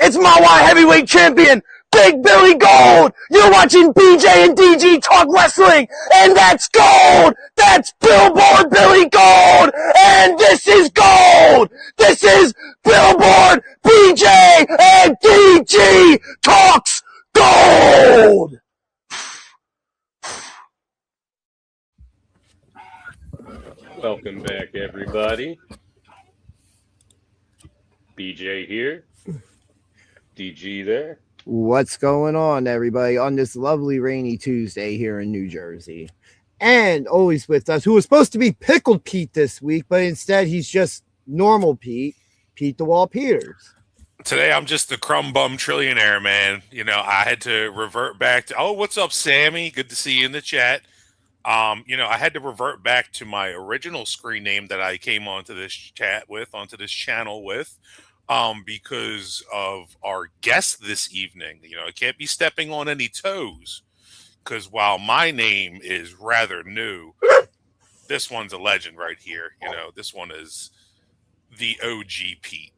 It's my Y Heavyweight Champion, Big Billy Gold. You're watching BJ and DG talk wrestling, and that's gold. That's Billboard Billy Gold, and this is gold. This is Billboard BJ and DG talks gold. Welcome back, everybody. BJ here. DG there. What's going on, everybody, on this lovely rainy Tuesday here in New Jersey? And always with us, who was supposed to be Pickled Pete this week, but instead he's just normal Pete, Pete the Wall Peters. Today I'm just the crumb bum trillionaire, man. You know, I had to revert back to, what's up, Sammy? Good to see you in the chat. I had to revert back to my original screen name that I came onto this channel with, because of our guest this evening. You know, I can't be stepping on any toes, because while my name is rather new, this one's a legend right here. You know, this one is the OG Pete.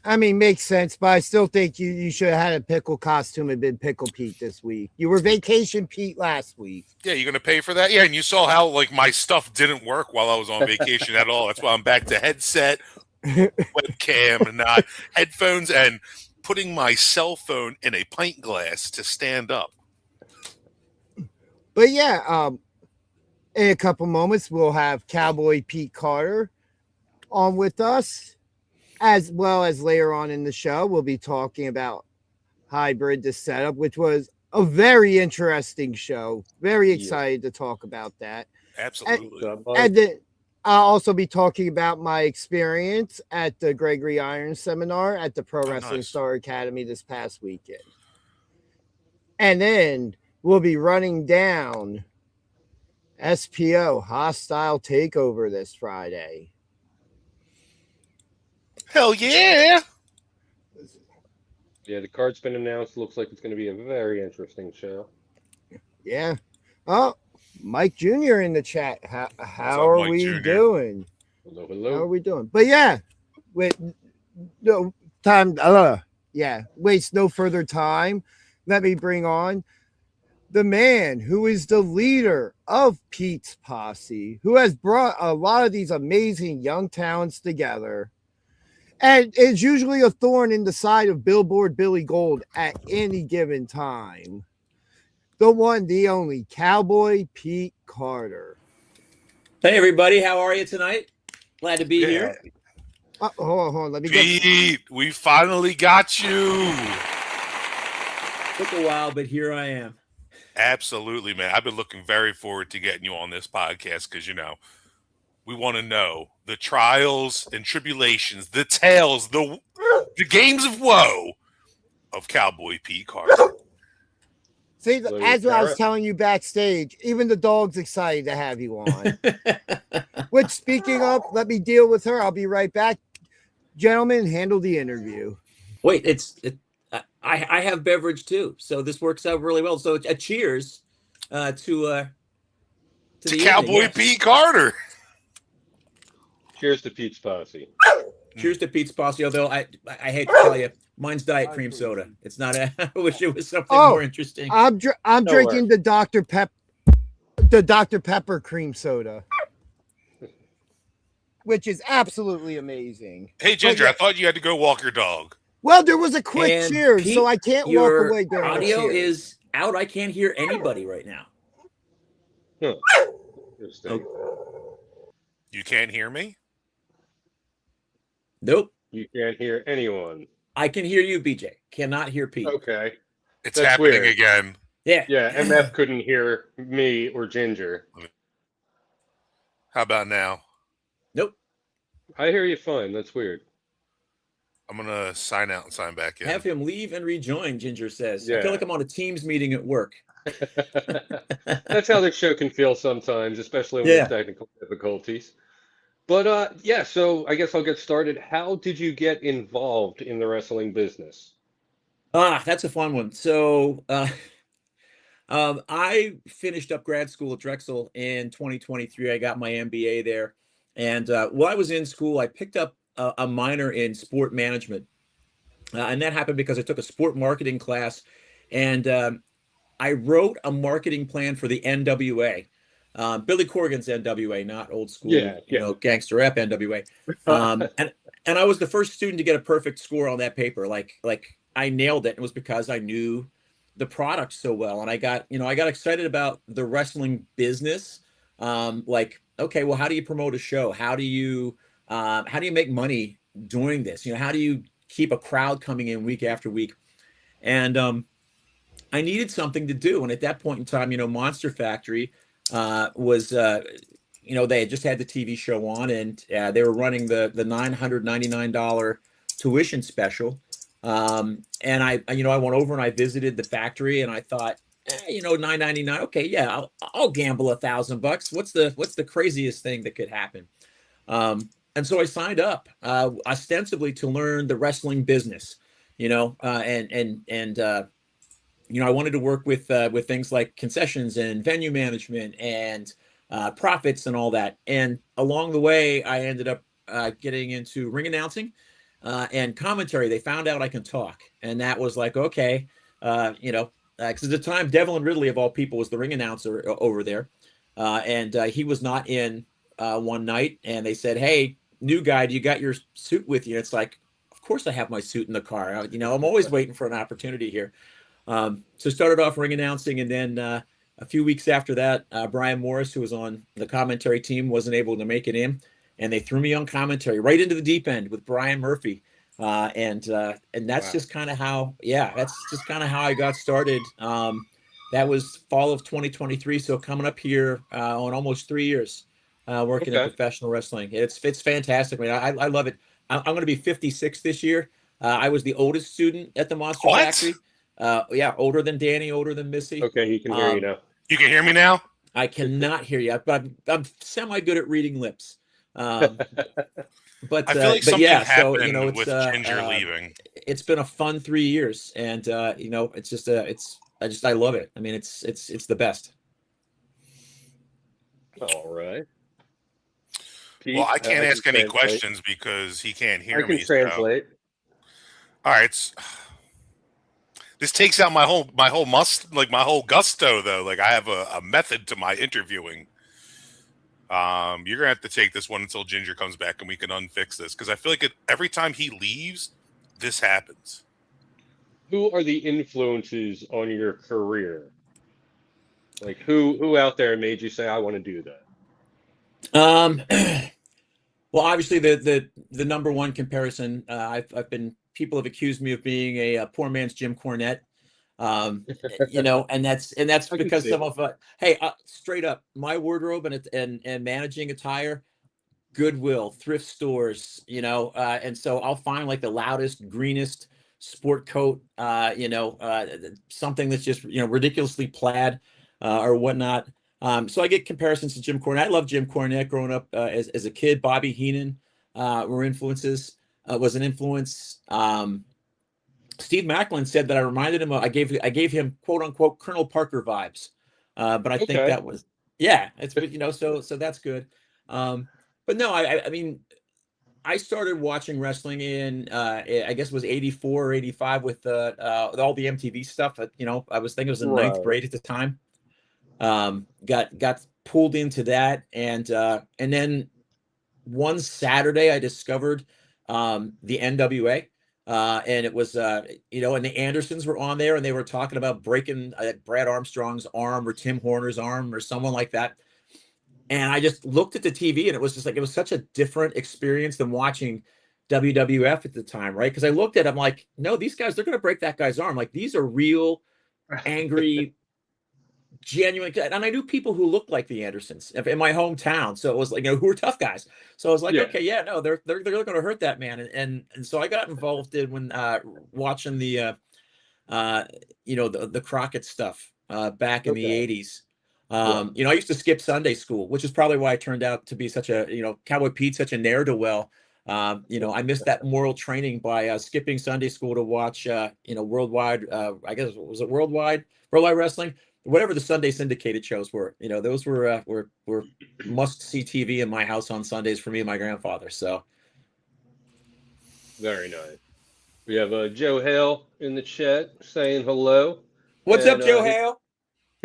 I mean, makes sense, but I still think you should have had a pickle costume and been Pickle Pete this week. You were Vacation Pete last week. Yeah, you're going to pay for that? Yeah, and you saw how, my stuff didn't work while I was on vacation at all. That's why I'm back to headset, webcam, and not headphones, and putting my cell phone in a pint glass to stand up. But yeah, in a couple moments, we'll have Cowboy Pete Carter on with us. As well as later on in the show, we'll be talking about Hybrid The Setup, which was a very interesting show. Very excited to talk about that. Absolutely. And then I'll also be talking about my experience at the Gregory Irons seminar at the Pro Wrestling Star Academy this past weekend. And then we'll be running down SPO Hostile Takeover this Friday. Hell yeah! Yeah, the card's been announced. Looks like it's going to be a very interesting show. Yeah. Oh, Mike Jr. in the chat. How are we doing? Hello, hello. How are we doing? But yeah, with no time. Waste no further time. Let me bring on the man who is the leader of Pete's Posse, who has brought a lot of these amazing young talents together. And it's usually a thorn in the side of Billboard Billy Gold at any given time. The one, the only, Cowboy Pete Carter. Hey, everybody. How are you tonight? Glad to be here. Hold on. Let me Pete, we finally got you. Took a while, but here I am. Absolutely, man. I've been looking very forward to getting you on this podcast because, we want to know the trials and tribulations, the tales, the games of woe of Cowboy Pete Carter. See, as I was telling you backstage, even the dog's excited to have you on. Which, speaking of, let me deal with her. I'll be right back. Gentlemen, handle the interview. Wait, I have beverage too, so this works out really well. So a cheers to Cowboy Pete Carter. Cheers to Pete's Posse. Cheers to Pete's Posse. Although I hate to tell you, mine's Diet Cream Soda. It's not I wish it was something more interesting. I'm drinking the Dr. Pepper cream soda, which is absolutely amazing. Hey, Ginger, I thought you had to go walk your dog. Well, there was a quick cheers, Pete, so I can't walk away during audio is out. I can't hear anybody right now. Interesting. You can't hear me? Nope. You can't hear anyone. I can hear you, BJ. Cannot hear Pete. Okay. It's happening again. Yeah. Yeah, MF couldn't hear me or Ginger. How about now? Nope. I hear you fine. That's weird. I'm going to sign out and sign back in. Have him leave and rejoin, Ginger says. Yeah. I feel like I'm on a Teams meeting at work. That's how the show can feel sometimes, especially when there's technical difficulties. But so I guess I'll get started. How did you get involved in the wrestling business? That's a fun one. So I finished up grad school at Drexel in 2023. I got my MBA there. And while I was in school, I picked up a minor in sport management. And that happened because I took a sport marketing class, and I wrote a marketing plan for the NWA, Billy Corgan's NWA, not old school, Yeah. gangster rap NWA. And I was the first student to get a perfect score on that paper. Like I nailed it. It was because I knew the product so well, and I got excited about the wrestling business. Like, okay, well, how do you promote a show? How do you make money doing this? How do you keep a crowd coming in week after week? And I needed something to do. And at that point in time, Monster Factory was, they had just had the TV show on, and they were running the $999 tuition special. And I went over and I visited the factory, and I thought, $999. Okay, yeah, I'll gamble $1,000. What's the craziest thing that could happen? And so I signed up, ostensibly to learn the wrestling business, I wanted to work with things like concessions and venue management and profits and all that. And along the way, I ended up getting into ring announcing and commentary. They found out I can talk, and that was like, okay, because at the time, Devlin Ridley of all people was the ring announcer over there, and he was not in one night, and they said, "Hey, new guy, do you got your suit with you?" And it's like, of course I have my suit in the car. I'm always waiting for an opportunity here. So started off ring announcing, and then a few weeks after that, Brian Morris, who was on the commentary team, wasn't able to make it in, and they threw me on commentary right into the deep end with Brian Murphy, and that's just kind of how I got started. That was fall of 2023, so coming up here on almost 3 years working in professional wrestling. It's fantastic. I love it. I'm going to be 56 this year. I was the oldest student at the Monster Factory. Older than Danny, older than Missy. Okay, he can hear you now. You can hear me now? I cannot hear you, but I'm semi good at reading lips. But I feel like something happened it's with Ginger leaving. It's been a fun 3 years, and it's just I love it. I mean, it's the best. All right. Pete, well, I can't ask any questions because he can't hear me. I can translate. All right. This takes out my whole gusto though. Like I have a method to my interviewing. You're gonna have to take this one until Ginger comes back and we can unfix this, because I feel like every time he leaves, this happens. Who are the influences on your career? Like who out there made you say I want to do that? Well, obviously the number one comparison, people have accused me of being a poor man's Jim Cornette, and that's because some of straight up, my wardrobe and managing attire, Goodwill, thrift stores, and so I'll find like the loudest, greenest sport coat, something that's just ridiculously plaid or whatnot. So I get comparisons to Jim Cornette. I love Jim Cornette growing up as a kid. Bobby Heenan was an influence. Steve Macklin said that I reminded him of, I gave him quote unquote Colonel Parker vibes. But I think that was, so that's good. But no, I mean, I started watching wrestling in, I guess it was 84 or 85 with all the MTV stuff. I was thinking it was in ninth grade at the time. Got pulled into that, and then one Saturday I discovered the NWA, and it was and the Andersons were on there, and they were talking about breaking Brad Armstrong's arm or Tim Horner's arm or someone like that. And I just looked at the TV, and it was just like, it was such a different experience than watching WWF at the time, right? Because I looked at it, I'm like, no, these guys, they're going to break that guy's arm. Like, these are real, angry, genuine. And I knew people who looked like the Andersons in my hometown. So it was like, who were tough guys. So I was like, okay, no, they're going to hurt that man. And so I got involved in when watching the Crockett stuff back in the 80s. I used to skip Sunday school, which is probably why I turned out to be such a, Cowboy Pete, such a ne'er-do-well. I missed that moral training by skipping Sunday school to watch, worldwide, I guess, was it worldwide wrestling, whatever the Sunday syndicated shows were. Those were must-see TV in my house on Sundays for me and my grandfather. So, Very nice. We have Joe Hale in the chat saying hello. What's up, And Joe Hale?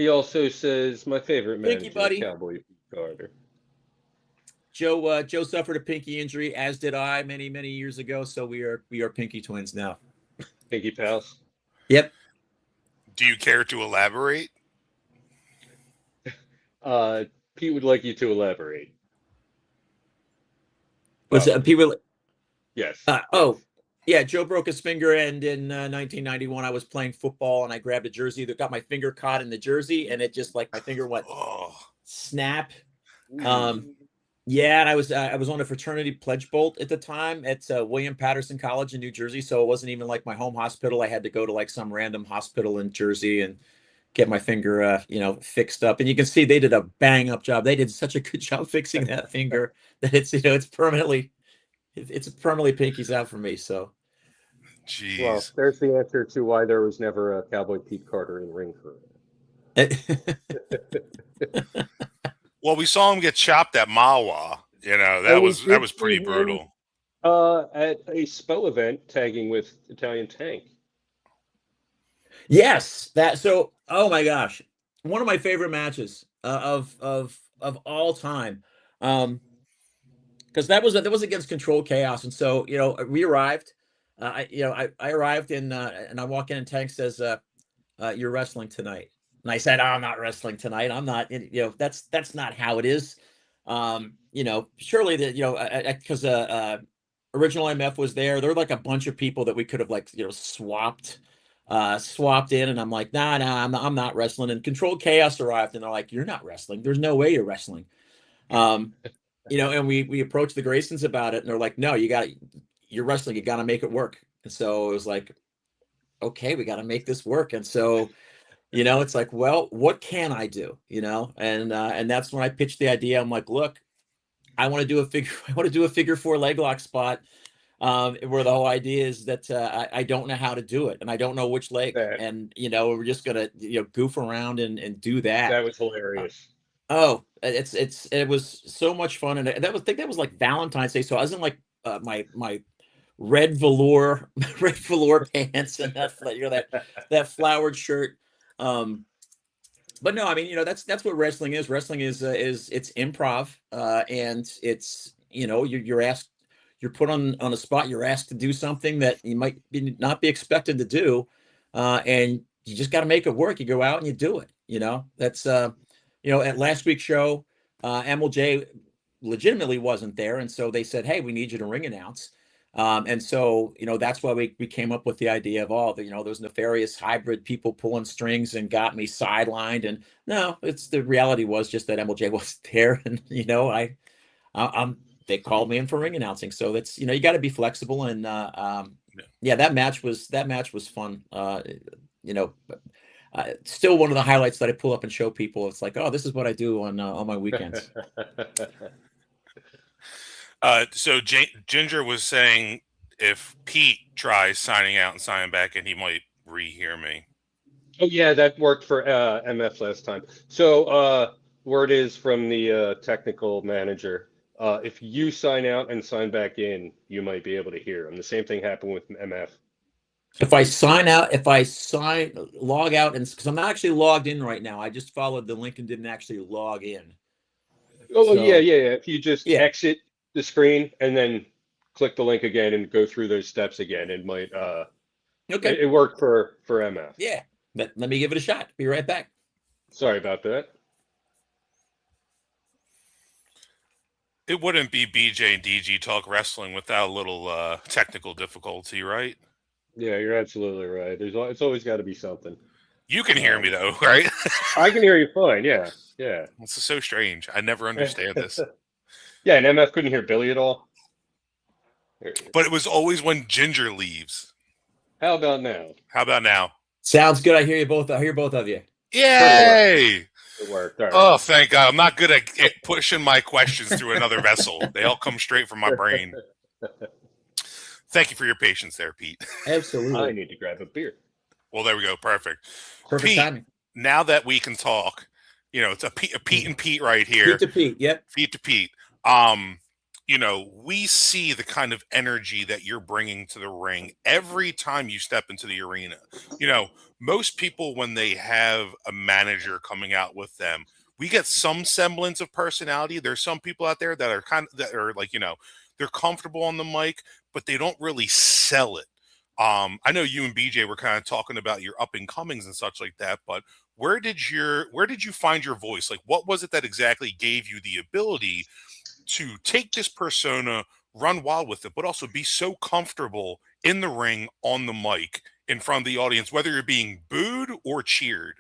he also says, my favorite Pinky manager, buddy. Cowboy Pete Carter. Joe suffered a pinky injury, as did I many years ago. So we are pinky twins now. Pinky pals. Yep. Do you care to elaborate? Pete would like you to elaborate. Was people? Yes. Oh, yeah. Joe broke his finger, and in 1991, I was playing football, and I grabbed a jersey that got my finger caught in the jersey, and it just like my finger went snap. Yeah, and I was on a fraternity pledge bolt at the time at William Patterson College in New Jersey, so it wasn't even like my home hospital. I had to go to like some random hospital in Jersey and get my finger, fixed up. And you can see they did a bang up job. They did such a good job fixing that finger that it's permanently pinkies out for me. So, jeez. Well, there's the answer to why there was never a Cowboy Pete Carter in ring for Well, we saw him get chopped at Mawa. That was pretty brutal. At a SPO event, tagging with Italian Tank. Yes, oh my gosh, one of my favorite matches of all time, because that was against Control Chaos, and so we arrived. I arrived and I walk in and Tank says, "You're wrestling tonight," and I said, "Oh, I'm not wrestling tonight. I'm not. That's not how it is." Surely that because original MF was there. There were like a bunch of people that we could have swapped in, and I'm like, nah, I'm not wrestling. And Control Chaos arrived, and they're like, "You're not wrestling. There's no way you're wrestling." And we approached the Graysons about it, and they're like, "No, you're wrestling. You got to make it work." And so it was like, okay, we got to make this work. And so, it's like, well, what can I do? And that's when I pitched the idea. I'm like, look, I want to do a figure 4 leg lock spot. Where the whole idea is that I don't know how to do it, and I don't know which leg, and we're just gonna goof around and do that. That was hilarious. It was so much fun, and I think that was like Valentine's Day, so I was in like my red velour pants and that flowered shirt. But no, I mean that's what wrestling is. Wrestling is it's improv, and it's you're asked. You're put on a spot. You're asked to do something that you might not be expected to do, and you just got to make it work. You go out and you do it. That's at last week's show, MLJ legitimately wasn't there, and so they said, "Hey, we need you to ring announce." And so that's why we came up with the idea of all those nefarious hybrid people pulling strings and got me sidelined. And no, the reality was just that MLJ wasn't there, and I'm. They called me in for ring announcing, so that's you got to be flexible, and that match was fun. Still one of the highlights that I pull up and show people. It's like, oh, this is what I do on my weekends. So Ginger was saying if Pete tries signing out and signing back in, he might rehear me. Oh yeah, that worked for MF last time. So word is from the technical manager. If you sign out and sign back in, you might be able to hear him. The same thing happened with MF. If I log out, and because I'm not actually logged in right now, I just followed the link and didn't actually log in. Oh, yeah. If you just exit the screen and then click the link again and go through those steps again, it might. Okay. It worked for MF. Yeah. Let me give it a shot. Be right back. Sorry about that. It wouldn't be BJ and DG Talk Wrestling without a little technical difficulty, right? Yeah, you're absolutely right. It's always got to be something. You can hear me though, right? I can hear you fine. Yeah. This is so strange. I never understand this. Yeah, and MF couldn't hear Billy at all. But it was always when Ginger leaves. How about now? Sounds good. I hear you both. I hear both of you. Yay! It worked. All right. Oh, thank God. I'm not good at pushing my questions through another vessel. They all come straight from my brain. Thank you for your patience there, Pete. Absolutely. I need to grab a beer. Well, there we go. Perfect Pete, timing. Now that we can talk, it's a Pete and Pete right here. Pete to Pete. Yep. Pete to Pete. you know, we see the kind of energy that you're bringing to the ring every time you step into the arena. You know, most people, when they have a manager coming out with them, we get some semblance of personality. There's some people out there that are that are like, you know, they're comfortable on the mic, but they don't really sell it. I know you and BJ were kind of talking about your up and comings and such like that, but where did you find your voice? Like, what was it that exactly gave you the ability to take this persona, run wild with it, but also be so comfortable in the ring, on the mic, in front of the audience, whether you're being booed or cheered?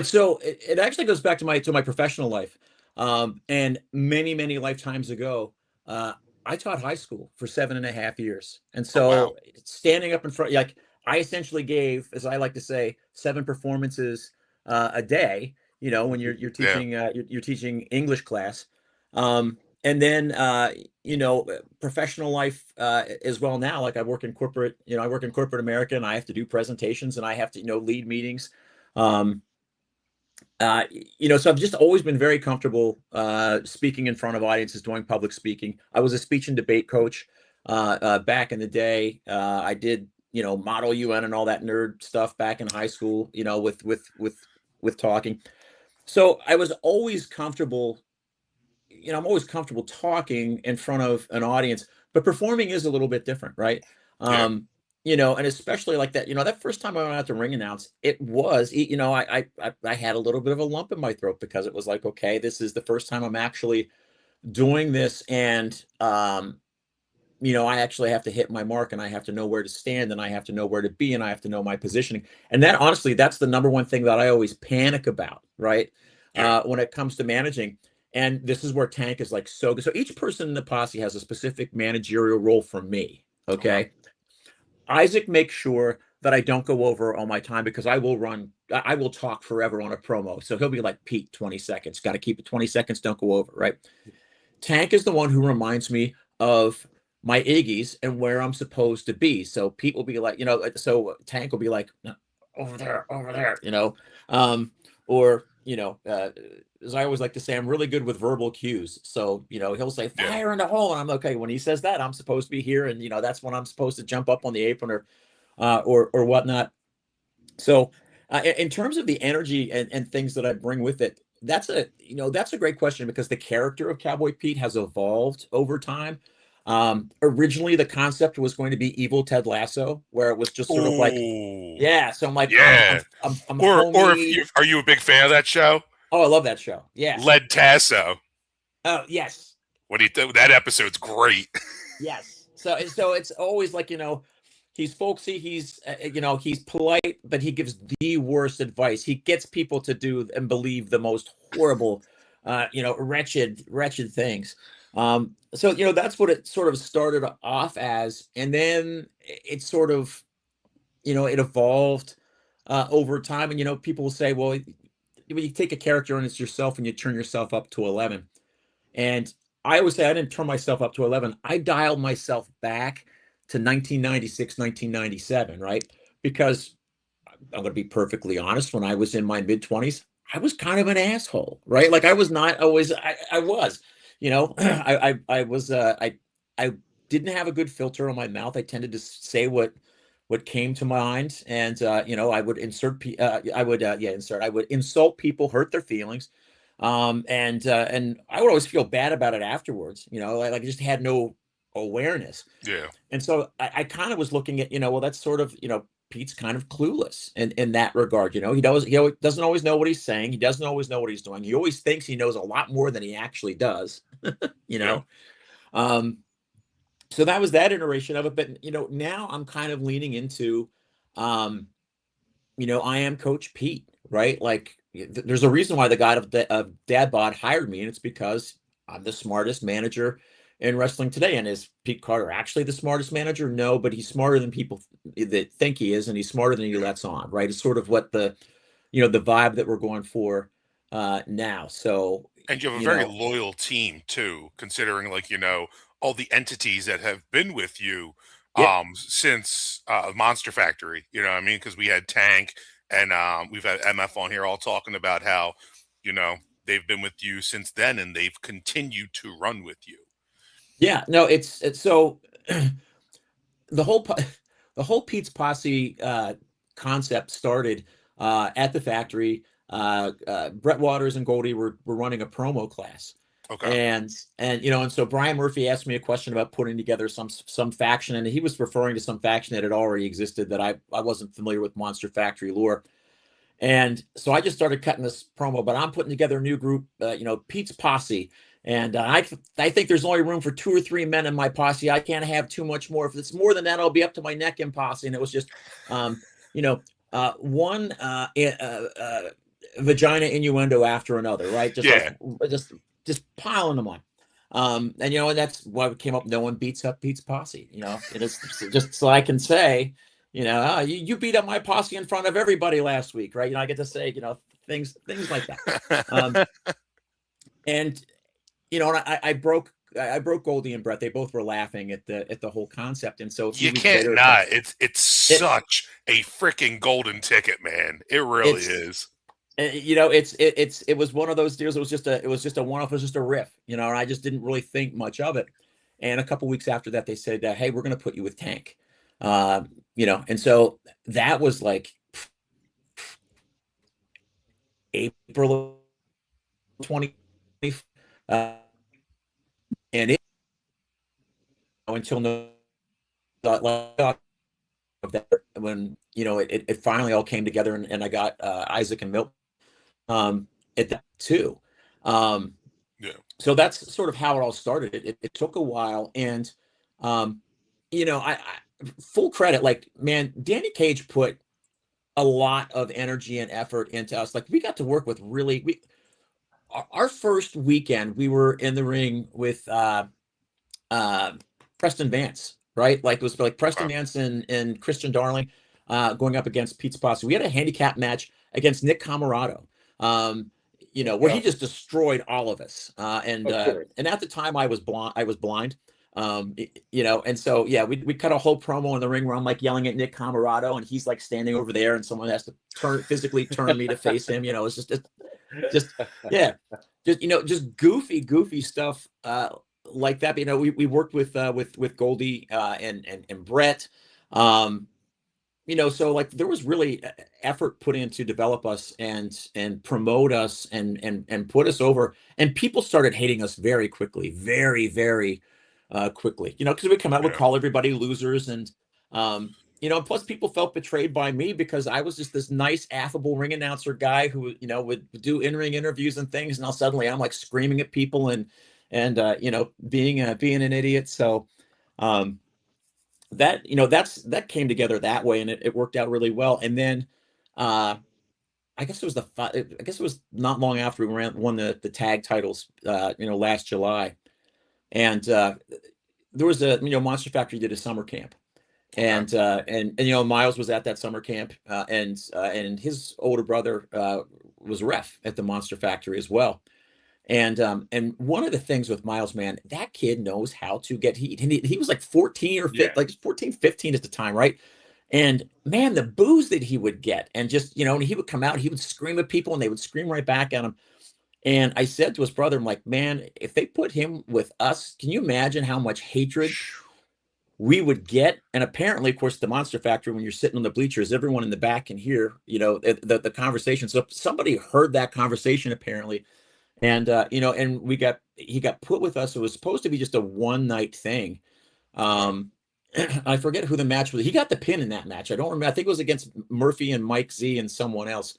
So it actually goes back to my professional life. And many lifetimes ago, I taught high school for 7.5 years. And Oh, wow. so standing up in front, like I essentially gave, as I like to say, 7 performances a day, you know, when you're Yeah. teaching you're teaching English class. And then professional life as well now, like I work in corporate, I work in corporate America, and I have to do presentations, and I have to, lead meetings. Um, so I've just always been very comfortable speaking in front of audiences, doing public speaking. I was a speech and debate coach back in the day. I did, Model UN and all that nerd stuff back in high school, with talking. So I was always comfortable. I'm always comfortable talking in front of an audience, but performing is a little bit different, right? Yeah. And especially like that, that first time I went out to ring announce, it was, I had a little bit of a lump in my throat, because it was like, okay, this is the first time I'm actually doing this. And, I actually have to hit my mark, and I have to know where to stand, and I have to know where to be, and I have to know my positioning. And that, honestly, that's the number one thing that I always panic about, right? Yeah. When it comes to managing. And this is where Tank is like so good. So each person in the posse has a specific managerial role from me. Oh, wow. Okay. Isaac makes sure that I don't go over all my time, because I will talk forever on a promo. So he'll be like, Pete, 20 seconds, got to keep it 20 seconds. Don't go over. Right. Tank is the one who reminds me of my Iggy's and where I'm supposed to be. So Pete will be like, so Tank will be like, "No, over there, or, as I always like to say, I'm really good with verbal cues. So, he'll say, Yeah. fire in the hole. And I'm okay. When he says that, I'm supposed to be here. And, that's when I'm supposed to jump up on the apron, or whatnot. So, in terms of the energy and things that I bring with it, that's a great question, because the character of Cowboy Pete has evolved over time. Originally, the concept was going to be evil Ted Lasso, where it was just sort of like, Oh, yeah. So I'm like, yeah. I'm Or if homey. are you a big fan of that show? Oh, I love that show. Yeah. Led Tasso. Oh, yes. That episode's great. Yes. So it's always like, he's folksy, he's polite, but he gives the worst advice. He gets people to do and believe the most horrible, wretched things. So that's what it sort of started off as, and then it sort of, it evolved over time. And people will say, well, you take a character and it's yourself, and you turn yourself up to 11. And I always say I didn't turn myself up to 11. I dialed myself back to 1996, 1997, right? Because I'm going to be perfectly honest, when I was in my mid 20s, I was kind of an asshole, right? Like I was not always, I was, I was, I didn't have a good filter on my mouth. I tended to say what came to mind. And, I would I would insult people, hurt their feelings. And I would always feel bad about it afterwards, like I just had no awareness. Yeah. And so I kind of was looking at, well, that's sort of, Pete's kind of clueless in that regard. He doesn't always know what he's saying. He doesn't always know what he's doing. He always thinks he knows a lot more than he actually does, Yeah. Um, so that was that iteration of it. But, now I'm kind of leaning into, I am Coach Pete, right? Like there's a reason why the guy of Dad Bod hired me, and it's because I'm the smartest manager in wrestling today. And is Pete Carter actually the smartest manager? No, but he's smarter than people that think he is, and he's smarter than he lets on, right? It's sort of what the vibe that we're going for now. So, And you have a very loyal team too, considering all the entities that have been with you yeah, since Monster Factory. You know what I mean? Because we had Tank and we've had MF on here all talking about how, they've been with you since then, and they've continued to run with you. Yeah, no, it's so the whole Pete's Posse concept started at the factory. Brett Waters and Goldie were running a promo class. Okay. And so Brian Murphy asked me a question about putting together some faction, and he was referring to some faction that had already existed that I wasn't familiar with Monster Factory lore. And so I just started cutting this promo, but I'm putting together a new group, Pete's Posse. And I think there's only room for 2 or 3 men in my posse. I can't have too much more. If it's more than that, I'll be up to my neck in posse. And it was just, one vagina innuendo after another, right? Just piling them on. And that's why we came up. No one beats up Pete's Posse. It is just so I can say, you beat up my posse in front of everybody last week, right? I get to say, things like that. And I broke Goldie and Brett. They both were laughing at the whole concept. And so you can't not. It's such a freaking golden ticket, man. It really is. It was one of those deals. It was just a one-off. It was just a riff, and I just didn't really think much of it. And a couple weeks after that, they said, "Hey, we're going to put you with Tank," and so that was like April 20, and it until when it finally all came together, and I got Isaac and Milton at that too. So that's sort of how it all started. It took a while, and I full credit, like, man, Danny Cage put a lot of energy and effort into us. Like, we got to work with our first weekend, we were in the ring with Preston Vance, right? Like, it was like Preston Vance and Christian Darling going up against Pete's Posse. We had a handicap match against Nick Camarado, where he just destroyed all of us. And at the time I was blind. And so, yeah, we cut a whole promo in the ring where I'm like yelling at Nick Camarado, and he's like standing over there, and someone has to physically turn me to face him. It's just goofy stuff like that. But, we worked with Goldie and Brett. So, like, there was really effort put in to develop us and promote us and put us over, and people started hating us very quickly, very, very quickly, because we come out, we'd call everybody losers. And, plus people felt betrayed by me because I was just this nice, affable ring announcer guy who, would do in-ring interviews and things. And now suddenly I'm like screaming at people and being an idiot. So, that came together that way, and it worked out really well. And then, I guess it was not long after we won the tag titles, last July. And there was Monster Factory did a summer camp, and Miles was at that summer camp, and his older brother was ref at the Monster Factory as well. And one of the things with Miles, man, that kid knows how to get heat. And he was like 14 or 15, like 14, 15 at the time, right? And man, the boos that he would get, and just, and he would come out, he would scream at people, and they would scream right back at him. And I said to his brother, I'm like, man, if they put him with us, can you imagine how much hatred we would get? And apparently, of course, the Monster Factory, when you're sitting on the bleachers, everyone in the back can hear, the conversation. So somebody heard that conversation, apparently. And, and he got put with us. It was supposed to be just a one-night thing. I forget who the match was. He got the pin in that match. I don't remember. I think it was against Murphy and Mike Z and someone else.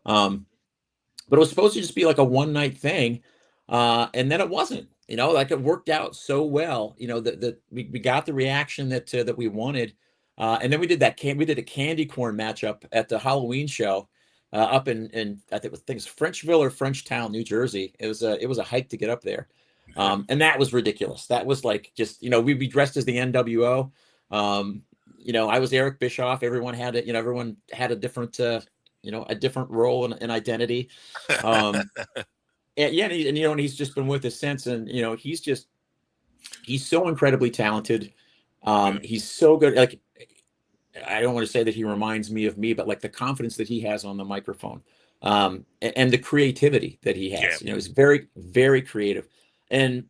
But it was supposed to just be like a one-night thing. And then it wasn't, like, it worked out so well, that we got the reaction that we wanted. And then we did a candy corn matchup at the Halloween show up in I think it was Frenchville or Frenchtown, New Jersey. It was a hike to get up there. And that was ridiculous. That was like, just, we'd be dressed as the NWO. I was Eric Bischoff. Everyone had a different, a different role and identity. And he's just been with us since, and, he's so incredibly talented. He's so good. Like, I don't want to say that he reminds me of me, but like the confidence that he has on the microphone, and the creativity that he has. Yeah. You know, he's very, very creative. And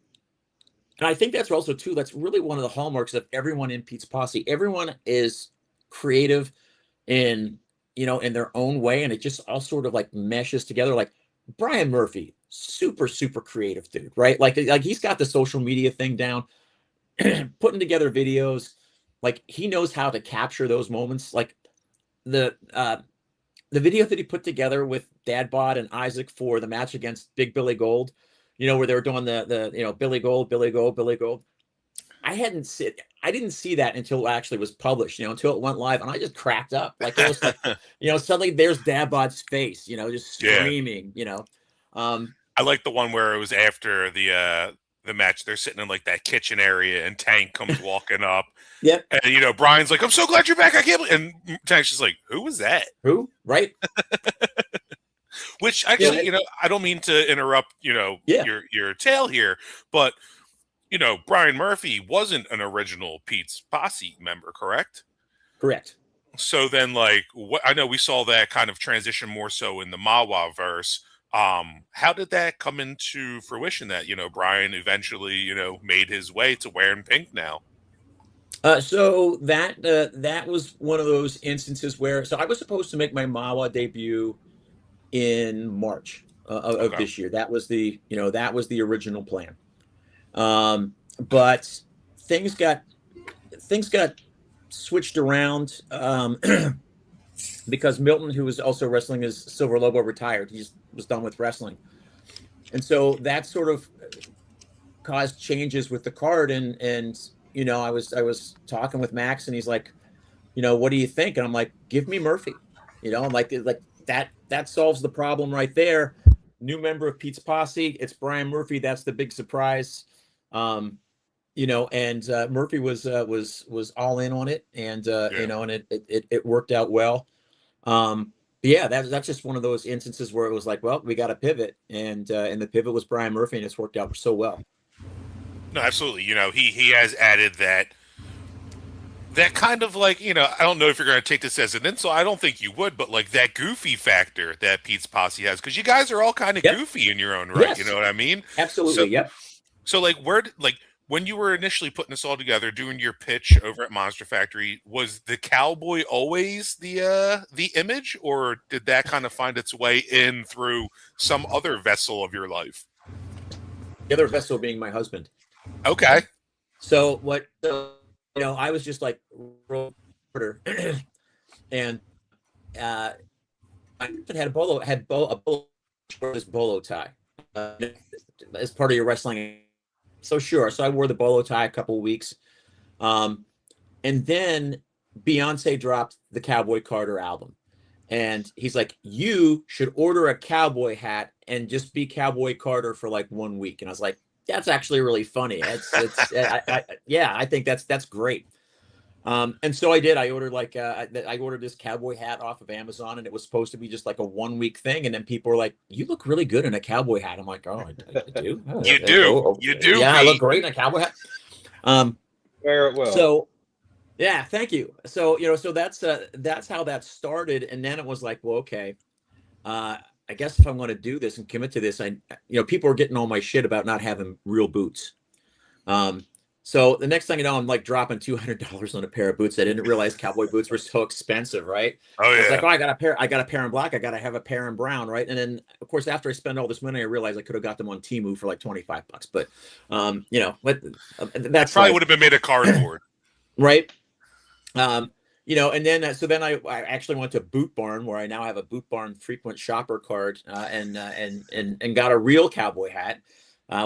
I think that's also too, that's really one of the hallmarks of everyone in Pete's Posse. Everyone is creative in, you know, in their own way. And it just all sort of like meshes together. Like Brian Murphy, super, super creative dude, right? Like he's got the social media thing down, putting together videos. Like he knows how to capture those moments. Like the video that he put together with Dad Bod and Isaac for the match against Big Billy Gold, you know, where they were doing the you know, Billy Gold. I didn't see that until it actually was published, you know, until it went live, and I just cracked up. Like it was like, you know, suddenly there's Dad Bod's face, you know, just screaming, you know. I like the one where it was after the match. They're sitting in like that kitchen area, and Tank comes walking up. Yep. And you know, Brian's like, "I'm so glad you're back. I can't believe." And Tank's just like, "Who was that? Who?" Right. Which actually, you know, I don't mean to interrupt, you know, your tale here, but you know, Brian Murphy wasn't an original Pete's Posse member, correct? Correct. So then, like, what I know we saw that kind of transition more so in the Mawa verse. How did that come into fruition that, you know, Brian eventually, you know, made his way to wearing pink now? So that was one of those instances where, so I was supposed to make my Mawa debut in March of this year. That was the, you know, that was the original plan. But things got switched around because Milton, who was also wrestling as Silver Lobo, retired. He just was done with wrestling. And so that sort of caused changes with the card. And you know, I was talking with Max, and he's like, you know, what do you think? And I'm like, give me Murphy. You know, I'm like that solves the problem right there. New member of Pete's Posse. It's Brian Murphy. That's the big surprise. You know, and Murphy was all in on it, and you know, and it worked out well. Yeah, that's just one of those instances where it was like, well, we got to pivot, and the pivot was Brian Murphy, and it's worked out so well. No, absolutely. You know, he has added that kind of like, you know, I don't know if you're going to take this as an insult. I don't think you would, but like that goofy factor that Pete's Posse has, because you guys are all kind of goofy in your own right. Yes. You know what I mean? Absolutely. So like, when you were initially putting this all together, doing your pitch over at Monster Factory, was the Cowboy always the image, or did that kind of find its way in through some other vessel of your life? The other vessel being my husband. Okay. So what, you know, I was just like reporter, and I had a bolo tie as part of your wrestling. So sure. So I wore the bolo tie a couple of weeks. And then Beyonce dropped the Cowboy Carter album. And he's like, you should order a cowboy hat and just be Cowboy Carter for like 1 week. And I was like, that's actually really funny. I think that's great. And so I did. I ordered I ordered this cowboy hat off of Amazon, and it was supposed to be just like a 1 week thing. And then people were like, "You look really good in a cowboy hat." I'm like, "Oh, I do. You do. You do. Yeah, I look great in a cowboy hat." Wear it well. So, yeah, thank you. So you know, so that's how that started, and then it was like, well, okay. I guess if I'm going to do this and commit to this, you know, people are getting all my shit about not having real boots. So the next thing you know, I'm like dropping $200 on a pair of boots. I didn't realize cowboy boots were so expensive, right? Oh yeah. It's like, oh, I got a pair in black. I got to have a pair in brown, right? And then of course, after I spend all this money, I realized I could have got them on Temu for like $25. But you know, but that's probably would have been made of cardboard, right? You know, and then so then I actually went to Boot Barn, where I now have a Boot Barn frequent shopper card, and got a real cowboy hat,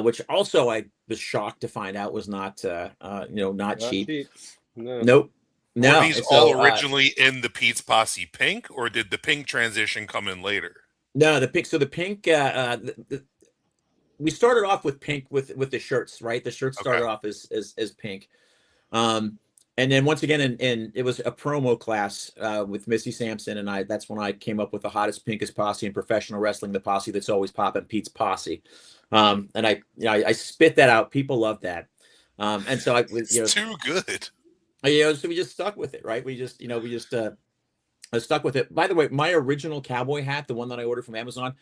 which also I was shocked to find out was not not cheap. No. Nope. No. Were these all originally in the Pete's Posse pink, or did the pink transition come in later? No, the pink. So the pink. We started off with pink with the shirts, right? The shirts started off as pink. And then once again, and it was a promo class with Missy Sampson and I. That's when I came up with the hottest, pinkest posse in professional wrestling, the posse that's always popping, Pete's Posse. And I spit that out. People love that. And so it's too good. You know, so we just stuck with it, right? We just I stuck with it. By the way, my original cowboy hat, the one that I ordered from Amazon,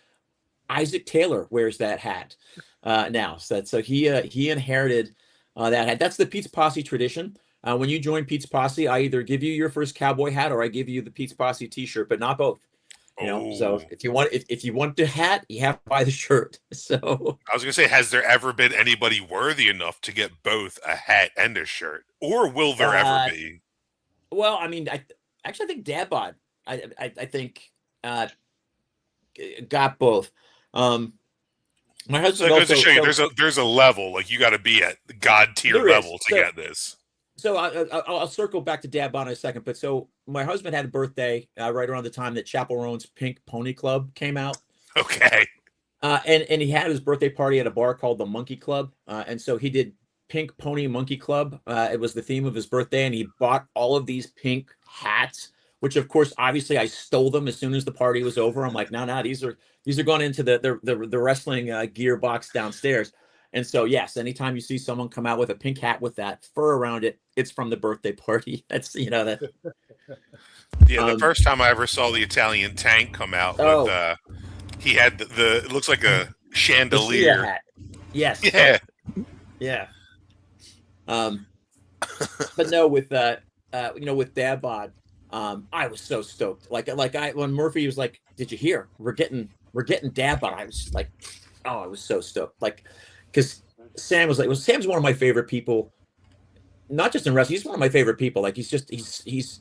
Isaac Taylor wears that hat now. So he inherited that hat. That's the Pete's Posse tradition. When you join Pete's Posse, I either give you your first cowboy hat or I give you the Pete's Posse T-shirt, but not both. You know, so if you want the hat, you have to buy the shirt. So I was gonna say, has there ever been anybody worthy enough to get both a hat and a shirt, or will there ever be? Well, I mean, I think Dad Bod, I think got both. My husband So it goes also, to show you there's a level, like you got to be at God tier level to get this. So I'll circle back to Dad Bod in a second, but so my husband had a birthday right around the time that Chaperone's Pink Pony Club came out. Okay. And he had his birthday party at a bar called the Monkey Club, and so he did Pink Pony Monkey Club. It was the theme of his birthday, and he bought all of these pink hats, which of course, obviously, I stole them as soon as the party was over. I'm like, no, these are going into the wrestling gear box downstairs. And so, yes, anytime you see someone come out with a pink hat with that fur around it, it's from the birthday party. That's, that. Yeah, the first time I ever saw the Italian Tank come out with, he had it looks like a chandelier hat. Yes. Yeah. Yeah. But no, with with Dad Bod, I was so stoked. When Murphy was like, "Did you hear? We're getting Dad Bod." I was like, "Oh, I was so stoked!" Because Sam's one of my favorite people, not just in wrestling. He's one of my favorite people. Like he's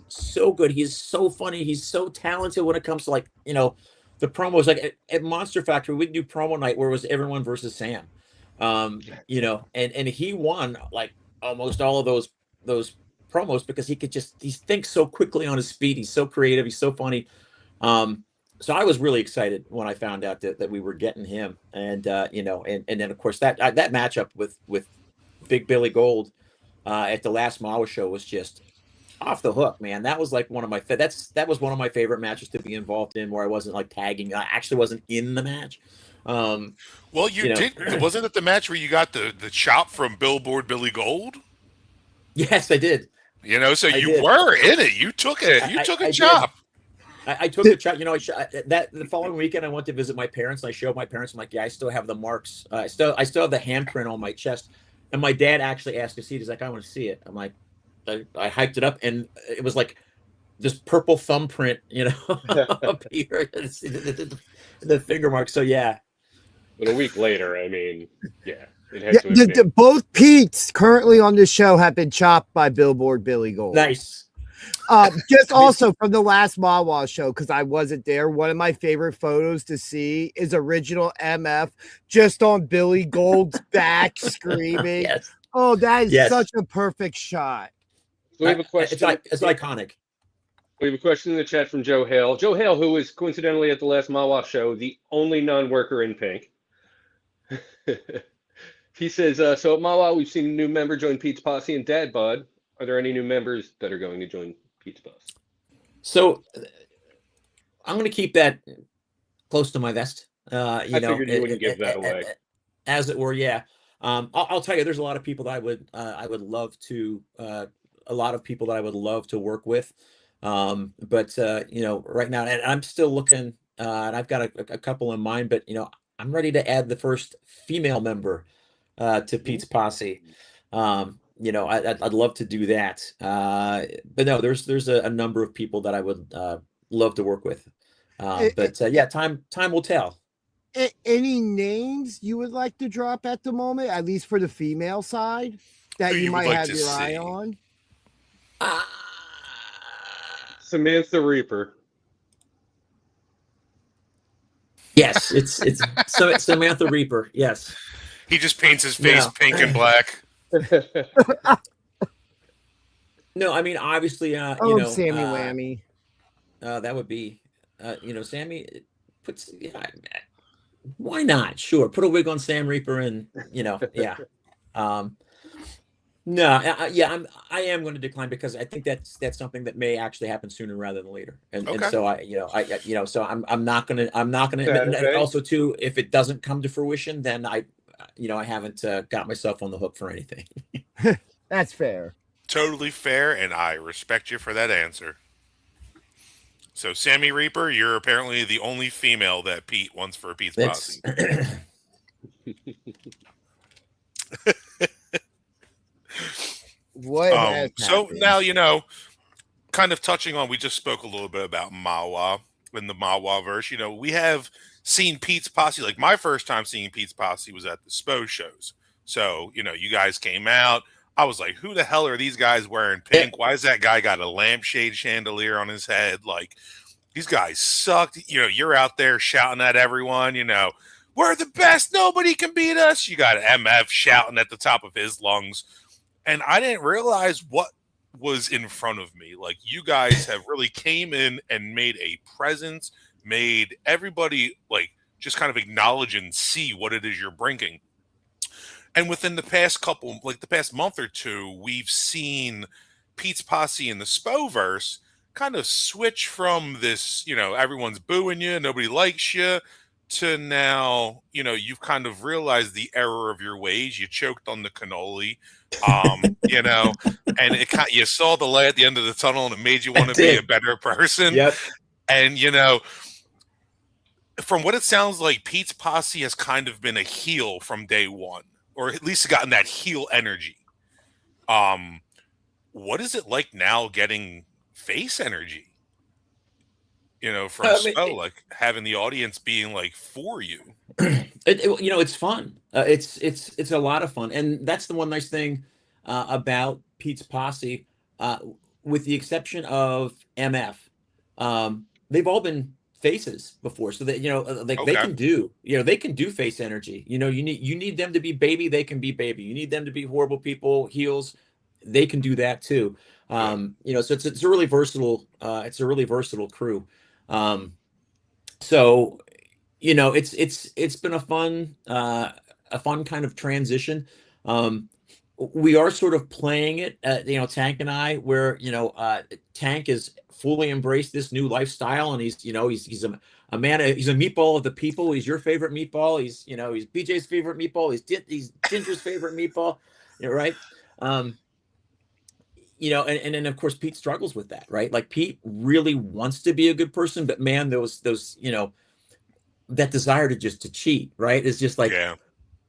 so good. He's so funny. He's so talented when it comes to the promos. Like at Monster Factory, we'd do promo night where it was everyone versus Sam. And he won like almost all of those promos because he thinks so quickly on his feet. He's so creative. He's so funny. So I was really excited when I found out that we were getting him, and then of course that matchup with Big Billy Gold at the last Mawa show was just off the hook, man. That was like one of my favorite matches to be involved in, where I wasn't like tagging. I actually wasn't in the match. Well, you did. Wasn't it the match where you got the chop from Billboard Billy Gold? Yes, I did. So you were in it. You took it. You took a chop. I took the chop. The following weekend I went to visit my parents, and I showed my parents. I'm like, yeah, I still have the marks. I still have the handprint on my chest. And my dad actually asked to see it. He's like, I want to see it. I'm like, I hyped it up, and it was like this purple thumbprint, up here, the finger mark. So yeah. But a week later, I mean, yeah. It had both Pete's currently on the show have been chopped by Billboard Billy Gold. Nice. Just also from the last Mawa show, because I wasn't there, one of my favorite photos to see is original MF just on Billy Gold's back screaming. Yes. Oh, that is such a perfect shot. So we have a question. It's iconic. We have a question in the chat from Joe Hale. Joe Hale, who was coincidentally at the last Mawa show, the only non-worker in pink. He says, so at Mawa, we've seen a new member join Pete's Posse and Dad Bod. Are there any new members that are going to join Pete's Posse? So I'm going to keep that close to my vest. I figured you wouldn't give that away. As it were, yeah. I'll tell you, there's a lot of people that I would love to work with. But right now, and I'm still looking, and I've got a couple in mind, but I'm ready to add the first female member to Pete's Posse. I'd love to do that. But no, there's a number of people that I would love to work with. Time will tell. Any names you would like to drop at the moment, at least for the female side, that you might have your eye on? Samantha Reaper. Yes, it's Samantha Reaper. Yes. He just paints his face pink and black. No, I mean obviously, Sammy Whammy. That would be, Sammy puts. Why not? Sure, put a wig on Sam Reaper, and yeah. I am going to decline because I think that's something that may actually happen sooner rather than later, and so so I'm not gonna and also too, if it doesn't come to fruition, then I haven't got myself on the hook for anything. That's fair. Totally fair, and I respect you for that answer. So Sammy Reaper, you're apparently the only female that Pete wants for Pete's Posse. What has so happened? now, kind of touching on, we just spoke a little bit about Mawa in the Mawa verse. We have seen Pete's Posse. Like, my first time seeing Pete's Posse was at the SPO shows. So, you guys came out. I was like, who the hell are these guys wearing pink? Why is that guy got a lampshade chandelier on his head? Like, these guys sucked. You're out there shouting at everyone, we're the best. Nobody can beat us. You got MF shouting at the top of his lungs. And I didn't realize what was in front of me. Like, you guys have really came in and made a presence, made everybody like just kind of acknowledge and see what it is you're bringing. And within the past the past month or two, we've seen Pete's Posse in the Spoverse kind of switch from this, everyone's booing you, nobody likes you, to now, you've kind of realized the error of your ways. You choked on the cannoli, and you saw the light at the end of the tunnel, and it made you want to be a better person. Yep. And, from what it sounds like, Pete's Posse has kind of been a heel from day one, or at least gotten that heel energy. What is it like now getting face energy? From SPO, like having the audience being like for you. It's fun. It's a lot of fun, and that's the one nice thing about Pete's Posse, with the exception of MF. They've all been faces before, so that they can do face energy. You need them to be baby, they can be baby. You need them to be horrible people, heels, they can do that too. So it's a really versatile crew. So it's been a fun kind of transition. We are sort of playing it, Tank and I, where Tank has fully embraced this new lifestyle, and he's a man, he's a meatball of the people. He's your favorite meatball. He's BJ's favorite meatball. He's Ginger's favorite meatball, right? And then of course Pete struggles with that, right? Like, Pete really wants to be a good person, but man, those that desire to cheat, right, is just like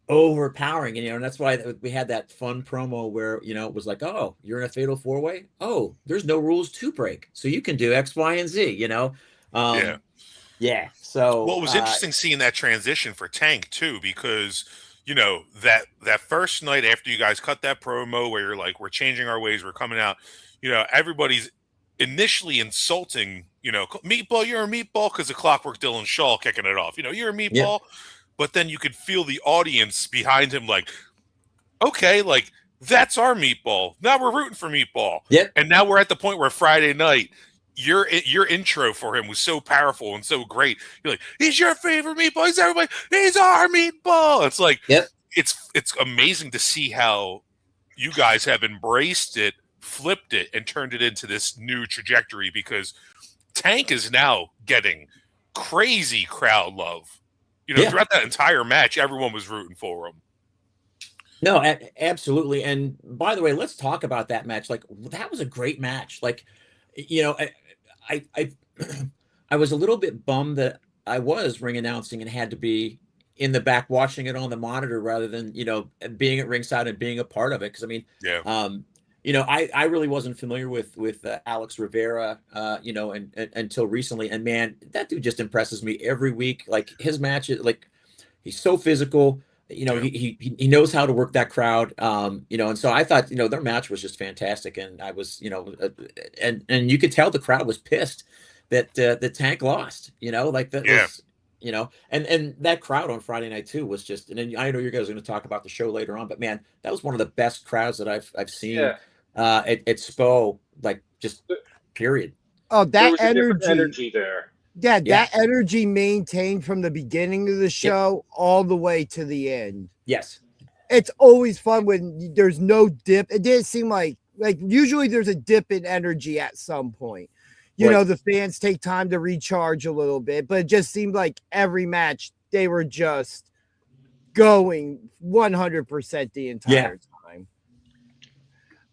overpowering. And that's why we had that fun promo where it was like, oh, you're in a fatal 4-way, oh, there's no rules to break, so you can do X, Y, and Z. So it was interesting seeing that transition for Tank too, because that first night after you guys cut that promo where you're like, we're changing our ways, we're coming out, everybody's initially insulting, meatball, you're a meatball, because of Clockwork Dylan Shaw kicking it off, you're a meatball. But then you could feel the audience behind him like, okay, like, that's our meatball, now we're rooting for meatball. And now we're at the point where Friday night, your intro for him was so powerful and so great. You're like, he's your favorite meatball, he's everybody, he's our meatball. It's like, it's amazing to see how you guys have embraced it, flipped it, and turned it into this new trajectory, because Tank is now getting crazy crowd love. Throughout that entire match, everyone was rooting for him. No, absolutely. And by the way, let's talk about that match. Like, that was a great match. Like, I was a little bit bummed that I was ring announcing and had to be in the back watching it on the monitor rather than, being at ringside and being a part of it. Because I really wasn't familiar with Alex Rivera, and until recently. And man, that dude just impresses me every week. Like, his matches, like, he's so physical. He knows how to work that crowd. And so I thought, their match was just fantastic. And I was, and you could tell the crowd was pissed that the Tank lost. Was. And that crowd on Friday night too was just, and then I know you guys are going to talk about the show later on, but man, that was one of the best crowds that I've seen at SPO, like, just period. Oh, that energy there. Yeah, that energy maintained from the beginning of the show all the way to the end. Yes. It's always fun when there's no dip. It didn't seem like usually there's a dip in energy at some point. The fans take time to recharge a little bit, but it just seemed like every match they were just going 100% the entire time.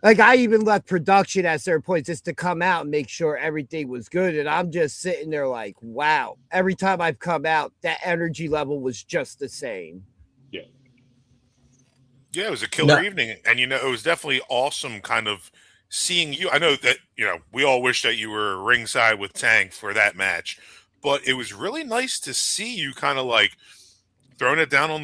Like I even left production at certain points just to come out and make sure everything was good. And I'm just sitting there like, wow. Every time I've come out, that energy level was just the same. Yeah. Yeah, it was a killer evening. And, it was definitely awesome kind of seeing you. I know that, we all wish that you were ringside with Tank for that match, but it was really nice to see you kind of like throwing it down on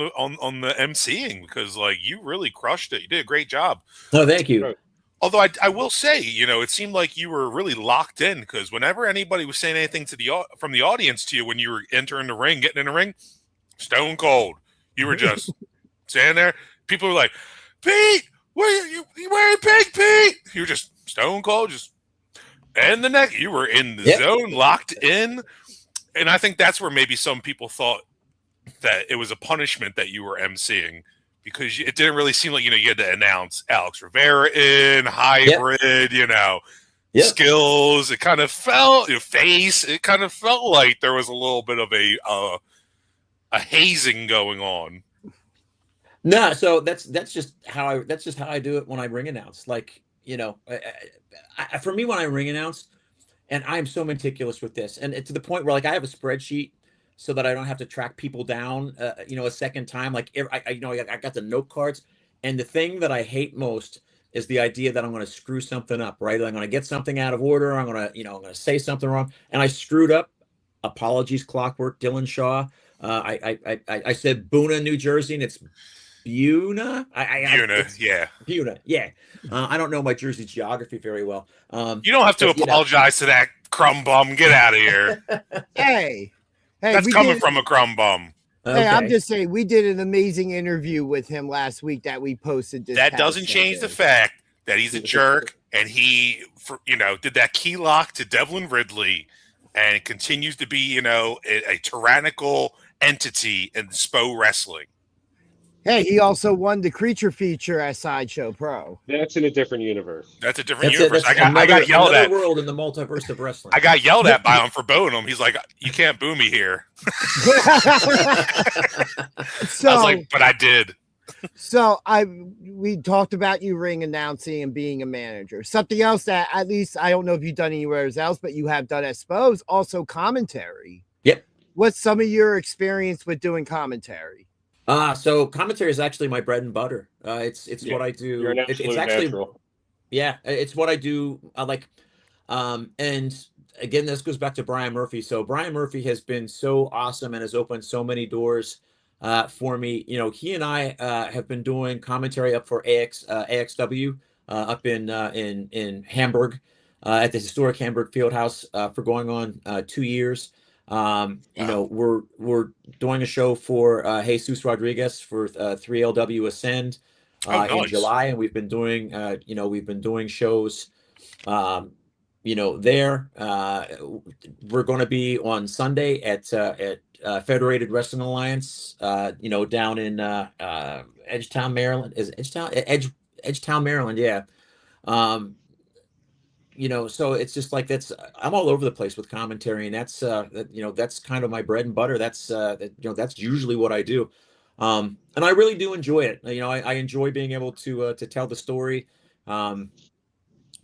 the emceeing, because like you really crushed it. You did a great job. Oh, thank you. Right. Although I will say, it seemed like you were really locked in, because whenever anybody was saying anything from the audience to you when you were entering the ring, getting in the ring, stone cold. You were just standing there. People were like, Pete, where you wearing pink, Pete? You were just stone cold, just and the neck. You were in the zone, locked in. And I think that's where maybe some people thought that it was a punishment that you were emceeing, because it didn't really seem like, you had to announce Alex Rivera in, hybrid, skills. It kind of felt, face, it kind of felt like there was a little bit of a hazing going on. No, so that's just how I do it when I ring announce. Like, for me, when I ring announce, and I'm so meticulous with this, and to the point where like I have a spreadsheet so that I don't have to track people down, a second time. Like I got the note cards, and the thing that I hate most is the idea that I'm going to screw something up, right? I'm going to get something out of order. I'm going to say something wrong, and I screwed up. Apologies, Clockwork, Dylan Shaw. I said Boona, New Jersey, and it's Buna. Buna, yeah. I don't know my Jersey geography very well. You don't have to apologize to that crumb bum. Get out of here. Hey, that's coming from a crumb bum. Okay. Hey, I'm just saying, we did an amazing interview with him last week that we posted. That doesn't change the fact that he's a jerk, and he, did that key lock to Devlin Ridley, and continues to be, a tyrannical entity in SPO wrestling. Hey, he also won the creature feature at Sideshow Pro. That's in a different universe. That's a different universe. I got yelled at. World in the multiverse of wrestling. I got yelled at by him for booing him. He's like, "You can't boo me here." So, I was like, "But I did." So we talked about you ring announcing and being a manager. Something else that at least I don't know if you've done anywhere else, but you have done at SPO is also commentary. Yep. What's some of your experience with doing commentary? So commentary is actually my bread and butter. It's what I do. You're an absolute it's actually natural. Yeah, it's what I do. And again, this goes back to Brian Murphy. So Brian Murphy has been so awesome and has opened so many doors for me. He and I have been doing commentary up for AXW up in Hamburg at the historic Hamburg Fieldhouse for going on 2 years. We're doing a show for Jesus Rodriguez for 3LW Ascend nice. In July, and we've been doing shows there. We're going to be on Sunday at Federated Wrestling Alliance down in Edgetown, Maryland. Is it Edgetown, Maryland? Yeah. So it's just like I'm all over the place with commentary, and that's that's kind of my bread and butter. That's usually what I do. And I really do enjoy it. I enjoy being able to tell the story. I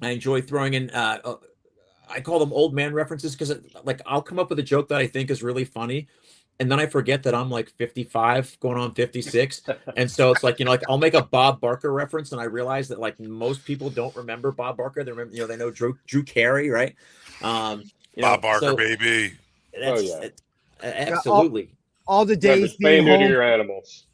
enjoy throwing in, I call them old man references, because like I'll come up with a joke that I think is really funny, and then I forget that I'm like 55 going on 56. And so it's like, like I'll make a Bob Barker reference, and I realize that like most people don't remember Bob Barker. They remember, they know Drew Carey, right? Bob Barker, baby. Absolutely. All the days being home to your animals.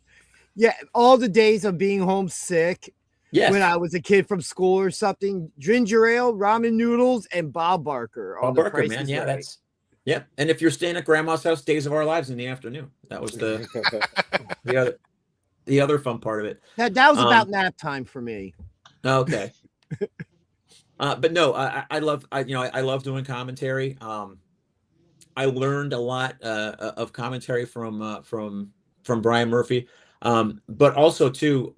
Yeah, all the days of being homesick. Yes. When I was a kid from school or something, ginger ale, ramen noodles, and Bob Barker. Bob Barker, man. Yeah, that's. Yeah, and if you're staying at Grandma's house, Days of Our Lives in the afternoon. That was the other fun part of it. That was about nap time for me. Okay. But no, I love doing commentary. I learned a lot of commentary from Brian Murphy. But also too,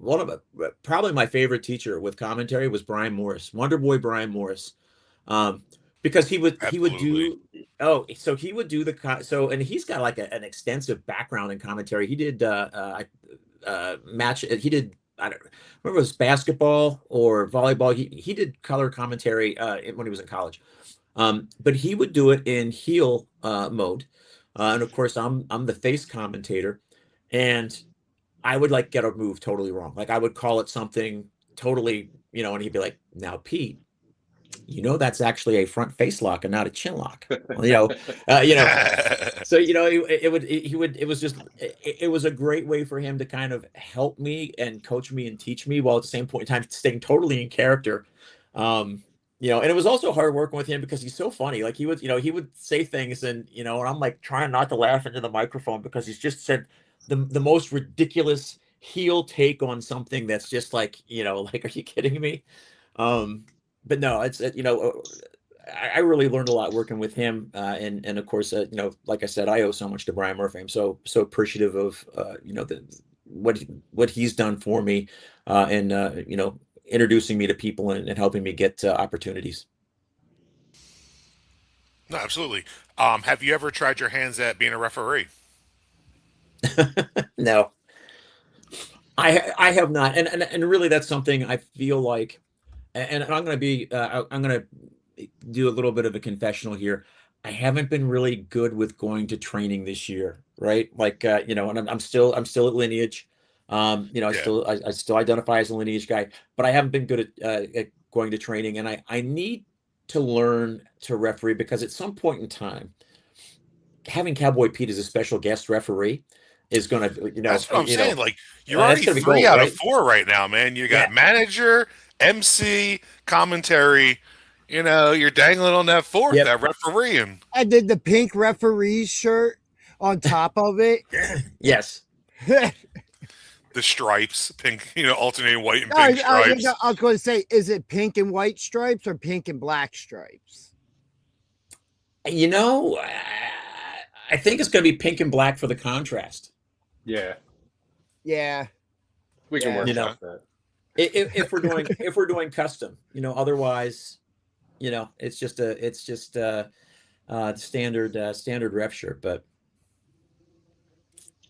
probably my favorite teacher with commentary was Brian Morris, Wonder Boy Brian Morris. Because he would do and he's got like an extensive background in commentary. He did I don't remember it was basketball or volleyball. He did color commentary when he was in college. But he would do it in heel mode. And of course I'm the face commentator, and I would like get a move totally wrong. Like I would call it something totally, and he'd be like, "Now, Pete, that's actually a front face lock and not a chin lock." Well, so it was a great way for him to kind of help me and coach me and teach me, while at the same point in time staying totally in character. And it was also hard working with him because he's so funny. Like he would say things, and I'm like trying not to laugh into the microphone because he's just said the most ridiculous heel take on something that's just like, like, are you kidding me? But no, it's I really learned a lot working with him, and of course, like I said, I owe so much to Brian Murphy. I'm so appreciative of what he's done for me, and introducing me to people and helping me get opportunities. No, absolutely. Have you ever tried your hands at being a referee? No, I have not, and really that's something I feel like, and I'm going to do a little bit of a confessional here. I haven't been really good with going to training this year, right? Like, and I'm still at Lineage. I still identify as a Lineage guy, but I haven't been good at going to training, and I need to learn to referee, because at some point in time, having Cowboy Pete as a special guest referee is going to, that's what I'm saying. Like, you're already 3 out of 4 right now, man. You got manager, MC, commentary. You're dangling on that fourth, that refereeing. I did the pink referee shirt on top of it. Yes. The stripes, pink, alternating white and pink stripes. I was going to say, is it pink and white stripes or pink and black stripes? I think it's going to be pink and black for the contrast. Yeah. Yeah. We can work out that. If we're doing custom, otherwise, it's just standard ref shirt, but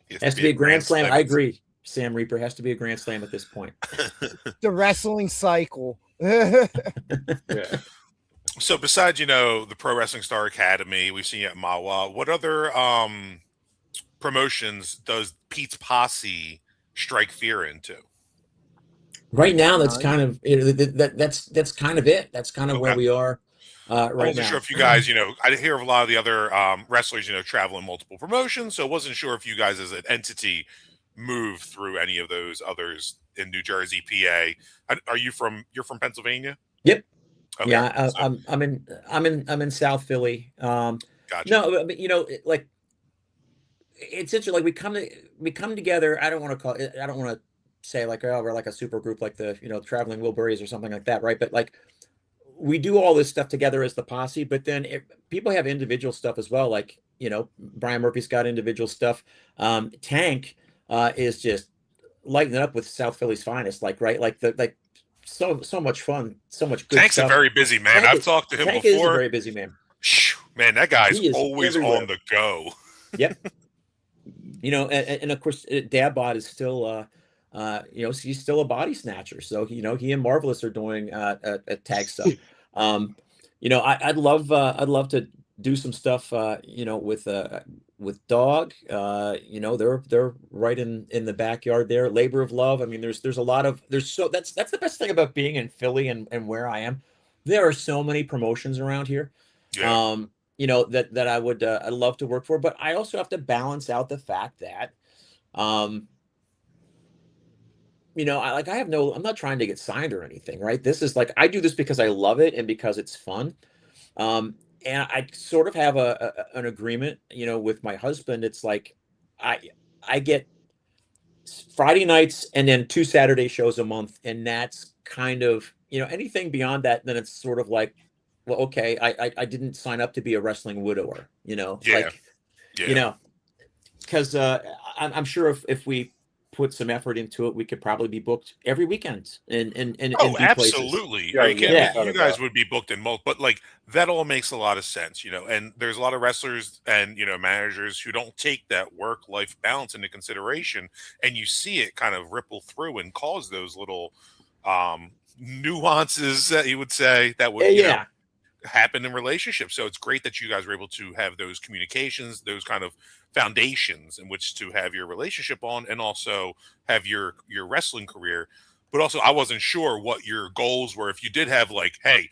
it has to be a grand slam. I agree. Sam Reaper has to be a grand slam at this point. The wrestling cycle. Yeah. So besides, the Pro Wrestling Star Academy, we've seen you at Mawa. What other promotions does Pete's Posse strike fear into? Right now, that's kind of that's kind of it. That's kind of where we are right now. I wasn't sure if you guys, I hear of a lot of the other wrestlers, traveling multiple promotions, so I wasn't sure if you guys as an entity move through any of those others in New Jersey, PA. You're from Pennsylvania? Yep. Okay. Yeah, I'm in South Philly. Gotcha. No, but like it's interesting. Like we come together. I don't want to say like, oh, we're like a super group, like the Traveling Wilburys or something like that, right? But like we do all this stuff together as the Posse. But then people have individual stuff as well. Like Brian Murphy's got individual stuff. Tank is just lighting it up with South Philly's finest. Like so much fun, so much good Tank's stuff. a very busy man. I've talked to him Tank before. Is a very busy man. Man, that guy's always everywhere. on the go. Yep. And of course, Dabbot is still, he's still a body snatcher. So he and Marvelous are doing tag stuff. I'd love to do some stuff, with Dog. They're right in the backyard there. Labor of Love. I mean, that's the best thing about being in Philly and where I am. There are so many promotions around here. Yeah. That I'd love to work for, but I also have to balance out the fact that, I'm not trying to get signed or anything, right? This is like, I do this because I love it and because it's fun. And I sort of have an agreement, with my husband. It's like, I get Friday nights and then 2 Saturday shows a month. And that's kind of, anything beyond that, then it's sort of like, well, okay, I didn't sign up to be a wrestling widower, because I'm sure if we put some effort into it, we could probably be booked every weekend and Oh, be absolutely. Places. You guys would be booked in multiple, but like that all makes a lot of sense, and there's a lot of wrestlers and, managers who don't take that work-life balance into consideration, and you see it kind of ripple through and cause those little nuances that you would say that would, happen in relationships. So it's great that you guys were able to have those communications, those kind of foundations in which to have your relationship on, and also have your wrestling career. But also, I wasn't sure what your goals were. If you did have like, hey,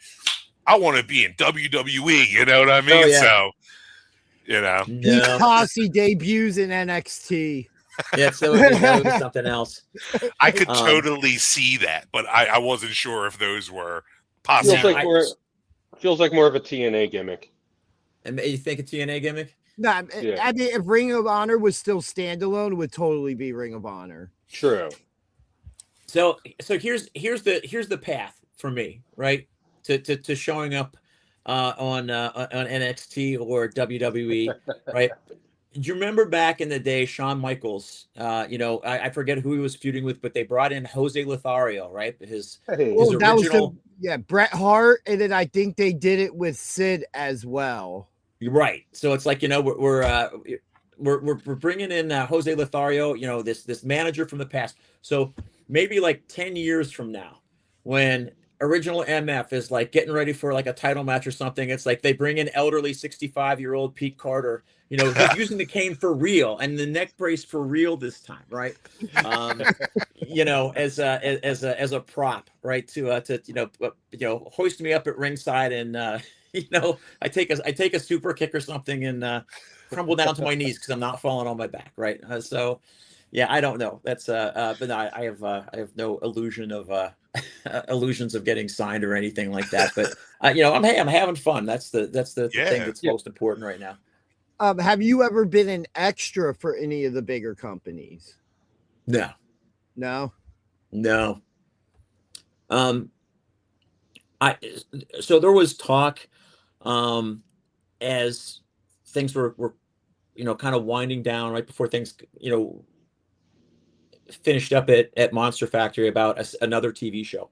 I want to be in WWE, you know what I mean? So, no. Posse debuts in NXT. Yeah, so that would be something else. I could totally see that, but I wasn't sure if those were possible. Feels like more of a TNA gimmick. And you think a TNA gimmick? No, I mean, if Ring of Honor was still standalone, it would totally be Ring of Honor. True. So here's the path for me, right? To showing up on NXT or WWE, right? Do you remember back in the day, Shawn Michaels? I forget who he was feuding with, but they brought in Jose Lothario, right? His original. Bret Hart, and then I think they did it with Sid as well. You're right. So it's like we're bringing in Jose Lothario, this manager from the past. So maybe like 10 years from now, when original MF is like getting ready for like a title match or something, it's like they bring in elderly 65-year-old Pete Carter, who's using the cane for real and the neck brace for real this time, right? As a prop, right? To hoist me up at ringside and I take a super kick or something and crumble down to my knees because I'm not falling on my back, right? I don't know. That's but no, I have no illusion of illusions of getting signed or anything like that. But I'm having fun. That's the thing that's most important right now. Have you ever been an extra for any of the bigger companies? No. So there was talk as things were kind of winding down right before things finished up at Monster Factory about another TV show,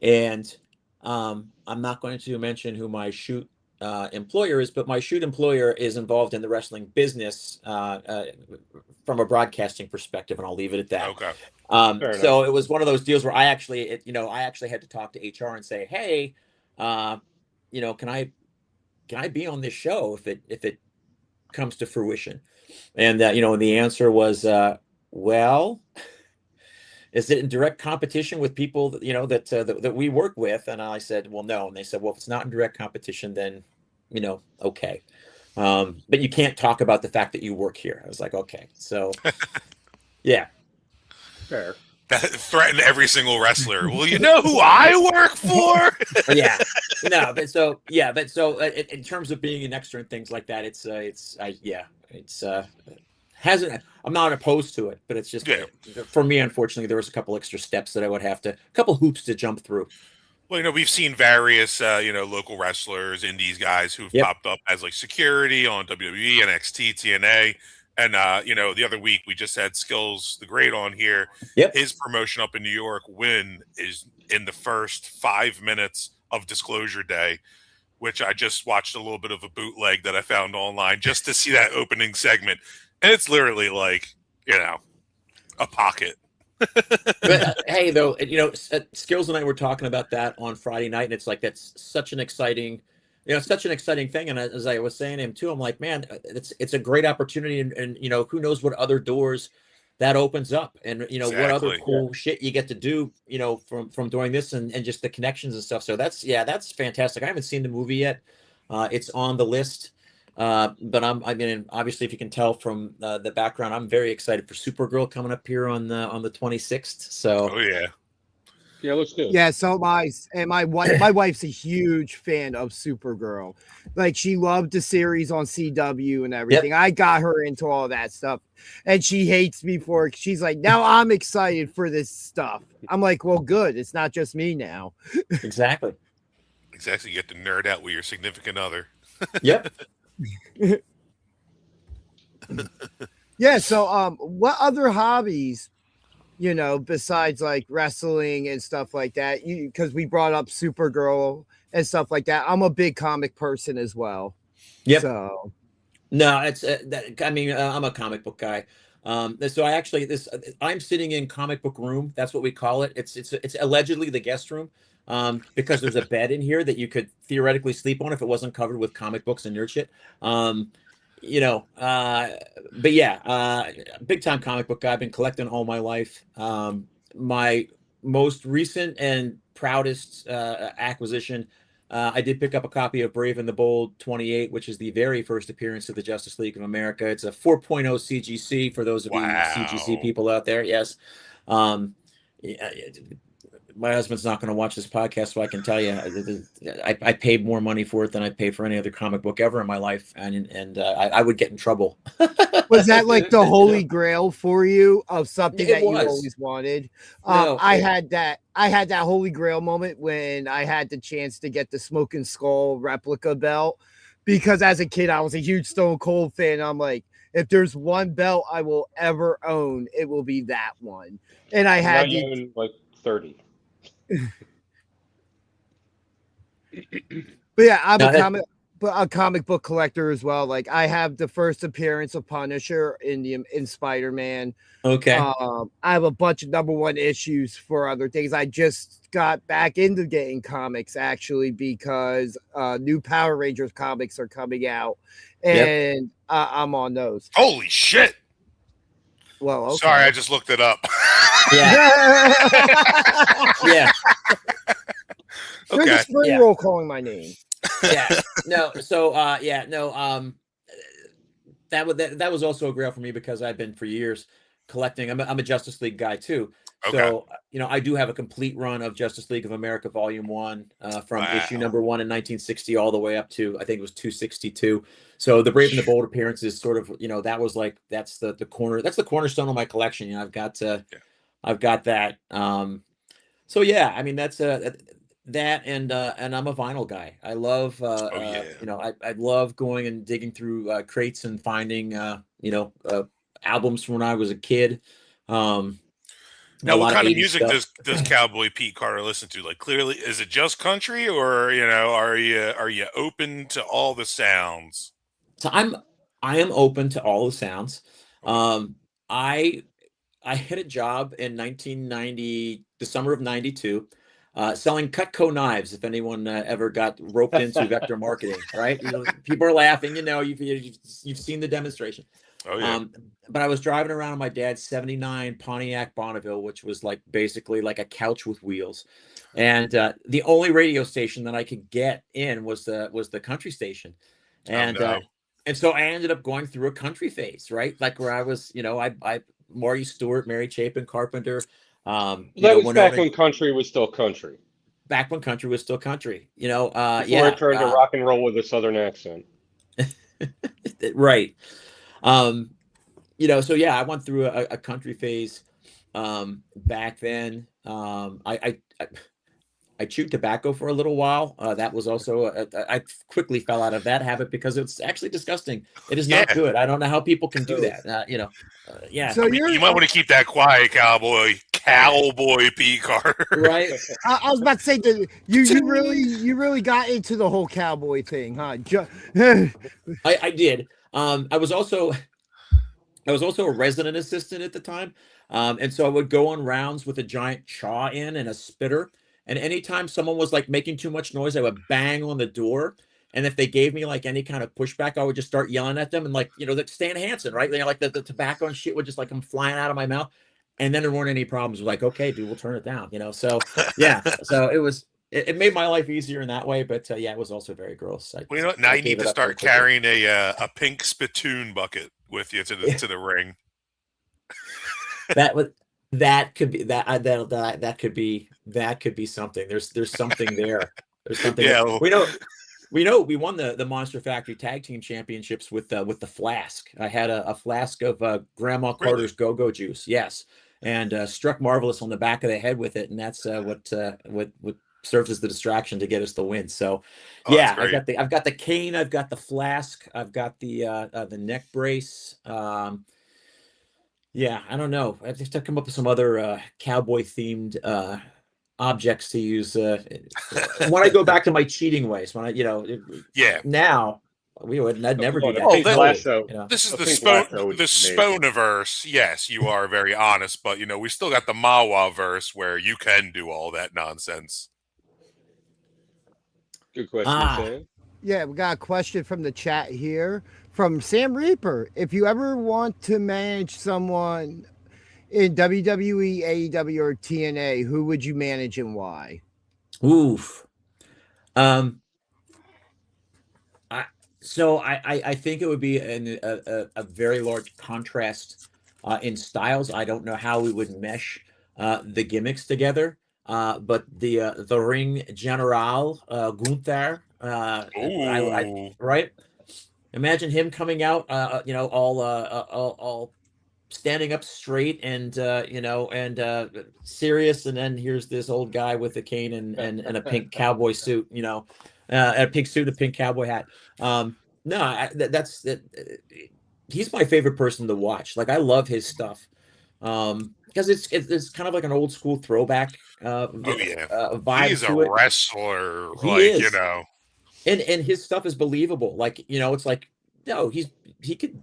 and I'm not going to mention who my shoot employer is, but my shoot employer is involved in the wrestling business from a broadcasting perspective, and I'll leave it at that. Okay. So it was one of those deals where I actually had to talk to HR and say, hey, can I be on this show if it comes to fruition? And and the answer was, well, is it in direct competition with people that we work with? And I said, well, no. And they said, well, if it's not in direct competition, then okay. But you can't talk about the fact that you work here. I was like, okay. So yeah. Fair. That threatened every single wrestler. Well, you know who I work for? Yeah. No, but so in terms of being an extra and things like that, I'm not opposed to it, but it's just for me, unfortunately, there was a couple extra steps that I would have to, a couple hoops to jump through. Well, we've seen various, local wrestlers, indies guys who've popped up as like security on WWE, NXT, TNA. And, the other week we just had Skills the Great on here. Yep. His promotion up in New York win is in the first 5 minutes of Disclosure Day, which I just watched a little bit of a bootleg that I found online just to see that opening segment. And it's literally like, a pocket. But hey, though, Skills and I were talking about that on Friday night, and it's like that's such an exciting thing. And as I was saying to him too, I'm like, man, it's a great opportunity, and who knows what other doors that opens up, and Exactly. What other cool shit you get to do, from doing this and just the connections and stuff. So that's fantastic. I haven't seen the movie yet. It's on the list. But obviously, if you can tell from the background, I'm very excited for Supergirl coming up here on the 26th. So, yeah, looks good. Yeah, so my wife's a huge fan of Supergirl. Like, she loved the series on CW and everything. I got her into all that stuff, and she hates me for it. She's like, now I'm excited for this stuff. I'm like, well, good. It's not just me now. Exactly. You get to nerd out with your significant other. Yep. Yeah. So, what other hobbies, besides like wrestling and stuff like that? Because we brought up Supergirl and stuff like that. I'm a big comic person as well. Yep. So. No, it's I'm a comic book guy. So I'm sitting in comic book room. That's what we call it. It's allegedly the guest room, because there's a bed in here that you could theoretically sleep on if it wasn't covered with comic books and nerd shit. But yeah, big time comic book guy. I've been collecting all my life. My most recent and proudest acquisition. I did pick up a copy of Brave and the Bold 28, which is the very first appearance of the Justice League of America. It's a 4.0 CGC for those of you CGC people out there. Yes. My husband's not going to watch this podcast, so I can tell you, I paid more money for it than I paid for any other comic book ever in my life, and I would get in trouble. Was that like the holy grail for you of something that you always wanted? I had that holy grail moment when I had the chance to get the Smoking Skull replica belt, because as a kid I was a huge Stone Cold fan. I'm like, if there's one belt I will ever own, it will be that one. And I had like 30. But yeah, I'm a comic book collector as well. Like, I have the first appearance of Punisher in Spider-Man. Okay. I have a bunch of #1 issues for other things. I just got back into getting comics actually because new Power Rangers comics are coming out, and I'm on those. Holy shit! Well, okay. Sorry, I just looked it up. Yeah. Yeah. There's a spring roll calling my name. Yeah. No. So that was also a grail for me because I've been for years collecting. I'm a Justice League guy too. Okay. So I do have a complete run of Justice League of America Volume 1 from issue #1 in 1960 all the way up to I think it was 262. So the Brave and the Bold appearance is sort of that's the cornerstone of my collection. I've got that. So yeah, I mean that's that and I'm a vinyl guy. I love I love going and digging through crates and finding albums from when I was a kid. Now, what kind of music does Cowboy Pete Carter listen to? Like, clearly, is it just country, or are you open to all the sounds? So I am open to all the sounds. I had a job in 1990, the summer of '92, selling Cutco knives. If anyone ever got roped into vector marketing, right? People are laughing. You've seen the demonstration. Oh yeah. But I was driving around on my dad's '79 Pontiac Bonneville, which was basically like a couch with wheels, and the only radio station that I could get in was the country station, and and so I ended up going through a country phase, right? Like where I was, I Marty Stewart, Mary Chapin Carpenter. That was back when country was still country. Back when country was still country, Before it turned to rock and roll with a Southern accent. Right. So yeah, I went through a country phase back then. I chewed tobacco for a little while. That was also I quickly fell out of that habit because it's actually disgusting. It is not good. I don't know how people can do that. Yeah. So you might want to keep that quiet, Cowboy Pete Carter. Right. I was about to say that you really got into the whole cowboy thing, huh? I did. I was also a resident assistant at the time. And so I would go on rounds with a giant chaw in and a spitter. And anytime someone was making too much noise, I would bang on the door. And if they gave me any kind of pushback, I would just start yelling at them and Stan Hansen, right? The tobacco and shit would just come flying out of my mouth. And then there weren't any problems. Like, okay, dude, we'll turn it down, So yeah, so it made my life easier in that way. But yeah, it was also very gross. Now you need to start carrying a pink spittoon bucket with you to the ring. That could be something. There's something there. There's something. Yeah. There. We know we won the Monster Factory Tag Team Championships with the flask. I had a flask of Grandma Carter's Go-Go juice. Yes, and struck Marvelous on the back of the head with it, and that's what serves as the distraction to get us the win. So yeah, I've got the cane, I've got the flask, I've got the neck brace. Yeah, I don't know. I have to come up with some other cowboy themed objects to use when I go back to my cheating ways. When I, Yeah. now I'd Oh, never come do on, a that. pink It's cold, lasso. This is A the pink lasso would the be amazing. Sponiverse. Yes, you are very honest, but we still got the Mawa verse where you can do all that nonsense. Good question, Sam. Yeah, we got a question from the chat here from Sam Reaper. If you ever want to manage someone in WWE, AEW, or TNA, who would you manage and why? Oof. I think it would be a very large contrast in styles. I don't know how we would mesh the gimmicks together. But the Ring General Gunther, Ooh. right? Imagine him coming out, all standing up straight and serious, and then here's this old guy with a cane and a pink cowboy suit, a pink suit, a pink cowboy hat. No, that's that. He's my favorite person to watch. Like, I love his stuff, because it's kind of like an old school throwback Oh yeah. vibe He's a to it. wrestler, He is, and his stuff is believable. Like, it's like, no, he could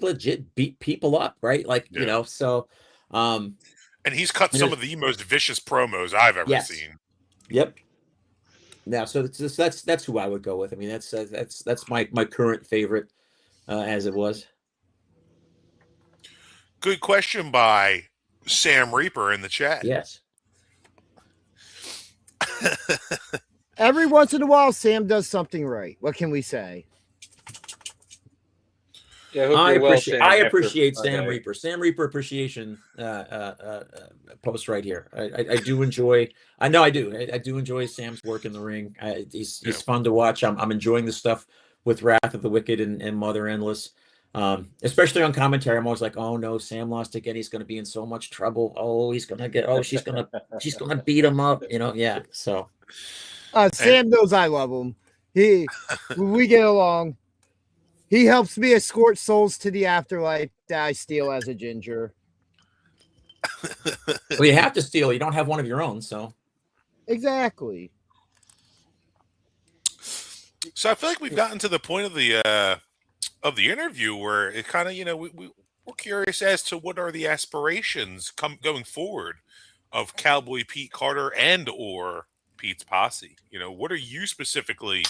legit beat people up, right? Like, Yeah. so and he's cut some of the most vicious promos I've ever yes. seen. Yep. Now, so that's who I would go with. I mean, that's my current favorite as it was. Good question by Sam Reaper in the chat. Yes. Every once in a while, Sam does something right. What can we say? Yeah, I appreciate Sam Sam Reaper. Sam Reaper appreciation post right here. I do enjoy. I know I do. I do enjoy Sam's work in the ring. He's fun to watch. I'm enjoying the stuff with Wrath of the Wicked and Mother Endless. Especially on commentary, I'm always like, oh no, Sam lost again. He's going to be in so much trouble. Oh, she's going to beat him up. Yeah. So Sam knows I love him. We get along. He helps me escort souls to the afterlife that I steal as a ginger. Well, you have to steal. You don't have one of your own, so. Exactly. So I feel like we've gotten to the point of the interview where it kind of, we're curious as to what are the aspirations going forward of Cowboy Pete Carter and or Pete's Posse. What are you specifically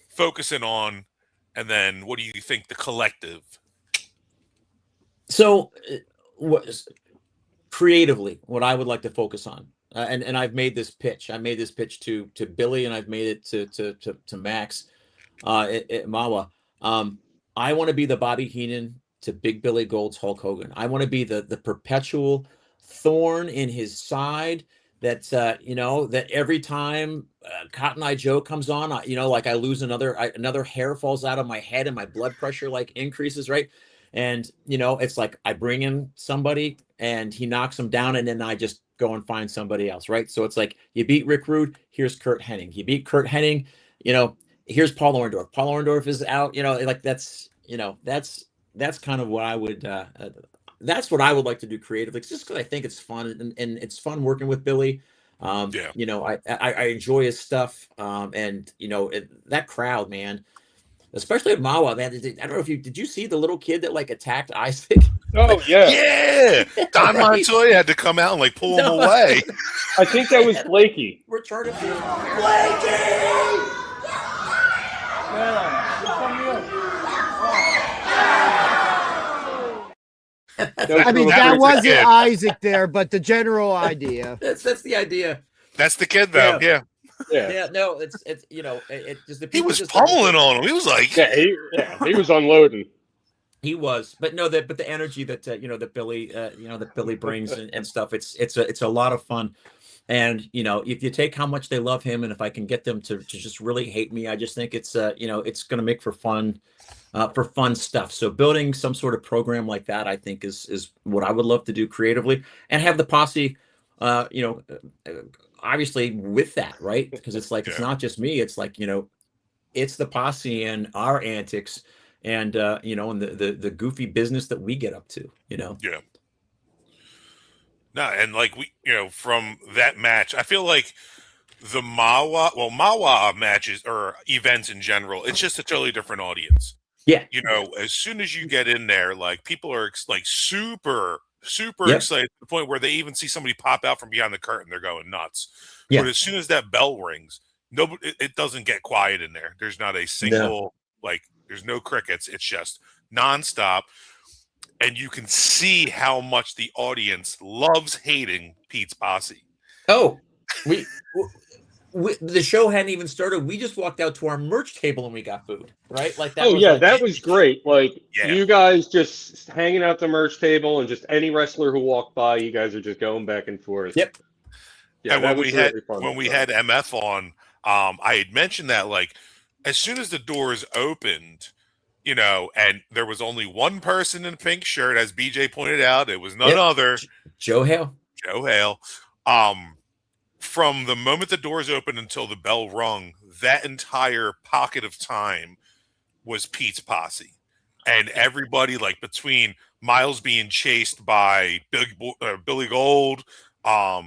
focusing on? And then what do you think the collective? So creatively, what I would like to focus on, and I've made this pitch. I made this pitch to Billy, and I've made it to Max at Mawa. I want to be the Bobby Heenan to Big Billy Gold's Hulk Hogan. I want to be the perpetual thorn in his side that every time Cotton Eye Joe comes on, like I lose another hair falls out of my head and my blood pressure like increases, right? And it's like I bring in somebody and he knocks him down, and then I just go and find somebody else, right? So it's like, you beat Rick Rude, here's Kurt Hennig. You beat Kurt Hennig, here's Paul Orndorff. Paul Orndorff is out, like that's kind of what I would that's what I would like to do creatively. It's just because I think it's fun, and it's fun working with Billy. I enjoy his stuff, and that crowd, man, especially at Mawa, man. I don't know if did you see the little kid that like attacked Isaac? Oh yeah, yeah. Don Montoya had to come out and like pull him away. I think that was Blakey. We're trying to Blakey! I mean, that wasn't Isaac there, but the general idea. That's the idea. That's the kid, though. Yeah. No, it's just he was pummeling on him. He was like, he was unloading. He was, but the energy that that Billy brings and stuff. It's a lot of fun. And if you take how much they love him, and if I can get them to just really hate me, I just think it's it's going to make for fun stuff. So building some sort of program like that, I think is what I would love to do creatively, and have the Posse, obviously with that, right? Because it's like, it's not just me. It's like, it's the Posse and our antics, and and the goofy business that we get up to, Yeah. No, and like from that match, I feel like the Mawa matches or events in general, it's just a totally different audience. Yeah. As soon as you get in there, like people are like super Yep. excited to the point where they even see somebody pop out from behind the curtain, they're going nuts. Yeah. But as soon as that bell rings, it doesn't get quiet in there. There's not a single there's no crickets. It's just nonstop. And you can see how much the audience loves hating Pete's Posse. Oh, the show hadn't even started. We just walked out to our merch table and we got food, right? Like that. That was great. You guys just hanging out the merch table, and just any wrestler who walked by, you guys are just going back and forth. Yep. Yeah, and when we had MF on, I had mentioned that as soon as the doors opened, and there was only one person in a pink shirt, as BJ pointed out, it was none other Joe Hale. Joe Hale. From the moment the doors opened until the bell rung, that entire pocket of time was Pete's Posse. And everybody, between Miles being chased by Billy Gold,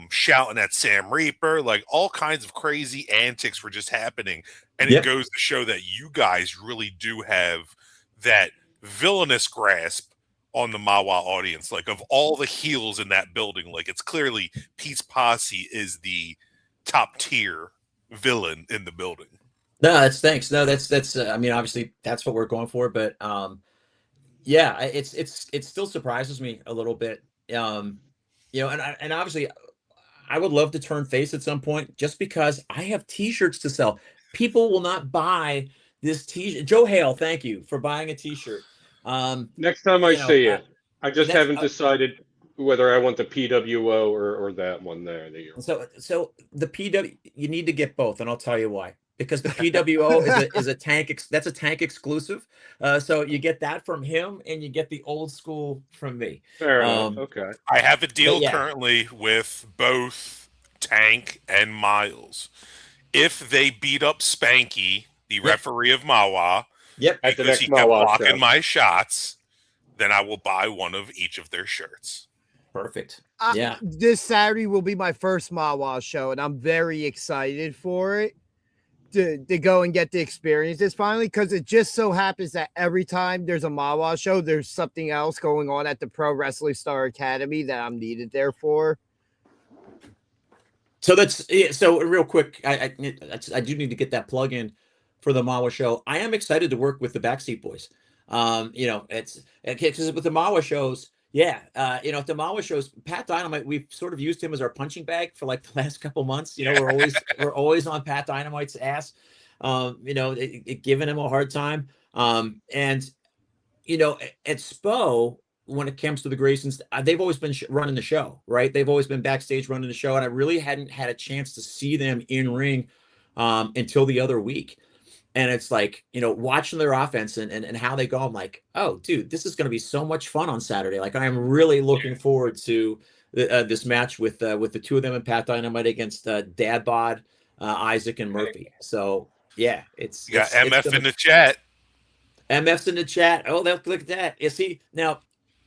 shouting at Sam Reaper, all kinds of crazy antics were just happening. And it goes to show that you guys really do have that villainous grasp on the Mawa audience. Of all the heels in that building, it's clearly Pete's Posse is the top tier villain in the building. No, that's thanks. No, that's I mean, obviously that's what we're going for, but it still surprises me a little bit. And obviously I would love to turn face at some point, just because I have t-shirts to sell. People will not buy this t-shirt. Joe Hale, thank you for buying a t-shirt. Next time I see you, I just haven't decided whether I want the PWO or that one there. So the PW, you need to get both, and I'll tell you why. Because the PWO is a tank. That's a tank exclusive. So you get that from him, and you get the old school from me. Fair enough. Okay. I have a deal currently with both Tank and Miles. If they beat up Spanky, the referee of Mawa, because he kept blocking my shots, then I will buy one of each of their shirts. Perfect. This Saturday will be my first Mawa show, and I'm very excited for it. To go and get the experiences finally, because it just so happens that every time there's a Mawa show, there's something else going on at the Pro Wrestling Star Academy that I'm needed there for. So so real quick, I do need to get that plug in for the Mawa show. I am excited to work with the Backseat Boys. It's because with the Mawa shows, at the Mawa shows, Pat Dynamite, we've sort of used him as our punching bag for the last couple months. We're always on Pat Dynamite's ass, giving him a hard time. At SPO, when it comes to the Graysons, they've always been running the show, right? They've always been backstage running the show, and I really hadn't had a chance to see them in ring until the other week. And it's watching their offense and how they go. I'm like, oh, dude, this is going to be so much fun on Saturday. I am really looking forward to this match with the two of them and Pat Dynamite against Dad Bod, Isaac, and Murphy. So it's MF in the chat. MF's in the chat. Oh, look at that. You see, now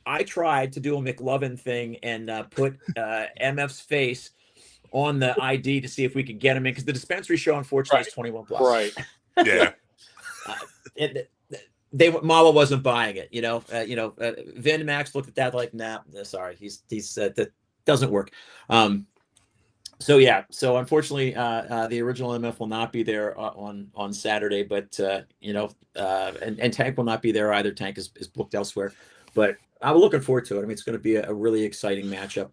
I tried to do a McLovin thing and put MF's face on the ID to see if we could get him in, because the dispensary show, unfortunately, is 21 plus. Right. Yeah. Mawa wasn't buying it, Vin Max looked at that nah, sorry, he's that doesn't work. So unfortunately the original MF will not be there on Saturday, but and Tank will not be there either. Tank is booked elsewhere, but I'm looking forward to it. I mean, it's going to be a really exciting matchup.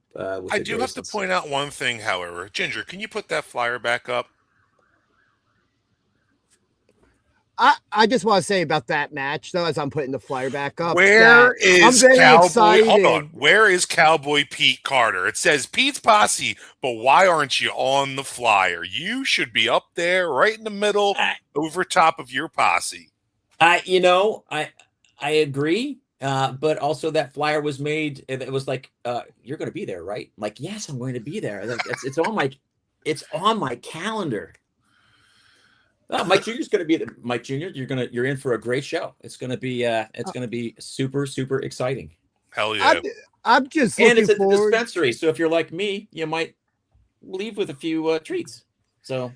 I do have to point out one thing, however. Ginger, can you put that flyer back up? I just want to say about that match, though, as I'm putting the flyer back up. Where is Cowboy? Hold on. Where is Cowboy Pete Carter? It says Pete's Posse, but why aren't you on the flyer? You should be up there, right in the middle, over top of your posse. I agree. But also that flyer was made. It was you're going to be there, right? I'm like, yes, I'm going to be there. It's on my calendar. Mike Jr.'s going to be Mike Jr. You're in for a great show. It's going to be super, super exciting. Hell yeah. I'm just and looking it's a forward. dispensary. So if you're like me, you might leave with a few treats. So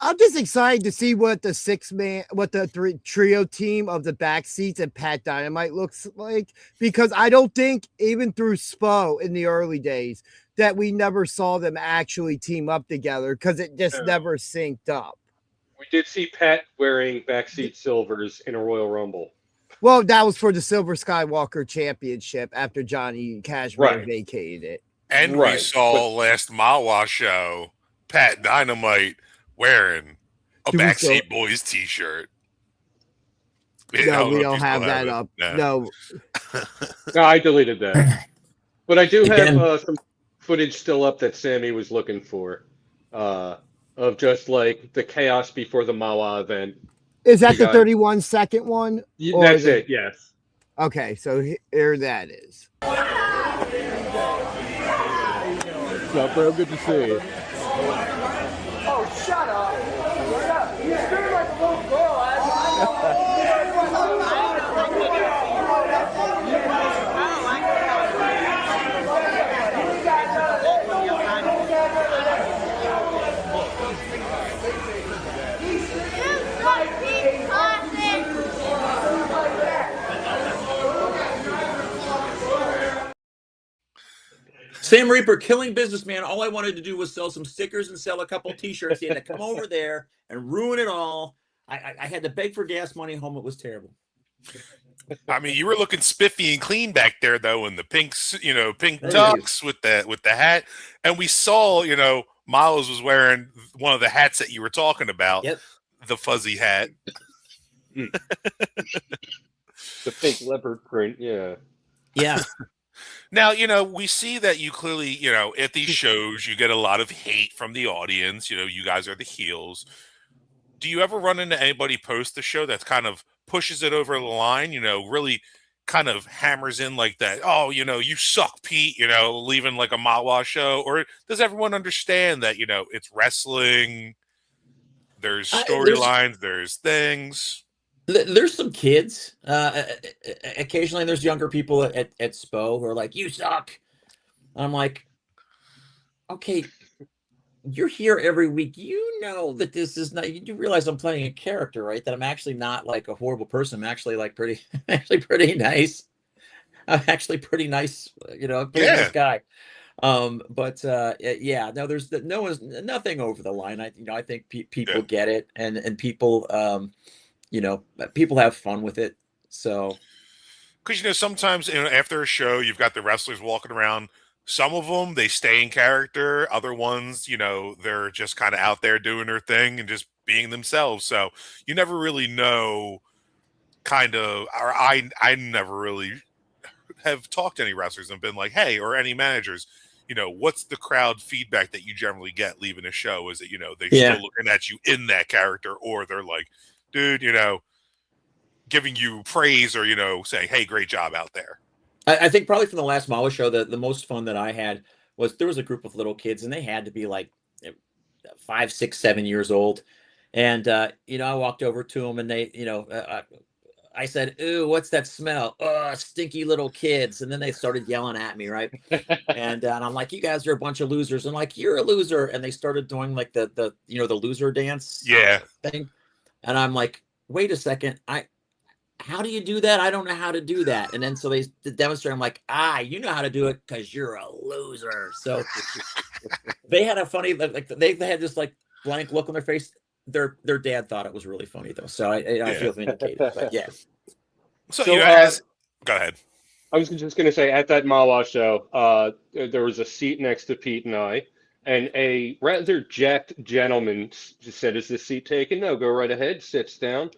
I'm just excited to see what the trio team of the Backseats and Pat Dynamite looks like, because I don't think even through SPO in the early days that we never saw them actually team up together, because it just never synced up. We did see Pat wearing Backseat Silvers in a Royal Rumble. Well, that was for the Silver Skywalker Championship after Johnny Cashmere vacated it. And we saw last Mawa show Pat Dynamite wearing a Backseat Boys t-shirt. No, we don't have that up. No. No, I deleted that. But I do have some footage still up that Sammy was looking for of just like the chaos before the Mawa event. Is that the 31-second one? That's it, yes. Okay, so here that is. What's up, bro? Good to see you. Oh, shut up. You scream like a little girl. Sam Reaper, killing businessman. All I wanted to do was sell some stickers and sell a couple t-shirts. He had to come over there and ruin it all. I had to beg for gas money home. It was terrible. I mean, you were looking spiffy and clean back there, though, in the pink tux with the hat. And we saw, Miles was wearing one of the hats that you were talking about. Yep. The fuzzy hat. The pink leopard print, yeah. Yeah. Now, we see that you clearly, at these shows, you get a lot of hate from the audience. You guys are the heels. Do you ever run into anybody post the show that kind of pushes it over the line, really kind of hammers in like that? Oh, you suck, Pete, leaving like a Mawa show? Or does everyone understand that, it's wrestling, there's storylines, there's things? There's some kids. Occasionally, there's younger people at SPO who are like, "You suck." I'm like, "Okay, you're here every week. You know that this is not. You realize I'm playing a character, right? That I'm actually not like a horrible person. I'm actually like pretty nice. I'm actually pretty nice. Pretty nice guy. Yeah. No, there's nothing over the line. I think people get it, and people people have fun with it. So, because sometimes after a show, you've got the wrestlers walking around. Some of them, they stay in character. Other ones, they're just kind of out there doing their thing and just being themselves. So you never really know. I never really have talked to any wrestlers and been like, hey, or any managers, what's the crowd feedback that you generally get leaving a show? Is it they're still looking at you in that character, or they're like, dude, giving you praise, or saying, hey, great job out there? I think probably from the last Mawa show, the most fun that I had was there was a group of little kids, and they had to be like 5, 6, 7 years old. And I walked over to them, and they, I said, "Ooh, what's that smell? Oh, stinky little kids!" And then they started yelling at me, right? and I'm like, "You guys are a bunch of losers." And like, "You're a loser." And they started doing like the loser dance thing. And I'm like, "Wait a second, how do you do that? I don't know how to do that." And then so they demonstrate. I'm like, you know how to do it because you're a loser. So they had a funny, like they had this like blank look on their face. Their dad thought it was really funny though. So I feel vindicated. But yeah. So go ahead. I was just going to say, at that Mawa show, there was a seat next to Pete and I, and a rather jacked gentleman just said, "Is this seat taken?" "No, go right ahead." Sits down.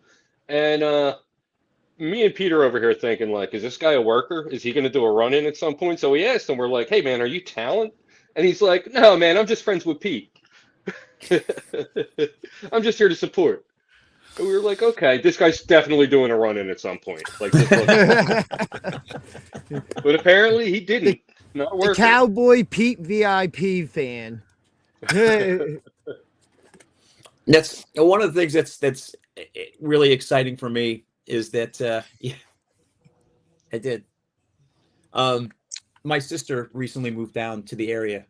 And me and Peter over here thinking, like, is this guy a worker? Is he going to do a run-in at some point? So we asked him, we're like, "Hey, man, are you talent?" And he's like, "No, man, I'm just friends with Pete. I'm just here to support." And we were like, okay, this guy's definitely doing a run-in at some point. Like, but apparently he didn't. Not working. The Cowboy Pete VIP fan. That's one of the things that's really exciting for me is that yeah, I did. My sister recently moved down to the area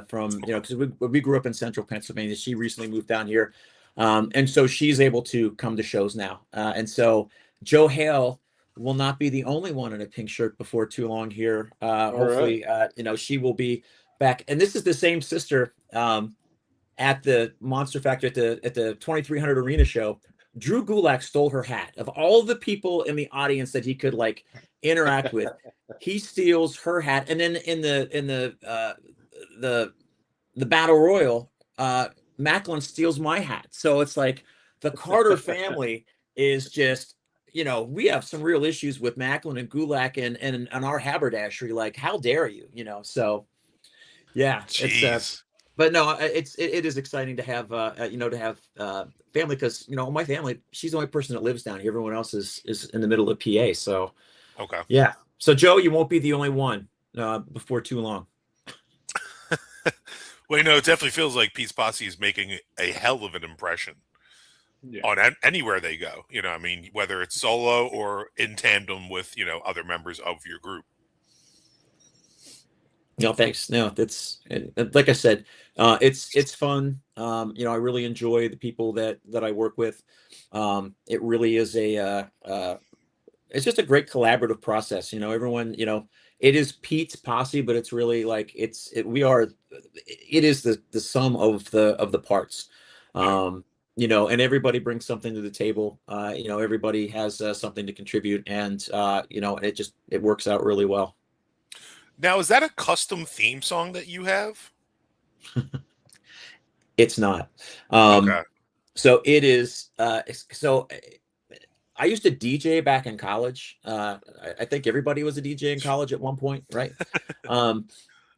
from because we grew up in central Pennsylvania. She recently moved down here, and so she's able to come to shows now. And so Joe Hale will not be the only one in a pink shirt before too long here. Hopefully, she will be back. And this is the same sister at the Monster Factory at the 2300 Arena show. Drew Gulak stole her hat. Of all the people in the audience that he could like interact with, he steals her hat. And then in the battle royal, Macklin steals my hat. So it's like the Carter family is just, we have some real issues with Macklin and Gulak and our haberdashery. Like, how dare you? So yeah, Jeez. but no, it is exciting to have family, because my family, she's the only person that lives down here. Everyone else is in the middle of PA. So Okay. yeah. So Joe, you won't be the only one before too long. Well, it definitely feels like Pete's Posse is making a hell of an impression on anywhere they go. I mean, whether it's solo or in tandem with other members of your group. No, thanks. No, that's like I said, it's fun. I really enjoy the people that I work with. It really is it's just a great collaborative process. Everyone, it is Pete's Posse, but it's really like it is the sum of the parts. And everybody brings something to the table. Everybody has something to contribute, and it works out really well. Now, is that a custom theme song that you have? It's not. Okay. So it is. So I used to DJ back in college. I think everybody was a DJ in college at one point, right?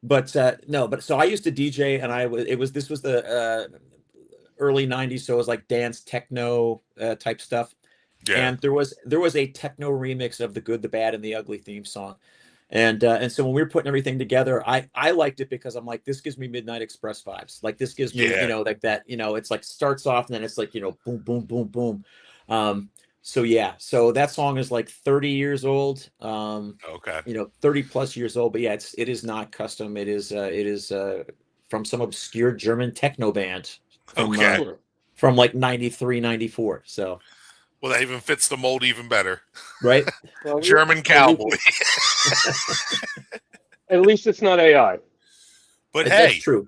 But so I used to DJ, and this was the early '90s, so it was like dance techno type stuff. Yeah. And there was a techno remix of the Good, the Bad, and the Ugly theme song. And so when we were putting everything together, I liked it because I'm like, this gives me Midnight Express vibes. Like, this gives me, like that, it's like starts off and then it's like, boom, boom, boom, boom. So yeah, so that song is like 30 years old. Okay. 30 plus years old. But yeah, it is not custom. It is from some obscure German techno band from like 93, 94. So. Well, that even fits the mold even better. Right? Well, German Cowboy. At least it's not AI. But That's hey, true.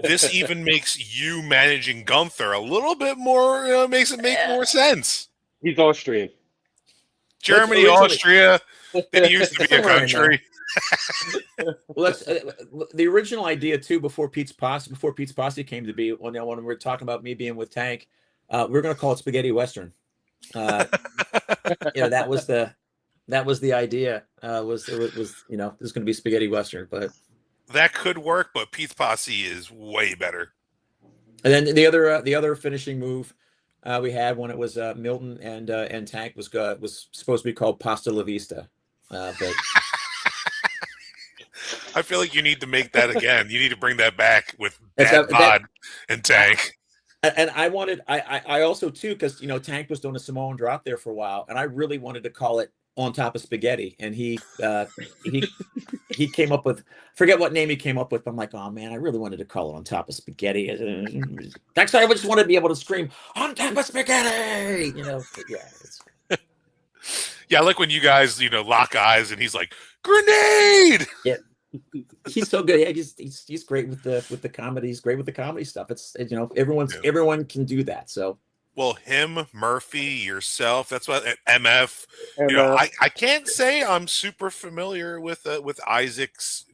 This even makes you managing Gunther a little bit more, makes it make more sense. He's Austrian. Germany, Austria, it used to be a country. Well, that's the original idea too. Before Pete's Posse came to be, when we were talking about me being with Tank, we were going to call it Spaghetti Western. That was the idea. Was this going to be Spaghetti Western? But that could work. But Pete's Posse is way better. And then the other finishing move we had when it was Milton and Tank was supposed to be called Pasta La Vista, but. I feel like you need to make that again. You need to bring that back with Bad Bod and Tank. And I also too, because Tank was doing a Samoan drop there for a while, and I really wanted to call it On Top of Spaghetti, and he came up with, forget what name he came up with, but I'm like, oh man, I really wanted to call it On Top of Spaghetti. Next time I just want to be able to scream On Top of Spaghetti, Yeah, I like when you guys lock eyes and he's like, grenade. Yeah. He's so good. Yeah, he's great with the comedy. He's great with the comedy stuff. It's everyone can do that. So well, him, Murphy, yourself. That's what MF. I can't say I'm super familiar with Isaac's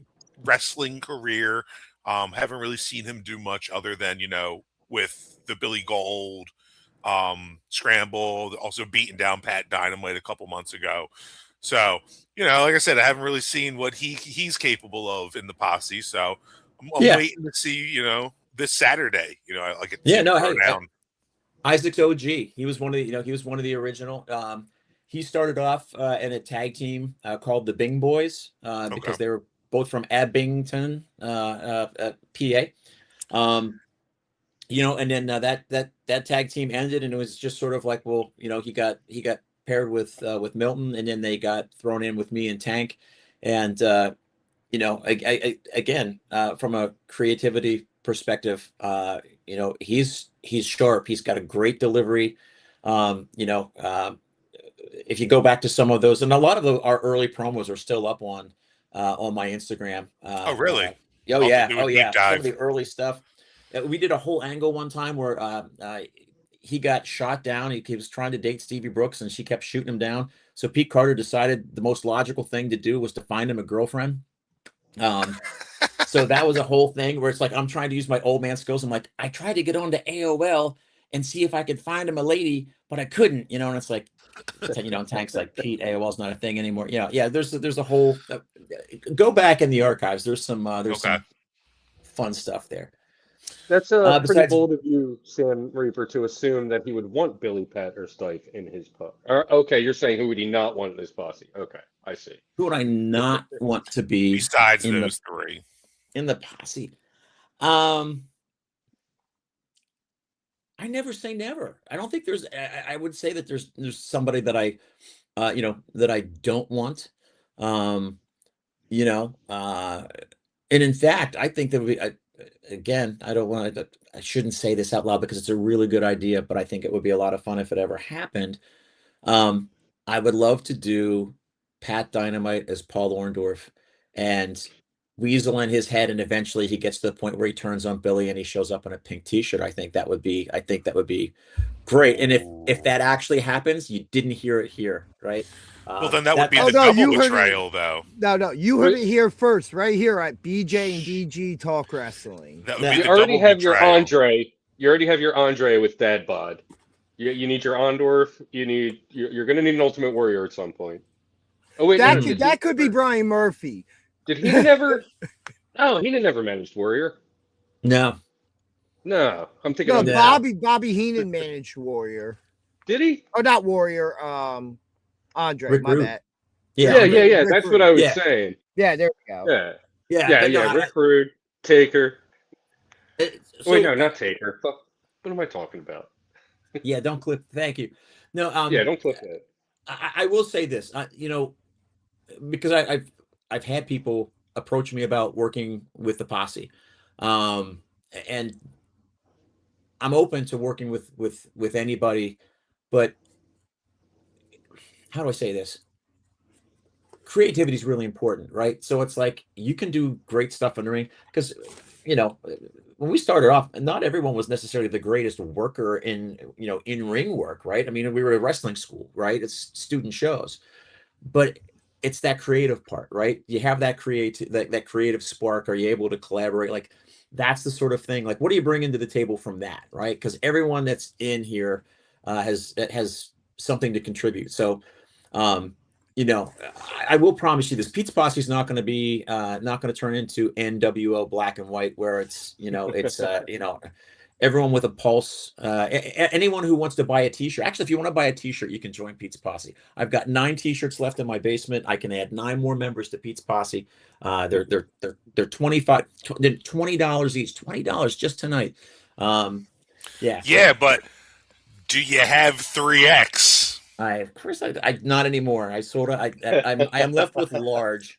wrestling career. Haven't really seen him do much other than with the Billy Gold scramble, also beating down Pat Dynamite a couple months ago. So, like I said, I haven't really seen what he's capable of in the Posse. So I'm waiting to see, this Saturday, I get to throw down. Isaac's OG. He was one of the original. He started off in a tag team called the Bing Boys because they were both from Abington, PA. and then that tag team ended, and it was just sort of like, well, he got paired with Milton, and then they got thrown in with me and Tank, and again, from a creativity perspective, he's sharp. He's got a great delivery. If you go back to some of those, and a lot of our early promos are still up on my Instagram. Oh, really? Oh yeah, do a deep dive. Some of the early stuff. We did a whole angle one time where he got shot down. He was trying to date Stevie Brooks, and she kept shooting him down. So Pete Carter decided the most logical thing to do was to find him a girlfriend. So that was a whole thing where it's like, I'm trying to use my old man skills. I'm like, I tried to get onto AOL and see if I could find him a lady, but I couldn't, and it's like, Tank's like, Pete, AOL's not a thing anymore. Yeah. There's a whole, go back in the archives. There's some fun stuff there. That's pretty bold of you, Sam Reaper, to assume that he would want Billy, Pat, or Stipe in his posse. Okay, you're saying who would he not want in his posse? Okay, I see. Who would I not want to be besides those three in the posse? I never say never. I don't think there's. I would say that there's somebody that I, that I don't want. And in fact, I think that would be. Again, I shouldn't say this out loud because it's a really good idea, but I think it would be a lot of fun if it ever happened. I would love to do Pat Dynamite as Paul Orndorff and weasel in his head, and eventually he gets to the point where he turns on Billy and he shows up in a pink t-shirt. I think that would be great. And if that actually happens, you didn't hear it here, right? Well, then that would be the double betrayal, though. No, you heard it here first, right here at BJ and DG Talk Wrestling. You already have your Andre. You already have your Andre with Dad Bod. You need your Orndorff. You're going to need an Ultimate Warrior at some point. Oh wait, that could be Brian Murphy. Did he never? Oh, he never managed Warrior. No, I'm thinking. No, Bobby Heenan managed Warrior. Did he? Oh, not Warrior. Andre, Rick my Rude. bad. Yeah. That's what I was saying. Yeah, there we go. Yeah. Rick Rude, Taker. Wait, no, not Taker. What am I talking about? Yeah, don't clip. Thank you. No. Don't clip that. I will say this. Because I've had people approach me about working with the posse, and I'm open to working with anybody, but how do I say this? Creativity is really important, right? So it's like you can do great stuff in the ring because, when we started off, not everyone was necessarily the greatest worker in ring work, right? I mean, we were a wrestling school, right? It's student shows, but it's that creative part, right? You have that creative spark. Are you able to collaborate? Like that's the sort of thing. Like, what do you bring into the table from that, right? Because everyone that's in here has something to contribute. So, I will promise you this: Pete's Posse is not going to turn into NWO Black and White, where it's everyone with a pulse. Anyone who wants to buy a T-shirt. Actually, if you want to buy a T-shirt, you can join Pete's Posse. I've got 9 T-shirts left in my basement. I can add 9 more members to Pete's Posse. They're $20 each. $20 just tonight. Yeah, but do you have 3X? Of course, I not anymore. I am left with large.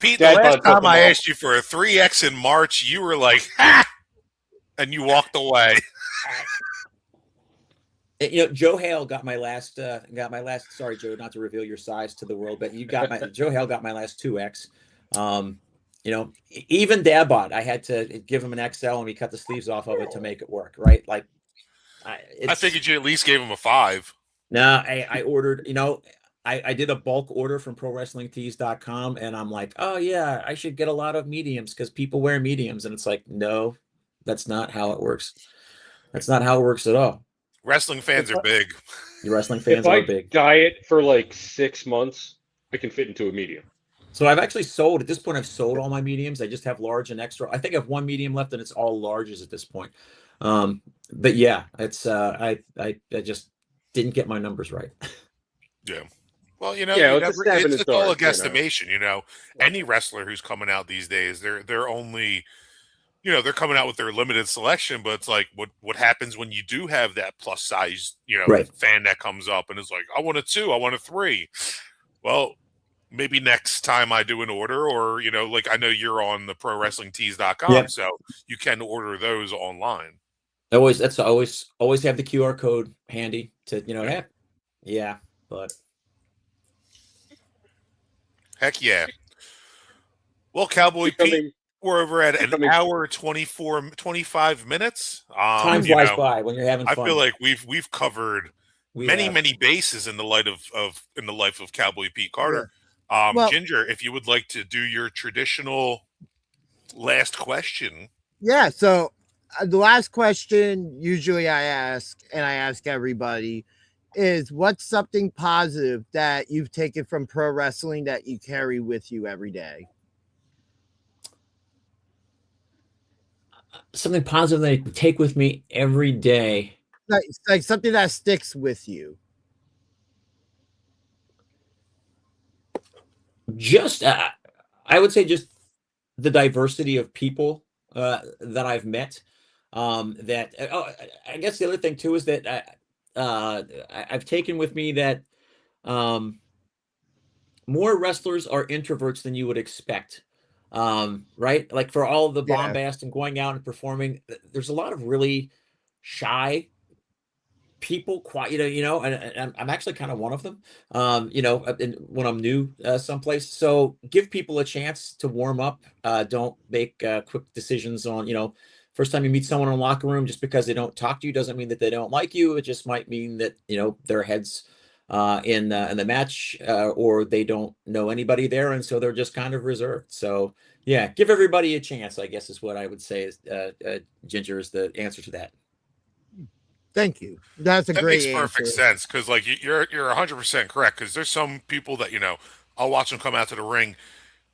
Pete, the last time I asked you for a 3X in March, you were like, "Ha!" and you walked away. Joe Hale got my last. Sorry, Joe, not to reveal your size to the world, but Joe Hale got my last 2X. Even Dabot, I had to give him an XL, and we cut the sleeves off of it to make it work. Right? Like, I figured you at least gave him a 5. No, I ordered, I did a bulk order from ProWrestlingTees.com, and I'm like, oh yeah, I should get a lot of mediums because people wear mediums. And it's like, no, that's not how it works. That's not how it works at all. Wrestling fans are big. Your wrestling fans are big. If I diet for like 6 months, I can fit into a medium. So I've actually sold, at this point, I've sold all my mediums. I just have large and extra. I think I have 1 medium left, and it's all larges at this point. But yeah, it's, I just didn't get my numbers right. Yeah. Well, it's all a guesstimation. Any wrestler who's coming out these days, they're only they're coming out with their limited selection, but it's like, what happens when you do have that plus size, Right. fan that comes up and is like, I want a 2, I want a 3. Well, maybe next time I do an order, or, like I know you're on the prowrestlingtees.com, Yep. so you can order those online. Always have the QR code handy to, yeah, but heck yeah. Well, Cowboy Pete, we're over at an hour 25 minutes. Time flies by when you're having fun. I feel like we've covered many bases in the life of Cowboy Pete Carter. Yeah. Ginger, if you would like to do your traditional last question. Yeah, so the last question usually I ask, and I ask everybody, is what's something positive that you've taken from pro wrestling that you carry with you every day? Something positive that I take with me every day. Like something that sticks with you. Just, I would say just the diversity of people that I've met. I guess the other thing too is that I've taken with me that more wrestlers are introverts than you would expect. Right? Like for all of the bombast and going out and performing, there's a lot of really shy people, quiet, and I'm actually kind of one of them, when I'm new someplace. So give people a chance to warm up. Don't make quick decisions on, first time you meet someone in a locker room, just because they don't talk to you doesn't mean that they don't like you. It just might mean that, their heads in the match, or they don't know anybody there. And so they're just kind of reserved. So yeah, give everybody a chance, I guess, is what I would say is Ginger is the answer to that. Thank you. That makes perfect sense, because like you're 100% correct, because there's some people that I'll watch them come out to the ring,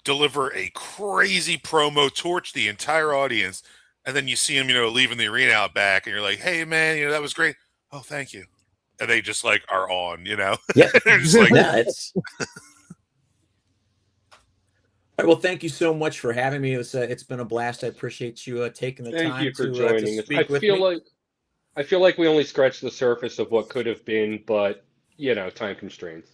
deliver a crazy promo, torch the entire audience, and then you see them leaving the arena out back, and you're like, hey man, that was great. Oh, thank you. And they just like are on, Yeah. They're just like, yeah, it's. All right, well, thank you so much for having me. It's been a blast. I appreciate you taking the time you for to joining us. speak with me. I feel like we only scratched the surface of what could have been, but time constraints.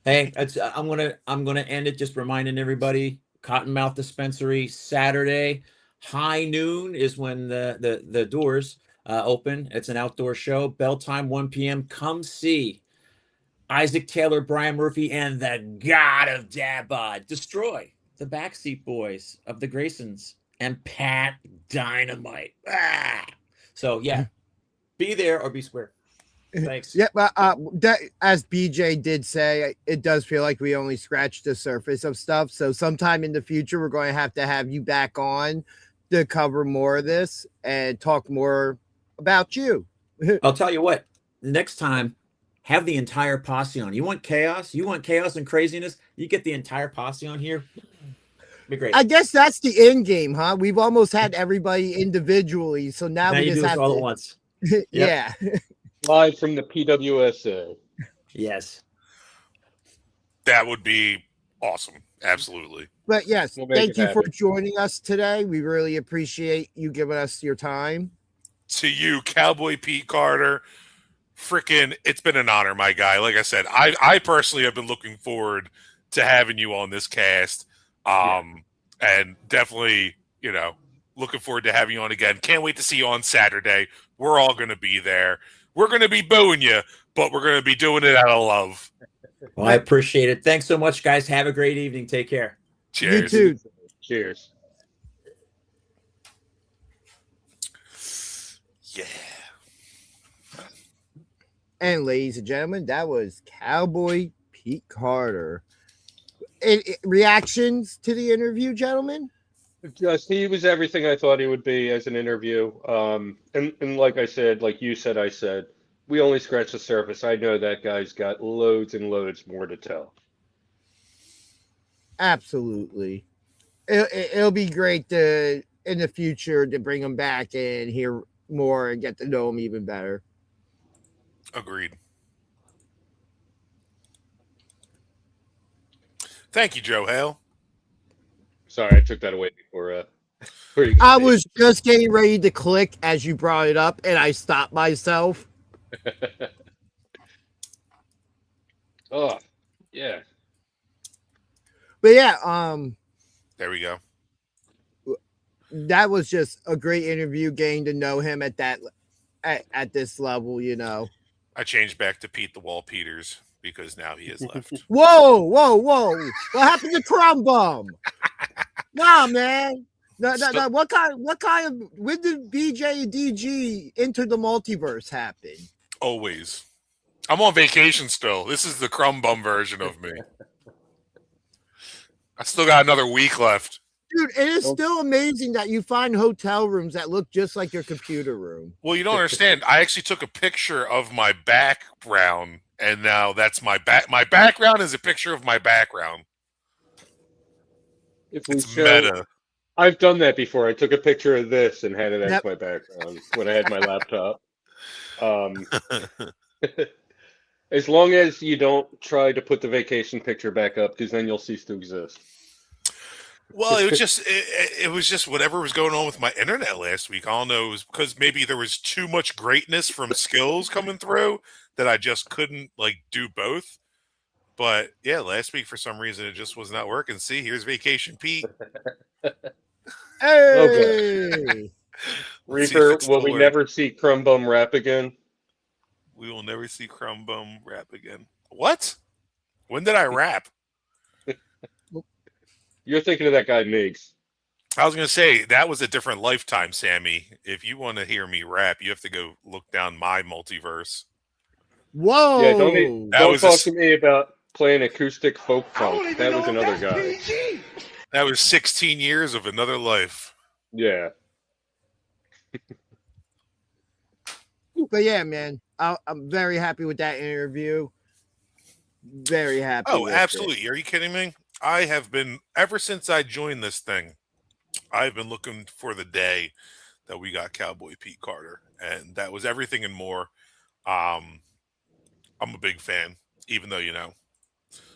Hey, I'm gonna end it just reminding everybody: Cottonmouth Dispensary, Saturday, high noon is when the doors open. It's an outdoor show. Bell time 1 p.m. Come see Isaac Taylor, Brian Murphy, and the God of Dad Bod destroy the Backseat Boys of the Graysons and Pat Dynamite. So yeah. Be there or be square. Thanks. Yeah, but that, as BJ did say, it does feel like we only scratched the surface of stuff. So sometime in the future, we're going to have you back on to cover more of this and talk more about you. I'll tell you what, next time, have the entire posse on. You want chaos? You want chaos and craziness? You get the entire posse on here. Be great. I guess that's the end game, huh? We've almost had everybody individually. So now we just have all at once. Yeah. Live from the PWSA. Yes. That would be awesome. Absolutely. But yes, thank you for joining us today. We really appreciate you giving us your time. To you, Cowboy Pete Carter. Frickin', it's been an honor, my guy. Like I said, I personally have been looking forward to having you on this cast. And definitely, looking forward to having you on again. Can't wait to see you on Saturday. We're all going to be there. We're going to be booing you, but we're going to be doing it out of love. Well, I appreciate it. Thanks so much, guys. Have a great evening. Take care. Cheers. You too. Cheers. Yeah. And ladies and gentlemen, that was Cowboy Pete Carter. Reactions to the interview, gentlemen? Just he was everything I thought he would be as an interview. And like I said, like you said, I said, we only scratched the surface. I know that guy's got loads and loads more to tell. Absolutely. It'll be great to in the future to bring him back and hear more and get to know him even better. Agreed. Thank you, Joe Hale. Sorry, I took that away before I was just getting ready to click as you brought it up, and I stopped myself. Oh, yeah. But yeah, there we go. That was just a great interview, getting to know him at this level, you know. I changed back to Pete the Wall Peters because now he has left. Whoa! What happened to Crumb Bum? Nah, man. What kind of when did BJ and DG enter the multiverse happen? Always. I'm on vacation still. This is the Crumb Bum version of me. I still got another week left. Dude, it is still amazing that you find hotel rooms that look just like your computer room. Well, you don't understand. I actually took a picture of my background, and now that's my back. My background is a picture of my background. It's meta. I've done that before. I took a picture of this and had it as my background when I had my laptop. As long as you don't try to put the vacation picture back up, because then you'll cease to exist. Well, it was just whatever was going on with my internet last week. I don't know, it was because maybe there was too much greatness from skills coming through that I just couldn't do both. But yeah, last week for some reason it just was not working. See, here's Vacation Pete. Hey, okay. Reaper, will we never see Crumb Bum rap again? We will never see Crumb Bum rap again. What? When did I rap? You're thinking of that guy Miggs. I was going to say, that was a different lifetime, Sammy. If you want to hear me rap, you have to go look down my multiverse. Whoa! Yeah, don't talk to me about playing acoustic folk funk. That was another guy. That was 16 years of another life. Yeah. But yeah, man, I'm very happy with that interview. Very happy. Oh, absolutely. Are you kidding me? I have been, ever since I joined this thing, I've been looking for the day that we got Cowboy Pete Carter. And that was everything and more. I'm a big fan, even though,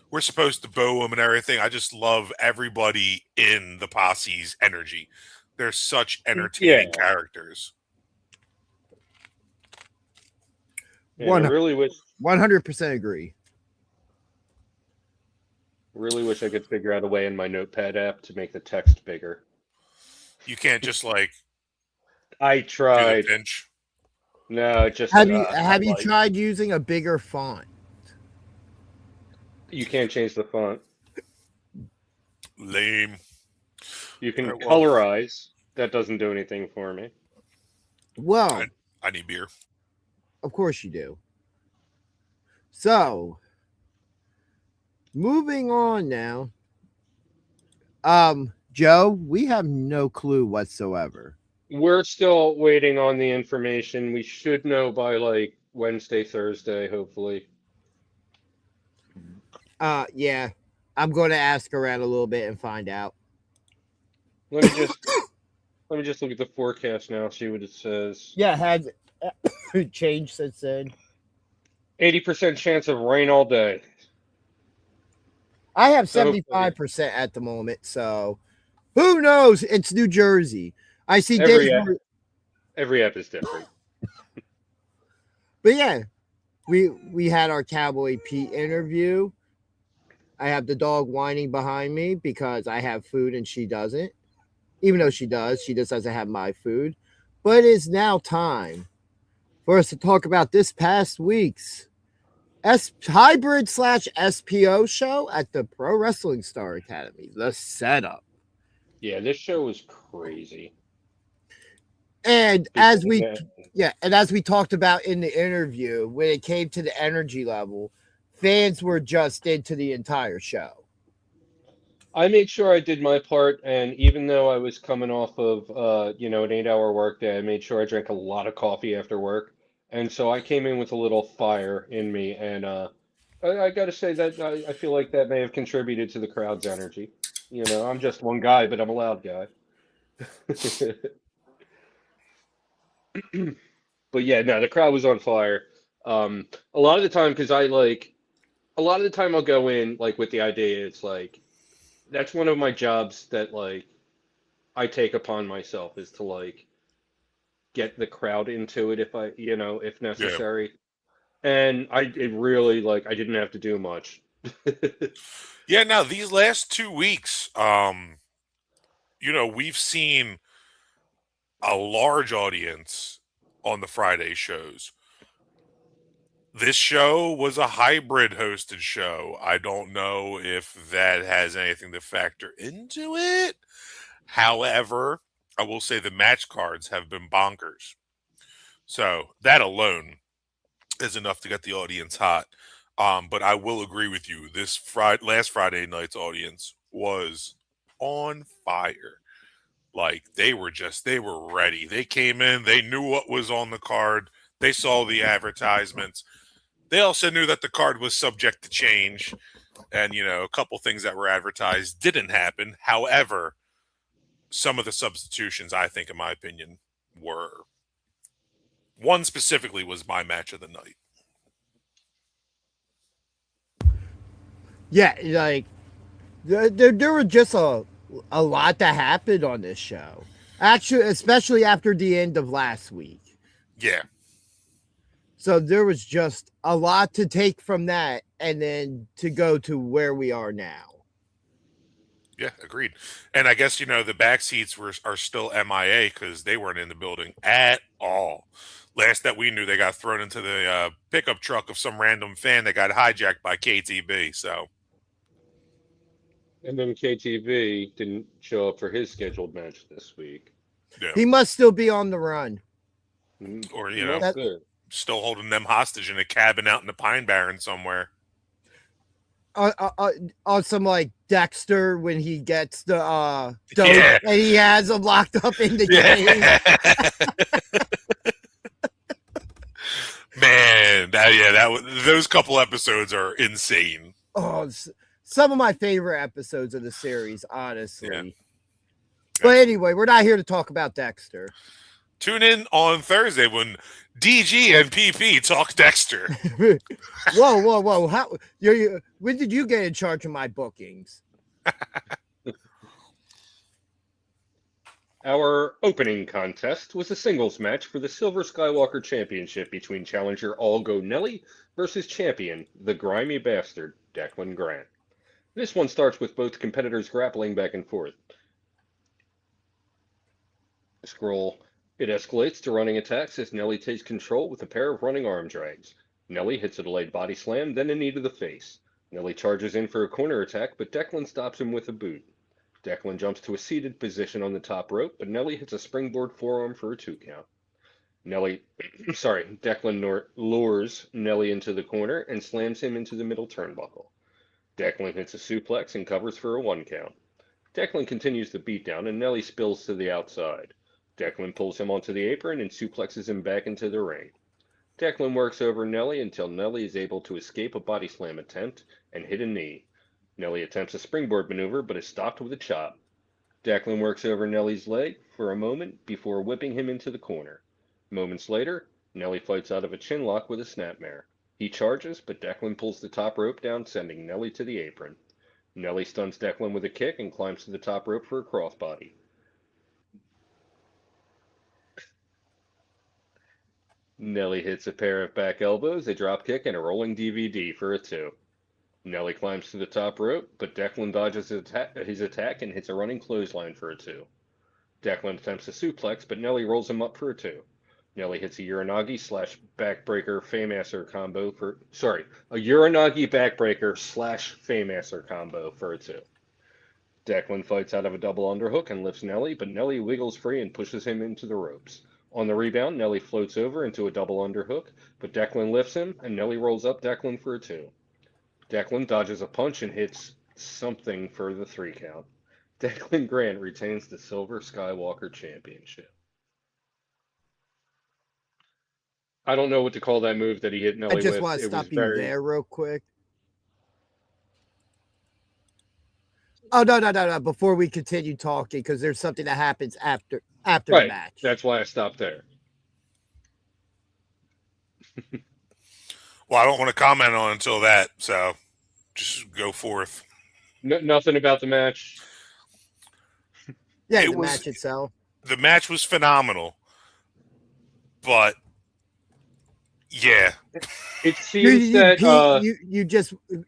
we're supposed to boo him and everything. I just love everybody in the Posse's energy. They're such entertaining characters. Yeah, I really wish 100% agree. Really wish I could figure out a way in my Notepad app to make the text bigger. You can't just I tried. Do the pinch. No, just have you tried using a bigger font? You can't change the font. Lame. You can colorize. That doesn't do anything for me. Well, I need beer. Of course you do. So, moving on now. Joe, we have no clue whatsoever. We're still waiting on the information. We should know by Wednesday, Thursday, hopefully. Yeah. I'm going to ask around a little bit and find out. Let me just look at the forecast now, see what it says. Yeah, has it changed since then? 80% chance of rain all day. I have 75% at the moment, so who knows? It's New Jersey. I see every app is different. But yeah, we had our Cowboy Pete interview. I have the dog whining behind me because I have food and she doesn't. Even though she does, she just doesn't have my food. But it is now time for us to talk about this past week's hybrid / SPO show at the Pro Wrestling Star Academy, The Setup. Yeah, this show was crazy. And as we talked about in the interview, when it came to the energy level, fans were just into the entire show. I made sure I did my part, and even though I was coming off of an 8-hour workday, I made sure I drank a lot of coffee after work, and so I came in with a little fire in me, and I got to say that I feel like that may have contributed to the crowd's energy. I'm just one guy, but I'm a loud guy. But yeah, no, the crowd was on fire. A lot of the time, because I'll go in with the idea, it's that's one of my jobs that I take upon myself is to like get the crowd into it if necessary. And it really like I didn't have to do much. Yeah, now these last 2 weeks, we've seen a large audience on the Friday shows. This show was a hybrid hosted show. I don't know if that has anything to factor into it. However, I will say the match cards have been bonkers. So that alone is enough to get the audience hot. But I will agree with you. This last Friday night's audience was on fire. Like they were ready. They came in, they knew what was on the card. They saw the advertisements. They also knew that the card was subject to change. And, a couple things that were advertised didn't happen. However, some of the substitutions, I think, in my opinion, were. One specifically was my match of the night. Yeah, like there were just a lot that happened on this show. Actually, especially after the end of last week. Yeah. So there was just a lot to take from that and then to go to where we are now. Yeah, agreed. And I guess, the back seats are still MIA because they weren't in the building at all. Last that we knew, they got thrown into the pickup truck of some random fan that got hijacked by KTB. So, and then KTB didn't show up for his scheduled match this week. Yeah. He must still be on the run. Or, still holding them hostage in a cabin out in the Pine Barren somewhere. On some like Dexter when he gets the dope and he has them locked up in the game. Man, those couple episodes are insane. Oh, some of my favorite episodes of the series, honestly. Yeah. But anyway, we're not here to talk about Dexter. Tune in on Thursday when DG and PP talk Dexter. Whoa! When did you get in charge of my bookings? Our opening contest was a singles match for the Silver Skywalker Championship between challenger Algo Nelly versus champion, the grimy bastard, Declan Grant. This one starts with both competitors grappling back and forth. Scroll. It escalates to running attacks as Nelly takes control with a pair of running arm drags. Nelly hits a delayed body slam, then a knee to the face. Nelly charges in for a corner attack, but Declan stops him with a boot. Declan jumps to a seated position on the top rope, but Nelly hits a springboard forearm for a 2 count. Declan lures Nelly into the corner and slams him into the middle turnbuckle. Declan hits a suplex and covers for a 1 count. Declan continues the beatdown and Nelly spills to the outside. Declan pulls him onto the apron and suplexes him back into the ring. Declan works over Nelly until Nelly is able to escape a body slam attempt and hit a knee. Nelly attempts a springboard maneuver but is stopped with a chop. Declan works over Nelly's leg for a moment before whipping him into the corner. Moments later, Nelly fights out of a chinlock with a snapmare. He charges, but Declan pulls the top rope down, sending Nelly to the apron. Nelly stuns Declan with a kick and climbs to the top rope for a crossbody. Nelly hits a pair of back elbows, a dropkick, and a rolling DVD for a 2. Nelly climbs to the top rope, but Declan dodges his attack and hits a running clothesline for a 2. Declan attempts a suplex, but Nelly rolls him up for a 2. Nelly hits a Uranagi / backbreaker Faymaster combo a Uranagi backbreaker / Faymaster combo for a 2. Declan fights out of a double underhook and lifts Nelly, but Nelly wiggles free and pushes him into the ropes. On the rebound, Nelly floats over into a double underhook, but Declan lifts him, and Nelly rolls up Declan for a 2. Declan dodges a punch and hits something for the 3 count. Declan Grant retains the Silver Skywalker Championship. I don't know what to call that move that he hit Nelly with. I just want to stop you there real quick. Oh, no. Before we continue talking, because there's something that happens after the match. That's why I stopped there. Well, I don't want to comment on until that, so just go forth. Nothing about the match. Yeah, match itself. The match was phenomenal, but yeah. It seems that Pete,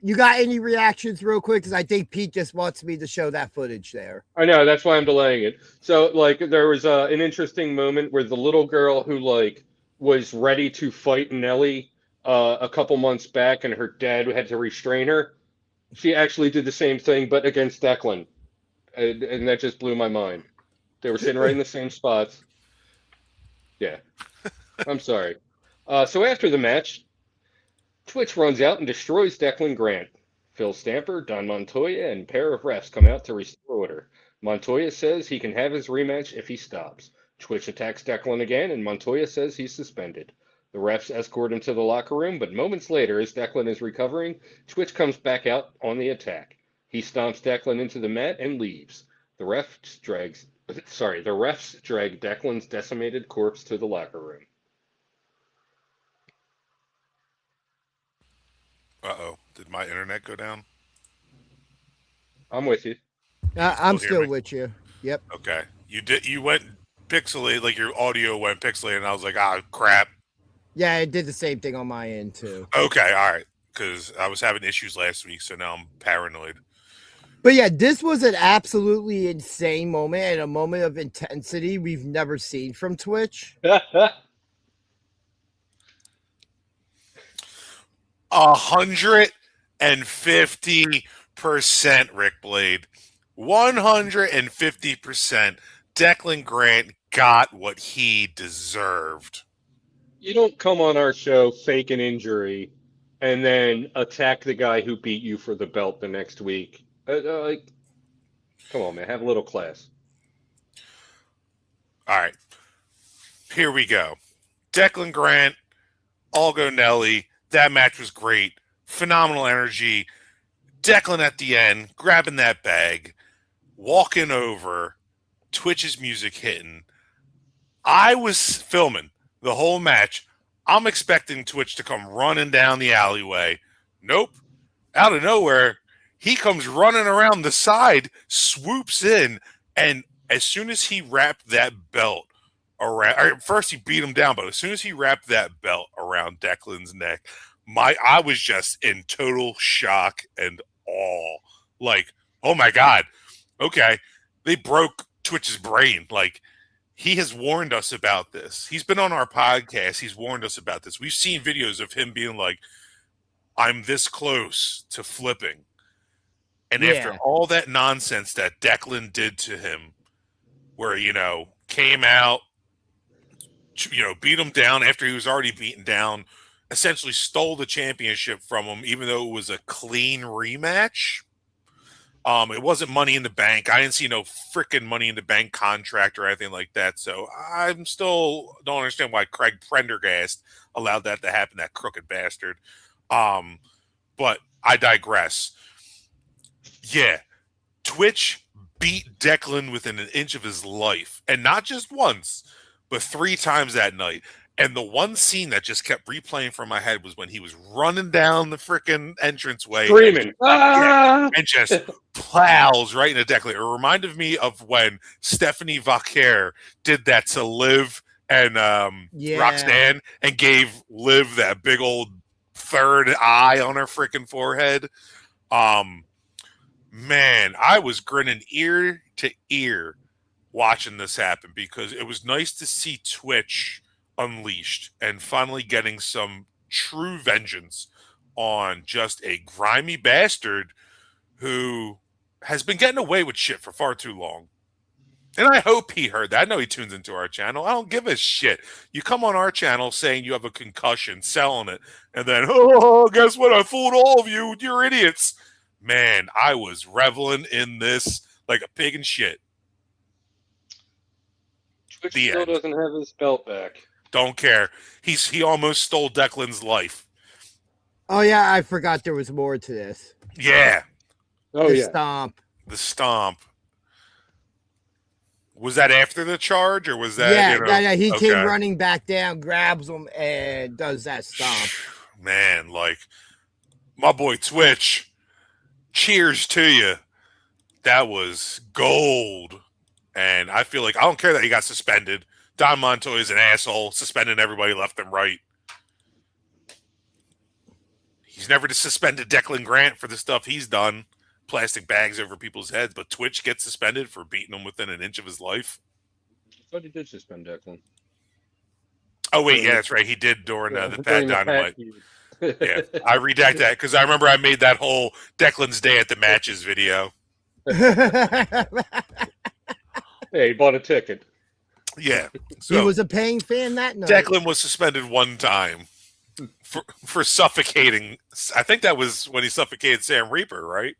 you got any reactions real quick? Because I think Pete just wants me to show that footage there. I know, that's why I'm delaying it. So, like, there was an interesting moment where the little girl who, like, was ready to fight Nelly a couple months back and her dad had to restrain her, she actually did the same thing, but against Declan. And that just blew my mind. They were sitting right in the same spots. Yeah. I'm sorry. So after the match, Twitch runs out and destroys Declan Grant. Phil Stamper, Don Montoya, and a pair of refs come out to restore order. Montoya says he can have his rematch if he stops. Twitch attacks Declan again, and Montoya says he's suspended. The refs escort him to the locker room, but moments later, as Declan is recovering, Twitch comes back out on the attack. He stomps Declan into the mat and leaves. The refs drag Declan's decimated corpse to the locker room. Uh-oh. Did my internet go down? I'm with you. I'm still with you. Yep. Okay. You went pixelated, like your audio went pixelated, and I was like, crap. Yeah, it did the same thing on my end too. Okay, all right. Because I was having issues last week, so now I'm paranoid. But yeah, this was an absolutely insane moment and a moment of intensity we've never seen from Twitch. 150%, Rick Blade. 150%. Declan Grant got what he deserved. You don't come on our show, fake an injury, and then attack the guy who beat you for the belt the next week. Like, come on, man. Have a little class. All right. Here we go. Declan Grant, Algo Nelly. That match was great. Phenomenal energy. Declan at the end, grabbing that bag, walking over, Twitch's music hitting. I was filming the whole match. I'm expecting Twitch to come running down the alleyway. Nope. Out of nowhere, he comes running around the side, swoops in, and as soon as he wrapped that belt around, first he beat him down, but as soon as he wrapped that belt around Declan's neck, I was just in total shock and awe. Like, oh my God. Okay. They broke Twitch's brain. Like, he has warned us about this. He's been on our podcast. He's warned us about this. We've seen videos of him being like, I'm this close to flipping. And after all that nonsense that Declan did to him, where, came out, beat him down after he was already beaten down, essentially stole the championship from him, even though it was a clean rematch. It wasn't Money in the Bank. I didn't see no freaking Money in the Bank contract or anything like that. So I'm still don't understand why Craig Prendergast allowed that to happen, that crooked bastard. But I digress. Yeah, Twitch beat Declan within an inch of his life. And not just once, but 3 times that night. And the one scene that just kept replaying from my head was when he was running down the freaking entranceway. Screaming. And just plows right into Declan. It reminded me of when Stephanie Vaquer did that to Liv and Roxanne and gave Liv that big old third eye on her freaking forehead. Man, I was grinning ear to ear watching this happen because it was nice to see Twitch unleashed and finally getting some true vengeance on just a grimy bastard who has been getting away with shit for far too long. And I hope he heard that. I know he tunes into our channel. I don't give a shit. You come on our channel saying you have a concussion, selling it, and then, oh, guess what? I fooled all of you. You're idiots. Man, I was reveling in this like a pig in shit. Twitch still doesn't have his belt back. Don't care. He almost stole Declan's life. Oh yeah, I forgot there was more to this. Yeah. Oh the yeah. Stomp. The stomp. Was that after the charge, or was that? Yeah, he came running back down, grabs him, and does that stomp. Man, like my boy Twitch. Cheers to you. That was gold. And I feel like I don't care that he got suspended. Don Montoya is an asshole, suspending everybody left and right. He's never suspended Declan Grant for the stuff he's done, plastic bags over people's heads, but Twitch gets suspended for beating him within an inch of his life. I thought he did suspend Declan. Oh, wait, yeah, that's right. He did during the Pat Dynamite. Yeah, I redact that because I remember I made that whole Declan's Day at the Matches video. Hey, he bought a ticket. Yeah. So he was a paying fan that night. Declan was suspended one time for suffocating. I think that was when he suffocated Sam Reaper, right?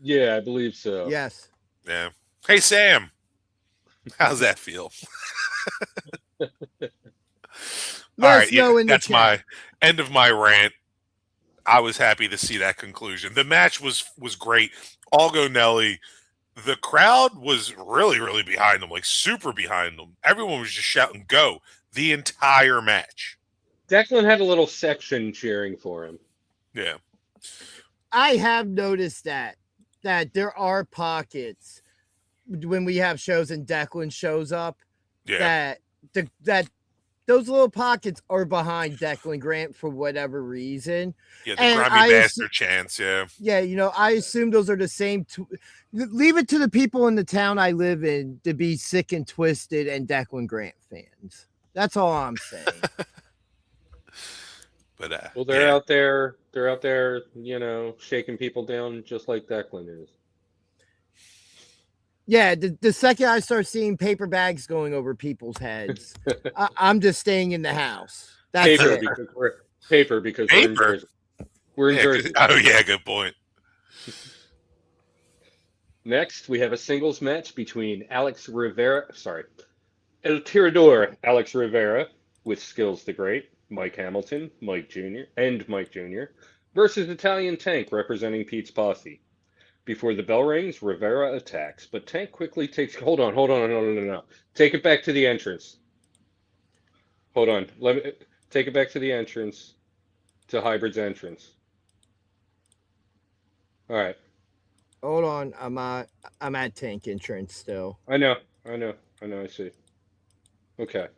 Yeah, I believe so. Yes. Yeah. Hey, Sam. How's that feel? All right, yeah, that's my end of my rant. I was happy to see that conclusion. The match was great. All go Nelly. The crowd was really, really behind them, like super behind them. Everyone was just shouting "Go" the entire match. Declan had a little section cheering for him. Yeah. I have noticed that there are pockets when we have shows and Declan shows up, that those little pockets are behind Declan Grant for whatever reason. Yeah, the grimy bastard chants, yeah. Yeah, you know, I assume those are the same. Leave it to the people in the town I live in to be sick and twisted and Declan Grant fans. That's all I'm saying. But well, they're out there. They're out there, you know, shaking people down just like Declan is. Yeah, the second I start seeing paper bags going over people's heads, I'm just staying in the house. That's paper it. Because we're in Jersey. We're in Jersey. Oh yeah, good point. Next, we have a singles match between El Tirador Alex Rivera with Skills the Great, Mike Hamilton, Mike Jr. versus Italian Tank representing Pete's Posse. Before the bell rings, Rivera attacks, but Tank quickly takes... Hold on. No. Take it back to the entrance. Hold on. Take it back to the entrance, to Hybrid's entrance. All right. Hold on. I'm at Tank entrance still. I know. I see. Okay.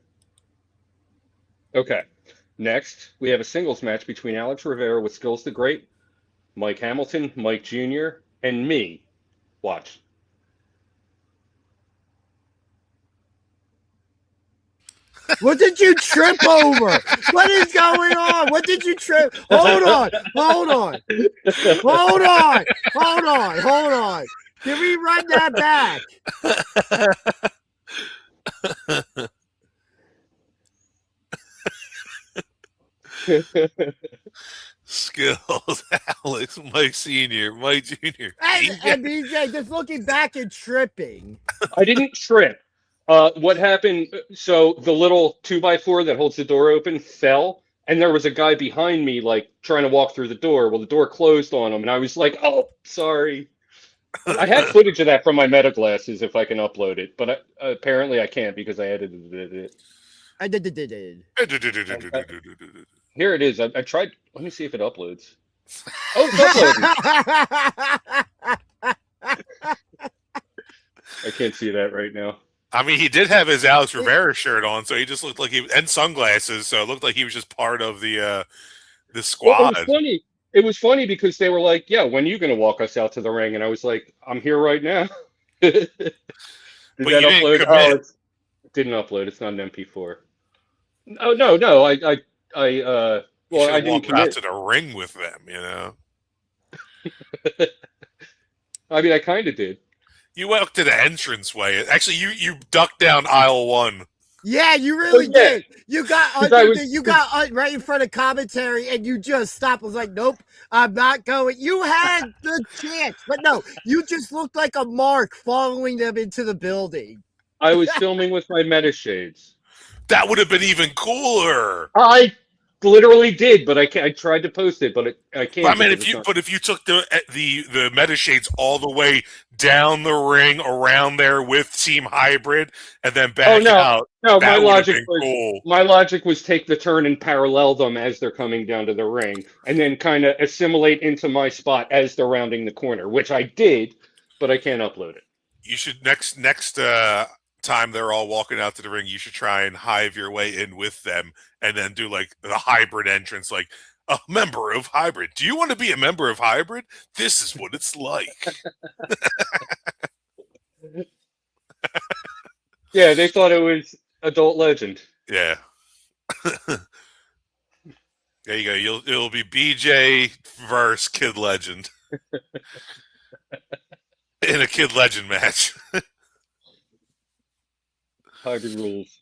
Next, we have a singles match between Alex Rivera with Skills the Great, Mike Hamilton, Mike Jr., and me. Watch. What did you trip over? What is going on? What did you trip? Hold on. Can we run that back? Skills, Alex, Mike Sr., Mike Jr. And BJ, just looking back and tripping. I didn't trip. What happened, so the little 2x4 that holds the door open fell, and there was a guy behind me, like, trying to walk through the door. Well, the door closed on him, and I was like, oh, sorry. I had footage of that from my meta glasses if I can upload it, but apparently I can't because I edited it. I did. Here it is. I tried. Let me see if it uploads. Oh, it's uploading. I can't see that right now. I mean, he did have his Alex Rivera shirt on, so he just looked like and sunglasses, so it looked like he was just part of the squad. Well, it was funny because they were like, "Yeah, when are you going to walk us out to the ring?" And I was like, "I'm here right now." Did but that upload? Oh, it didn't upload. It's not an MP4. Oh no! I didn't walk out to the ring with them, you know. I mean, I kind of did. You went up to the entranceway. Actually, you ducked down aisle 1. Yeah, you really did. You got right in front of commentary, and you just stopped. I was like, nope, I'm not going. You had the chance, but no, you just looked like a mark following them into the building. I was filming with my meta shades. That would have been even cooler. I literally did, but I tried to post it, but I can't. I mean, if you took the meta shades all the way down the ring around there with Team Hybrid and then back out. No, my logic was take the turn and parallel them as they're coming down to the ring, and then kind of assimilate into my spot as they're rounding the corner, which I did, but I can't upload it. You should next time they're all walking out to the ring, you should try and hive your way in with them and then do like the hybrid entrance, like a member of hybrid. Do you want to be a member of hybrid? This is what it's like. Yeah, they thought it was Adult Legend. Yeah. There you go. It'll be BJ versus Kid Legend in a Kid Legend match. Hybrid rules.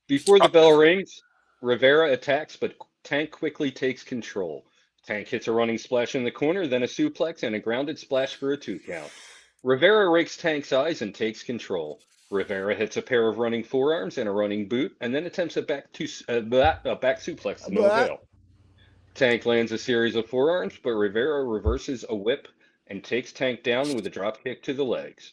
Before the bell rings, Rivera attacks, but Tank quickly takes control. Tank hits a running splash in the corner, then a suplex and a grounded splash for a 2 count. Rivera rakes Tank's eyes and takes control. Rivera hits a pair of running forearms and a running boot, and then attempts a back suplex to no avail. Tank lands a series of forearms, but Rivera reverses a whip and takes Tank down with a drop kick to the legs.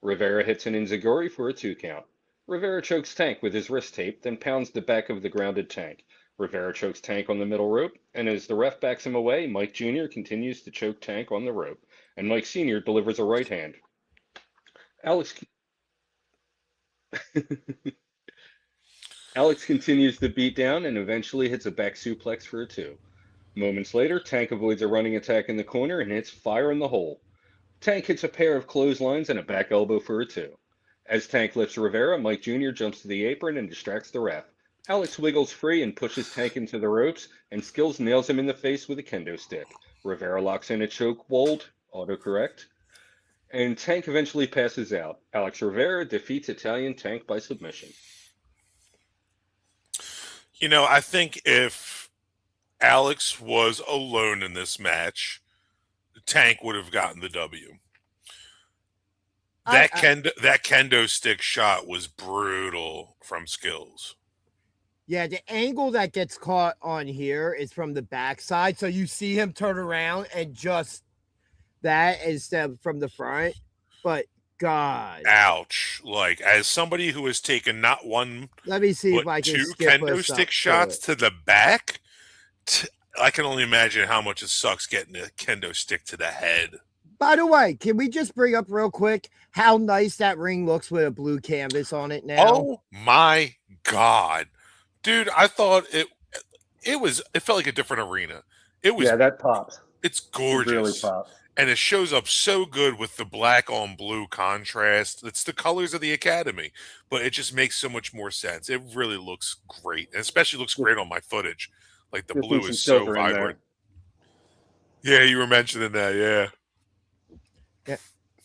Rivera hits an enziguri for a 2 count. Rivera chokes Tank with his wrist tape, then pounds the back of the grounded Tank. Rivera chokes Tank on the middle rope, and as the ref backs him away, Mike Jr. continues to choke Tank on the rope, and Mike Sr. delivers a right hand. Alex continues the beatdown and eventually hits a back suplex for a 2. Moments later, Tank avoids a running attack in the corner and hits Fire in the Hole. Tank hits a pair of clotheslines and a back elbow for a 2. As Tank lifts Rivera, Mike Jr. jumps to the apron and distracts the ref. Alex wiggles free and pushes Tank into the ropes, and Skills nails him in the face with a kendo stick. Rivera locks in a chokehold, autocorrect, and Tank eventually passes out. Alex Rivera defeats Italian Tank by submission. You know, I think if Alex was alone in this match, Tank would have gotten the W. That kendo stick shot was brutal from Skills. Yeah, the angle that gets caught on here is from the backside, so you see him turn around and just that instead from the front. But God, ouch! Like, as somebody who has taken not one, let me see if I can 2 skip kendo stick shots to the back, I can only imagine how much it sucks getting a kendo stick to the head. By the way, can we just bring up real quick how nice that ring looks with a blue canvas on it now? Oh my God, dude! I thought it felt like a different arena. It was, yeah, that pops. It's gorgeous. It really pops. And it shows up so good with the black on blue contrast. It's the colors of the Academy, but it just makes so much more sense. It really looks great, and especially looks great on my footage. Like the blue is so vibrant. Yeah, you were mentioning that. Yeah.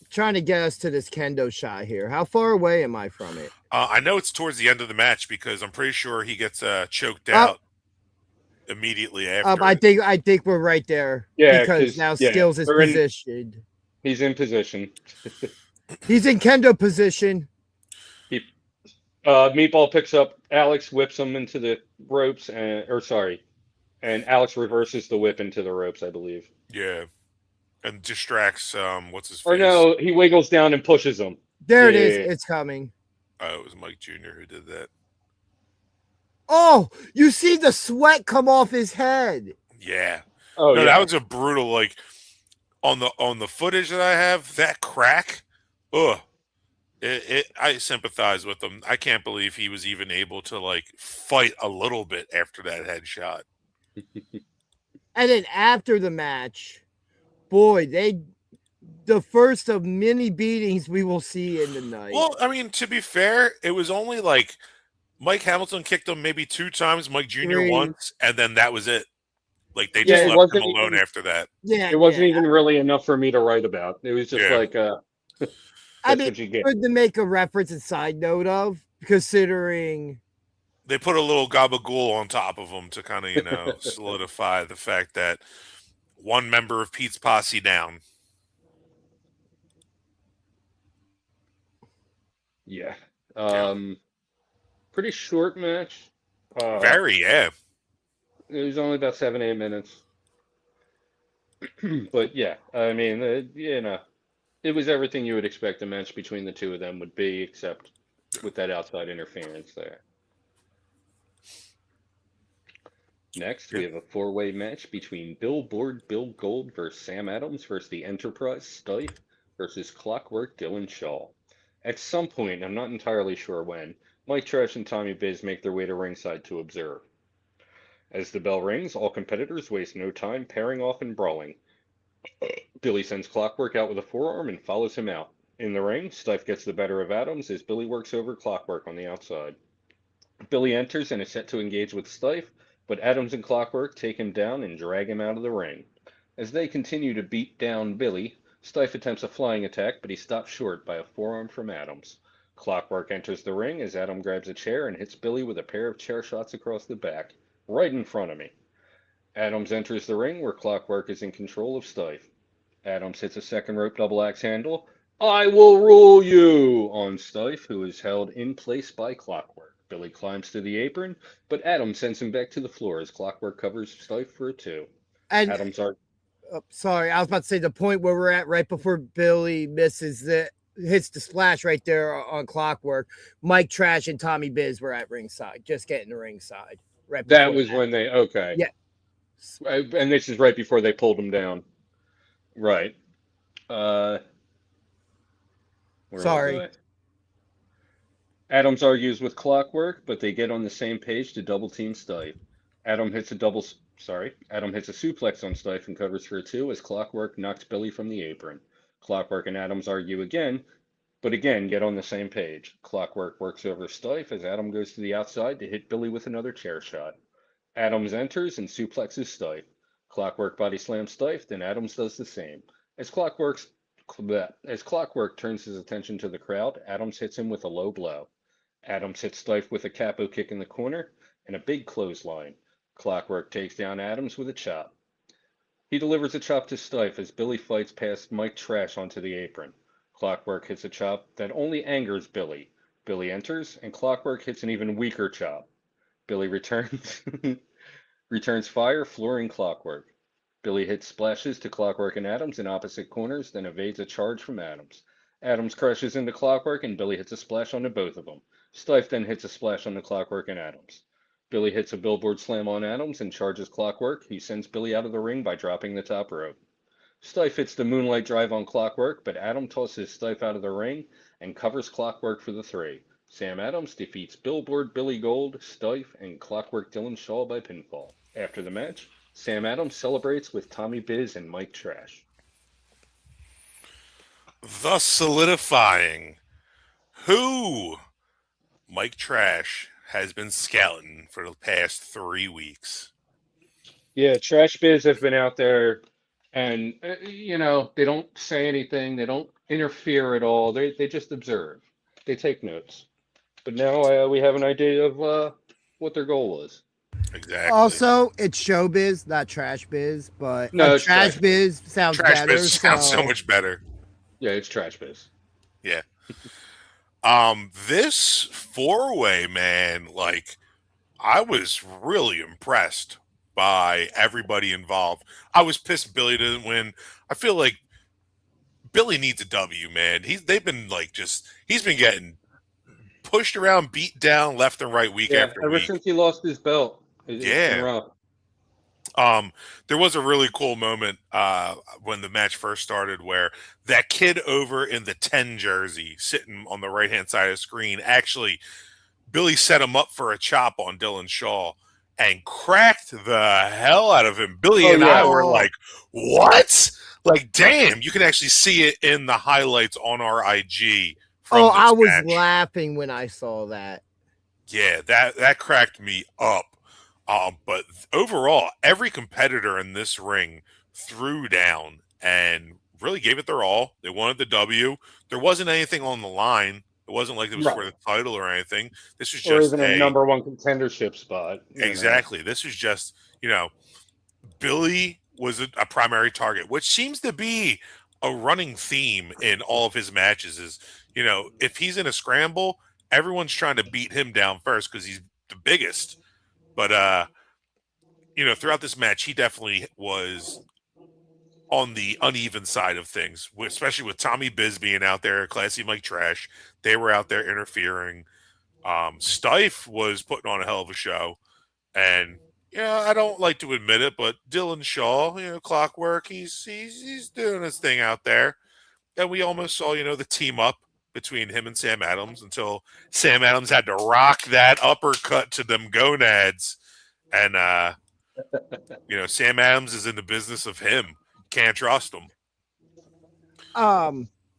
Trying to get us to this kendo shot here. How far away am I from it? I know it's towards the end of the match because I'm pretty sure he gets choked out immediately after. I think we're right there. Yeah, because now Skills is positioned. He's in position. He's in kendo position. Meatball picks up Alex, whips him into the ropes, and Alex reverses the whip into the ropes, I believe. Yeah. And distracts what's his face? Or no, he wiggles down and pushes him. There it is. It's coming. Oh, it was Mike Jr. who did that. Oh, you see the sweat come off his head. Yeah. Oh, no, yeah. That was a brutal, like, on the footage that I have, that crack, I sympathize with him. I can't believe he was even able to, like, fight a little bit after that headshot. And then after the match, boy, the first of many beatings we will see in the night. Well, I mean, to be fair, it was only like Mike Hamilton kicked him maybe 2 times, Mike Jr. once, and then that was it. Like, they just left him alone after that. Yeah, it wasn't even really enough for me to write about. It was just like, that's what you get. Good to make a reference and side note of, considering they put a little gabagool on top of him to kind of, solidify the fact that one member of Pete's Posse down. Yeah. Pretty short match. Very, yeah. It was only about 7-8 minutes. But yeah, I mean, it was everything you would expect a match between the two of them would be, except with that outside interference there. Next, we have a 4-way match between Billboard Bill Gold versus Sam Adams versus the Enterprise Stife, versus Clockwork Dylan Shaw. At some point, I'm not entirely sure when, Mike Trash and Tommy Biz make their way to ringside to observe. As the bell rings, all competitors waste no time pairing off and brawling. Billy sends Clockwork out with a forearm and follows him out. In the ring, Stife gets the better of Adams as Billy works over Clockwork on the outside. Billy enters and is set to engage with Stife, but Adams and Clockwork take him down and drag him out of the ring. As they continue to beat down Billy, Stife attempts a flying attack, but he's stopped short by a forearm from Adams. Clockwork enters the ring as Adam grabs a chair and hits Billy with a pair of chair shots across the back, right in front of me. Adams enters the ring where Clockwork is in control of Stife. Adams hits a second rope double axe handle. I will rule you on Stife, who is held in place by Clockwork. Billy climbs to the apron, but Adams sends him back to the floor as Clockwork covers Stife for a 2. And Adams are sorry, I was about to say the point where we're at right before Billy hits the splash right there on Clockwork. Mike Trash and Tommy Biz were at ringside, just getting to ringside. Right. That was when they Yeah. And this is right before they pulled him down. Right. Sorry. Adams argues with Clockwork, but they get on the same page to double team Stife. Adam hits a suplex on Stife and covers for a 2 as Clockwork knocks Billy from the apron. Clockwork and Adams argue again, but again get on the same page. Clockwork works over Stife as Adam goes to the outside to hit Billy with another chair shot. Adams enters and suplexes Stife. Clockwork body slams Stife, then Adams does the same. As Clockwork turns his attention to the crowd, Adams hits him with a low blow. Adams hits Stife with a capo kick in the corner and a big clothesline. Clockwork takes down Adams with a chop. He delivers a chop to Stife as Billy fights past Mike Trash onto the apron. Clockwork hits a chop that only angers Billy. Billy enters, and Clockwork hits an even weaker chop. Billy returns fire, flooring Clockwork. Billy hits splashes to Clockwork and Adams in opposite corners, then evades a charge from Adams. Adams crashes into Clockwork, and Billy hits a splash onto both of them. Stife then hits a splash on the Clockwork and Adams. Billy hits a billboard slam on Adams and charges Clockwork. He sends Billy out of the ring by dropping the top rope. Stife hits the Moonlight Drive on Clockwork, but Adam tosses Stife out of the ring and covers Clockwork for the 3. Sam Adams defeats Billboard Billy Gold, Stife, and Clockwork Dylan Shaw by pinfall. After the match, Sam Adams celebrates with Tommy Biz and Mike Trash. Thus solidifying who Mike Trash has been scouting for the past 3 weeks. Yeah, Trash Biz have been out there, and they don't say anything, they don't interfere at all. They just observe, they take notes. But now we have an idea of what their goal was. Exactly. Also, it's showbiz, not trash biz, but no, trash biz sounds trash better. Biz sounds so much better. Yeah, it's Trash Biz. Yeah. This 4-way, man, like, I was really impressed by everybody involved. I was pissed Billy didn't win. I feel like Billy needs a W, man. He's been getting pushed around, beat down left and right week after week. Ever since he lost his belt. It's been rough. There was a really cool moment when the match first started where that kid over in the 10 jersey sitting on the right-hand side of the screen, actually, Billy set him up for a chop on Dylan Shaw and cracked the hell out of him. Billy and I were like, what? Like, damn, you can actually see it in the highlights on our IG. I was laughing when I saw that. Yeah, that cracked me up. But overall, every competitor in this ring threw down and really gave it their all. They wanted the W. There wasn't anything on the line. It wasn't like it was for the title or anything. This was just even a number one contendership spot. Exactly. This was just, Billy was a primary target, which seems to be a running theme in all of his matches is, if he's in a scramble, everyone's trying to beat him down first because he's the biggest. But, throughout this match, he definitely was on the uneven side of things, especially with Tommy Biz being out there, Classy Mike Trash. They were out there interfering. Stife was putting on a hell of a show. And, I don't like to admit it, but Dylan Shaw, Clockwork, he's doing his thing out there. And we almost saw, the team up between him and Sam Adams until Sam Adams had to rock that uppercut to them gonads. And, Sam Adams is in the business of him. Can't trust him.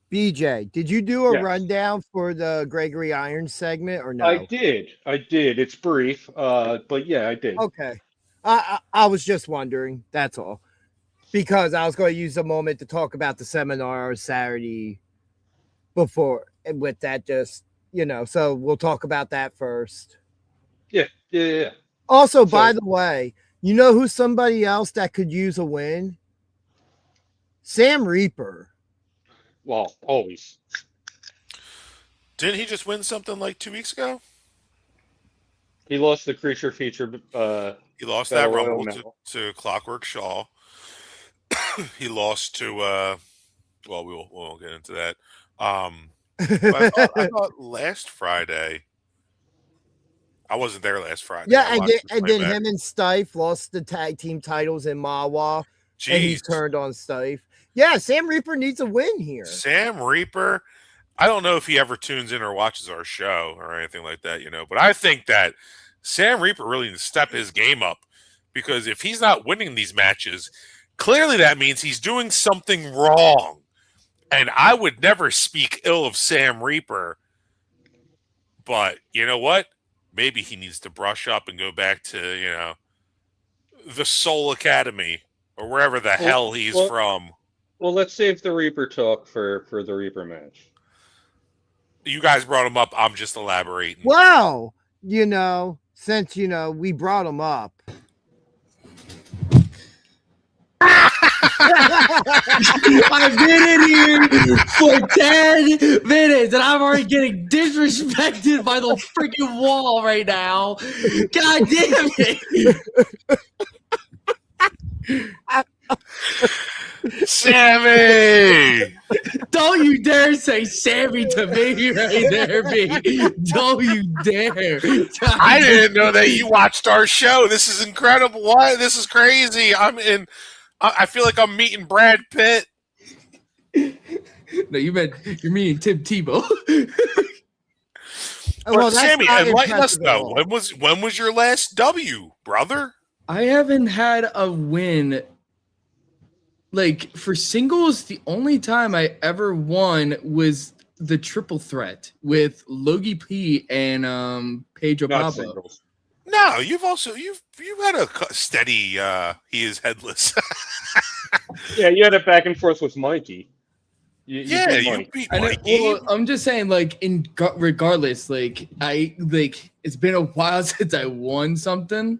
BJ, did you do a rundown for the Gregory Irons segment or no? I did. It's brief, but yeah, I did. Okay. I was just wondering. That's all. Because I was going to use a moment to talk about the seminar Saturday before, and with that, just, so we'll talk about that first. Yeah. Also, by the way, you know who's somebody else that could use a win? Sam Reaper. Well, always. Didn't he just win something like 2 weeks ago? He lost the creature feature. He lost that Rumble to Clockwork Shaw. He lost to, we won't get into that. I thought last Friday, I wasn't there last Friday. Yeah, and then him and Stife lost the tag team titles in Mawa. Jeez. And he turned on Stife. Yeah, Sam Reaper needs a win here. Sam Reaper, I don't know if he ever tunes in or watches our show or anything like that, but I think that Sam Reaper really needs to step his game up, because if he's not winning these matches, clearly that means he's doing something wrong. And I would never speak ill of Sam Reaper, but you know what? Maybe he needs to brush up and go back to, the Soul Academy or wherever the hell he's from. Well, let's save the Reaper talk for the Reaper match. You guys brought him up. I'm just elaborating. Well, since, we brought him up. I've been in here for 10 minutes and I'm already getting disrespected by the freaking wall right now. God damn it. Sammy! Don't you dare say Sammy to me right there, B. Don't you dare. I didn't know that you watched our show. This is incredible. What? This is crazy. I feel like I'm meeting Brad Pitt. No, you're meeting Tim Tebow. Well, Sammy, enlighten us though. When was your last W, brother? I haven't had a win. Like, for singles, the only time I ever won was the triple threat with Logie P and Pedro Pablo. No, you've had a steady he is headless. Yeah, you had it back and forth with Mikey. You beat Mikey. Well, I'm just saying, like, regardless, like, it's been a while since I won something.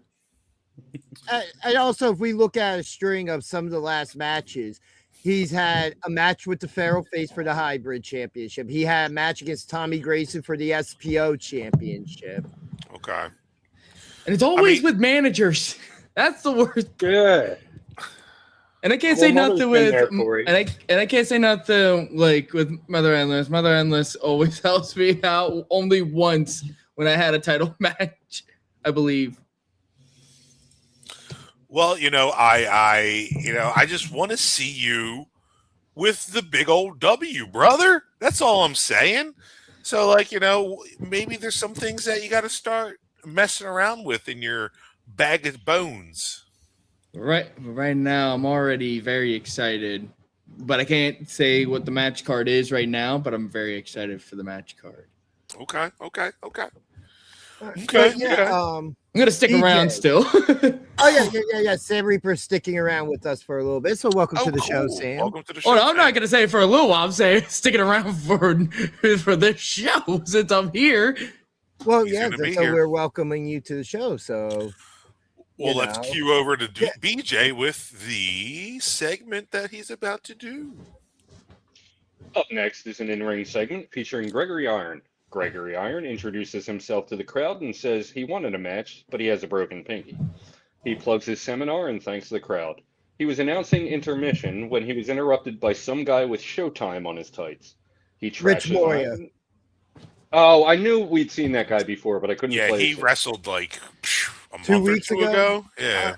And also, if we look at a string of some of the last matches, he's had a match with the Feral Face for the Hybrid Championship. He had a match against Tommy Grayson for the SPO Championship. Okay. And it's always with managers. That's the worst. Yeah. And I can't say nothing with I can't say nothing like with Mother Endless. Mother Endless always helps me out. Only once when I had a title match, I believe. Well, I just want to see you with the big old W, brother. That's all I'm saying. So, maybe there's some things that you got to start messing around with in your bag of bones. Right now, I'm already very excited, but I can't say what the match card is right now. But I'm very excited for the match card. Okay. I'm gonna stick around still. Yeah. Sam Reaper's sticking around with us for a little bit. So welcome to the show, Sam. Welcome to the show. Oh, no, I'm not gonna say it for a little while. I'm saying sticking around for this show since I'm here. Well, yeah, so we're welcoming you to the show. So, let's cue over to BJ with the segment that he's about to do. Up next is an in-ring segment featuring Gregory Iron. Gregory Iron introduces himself to the crowd and says he wanted a match, but he has a broken pinky. He plugs his seminar and thanks the crowd. He was announcing intermission when he was interrupted by some guy with Showtime on his tights. He Rich Moria. Oh, I knew we'd seen that guy before, but I couldn't play. Yeah, he wrestled like a 2 month weeks or two ago. Yeah.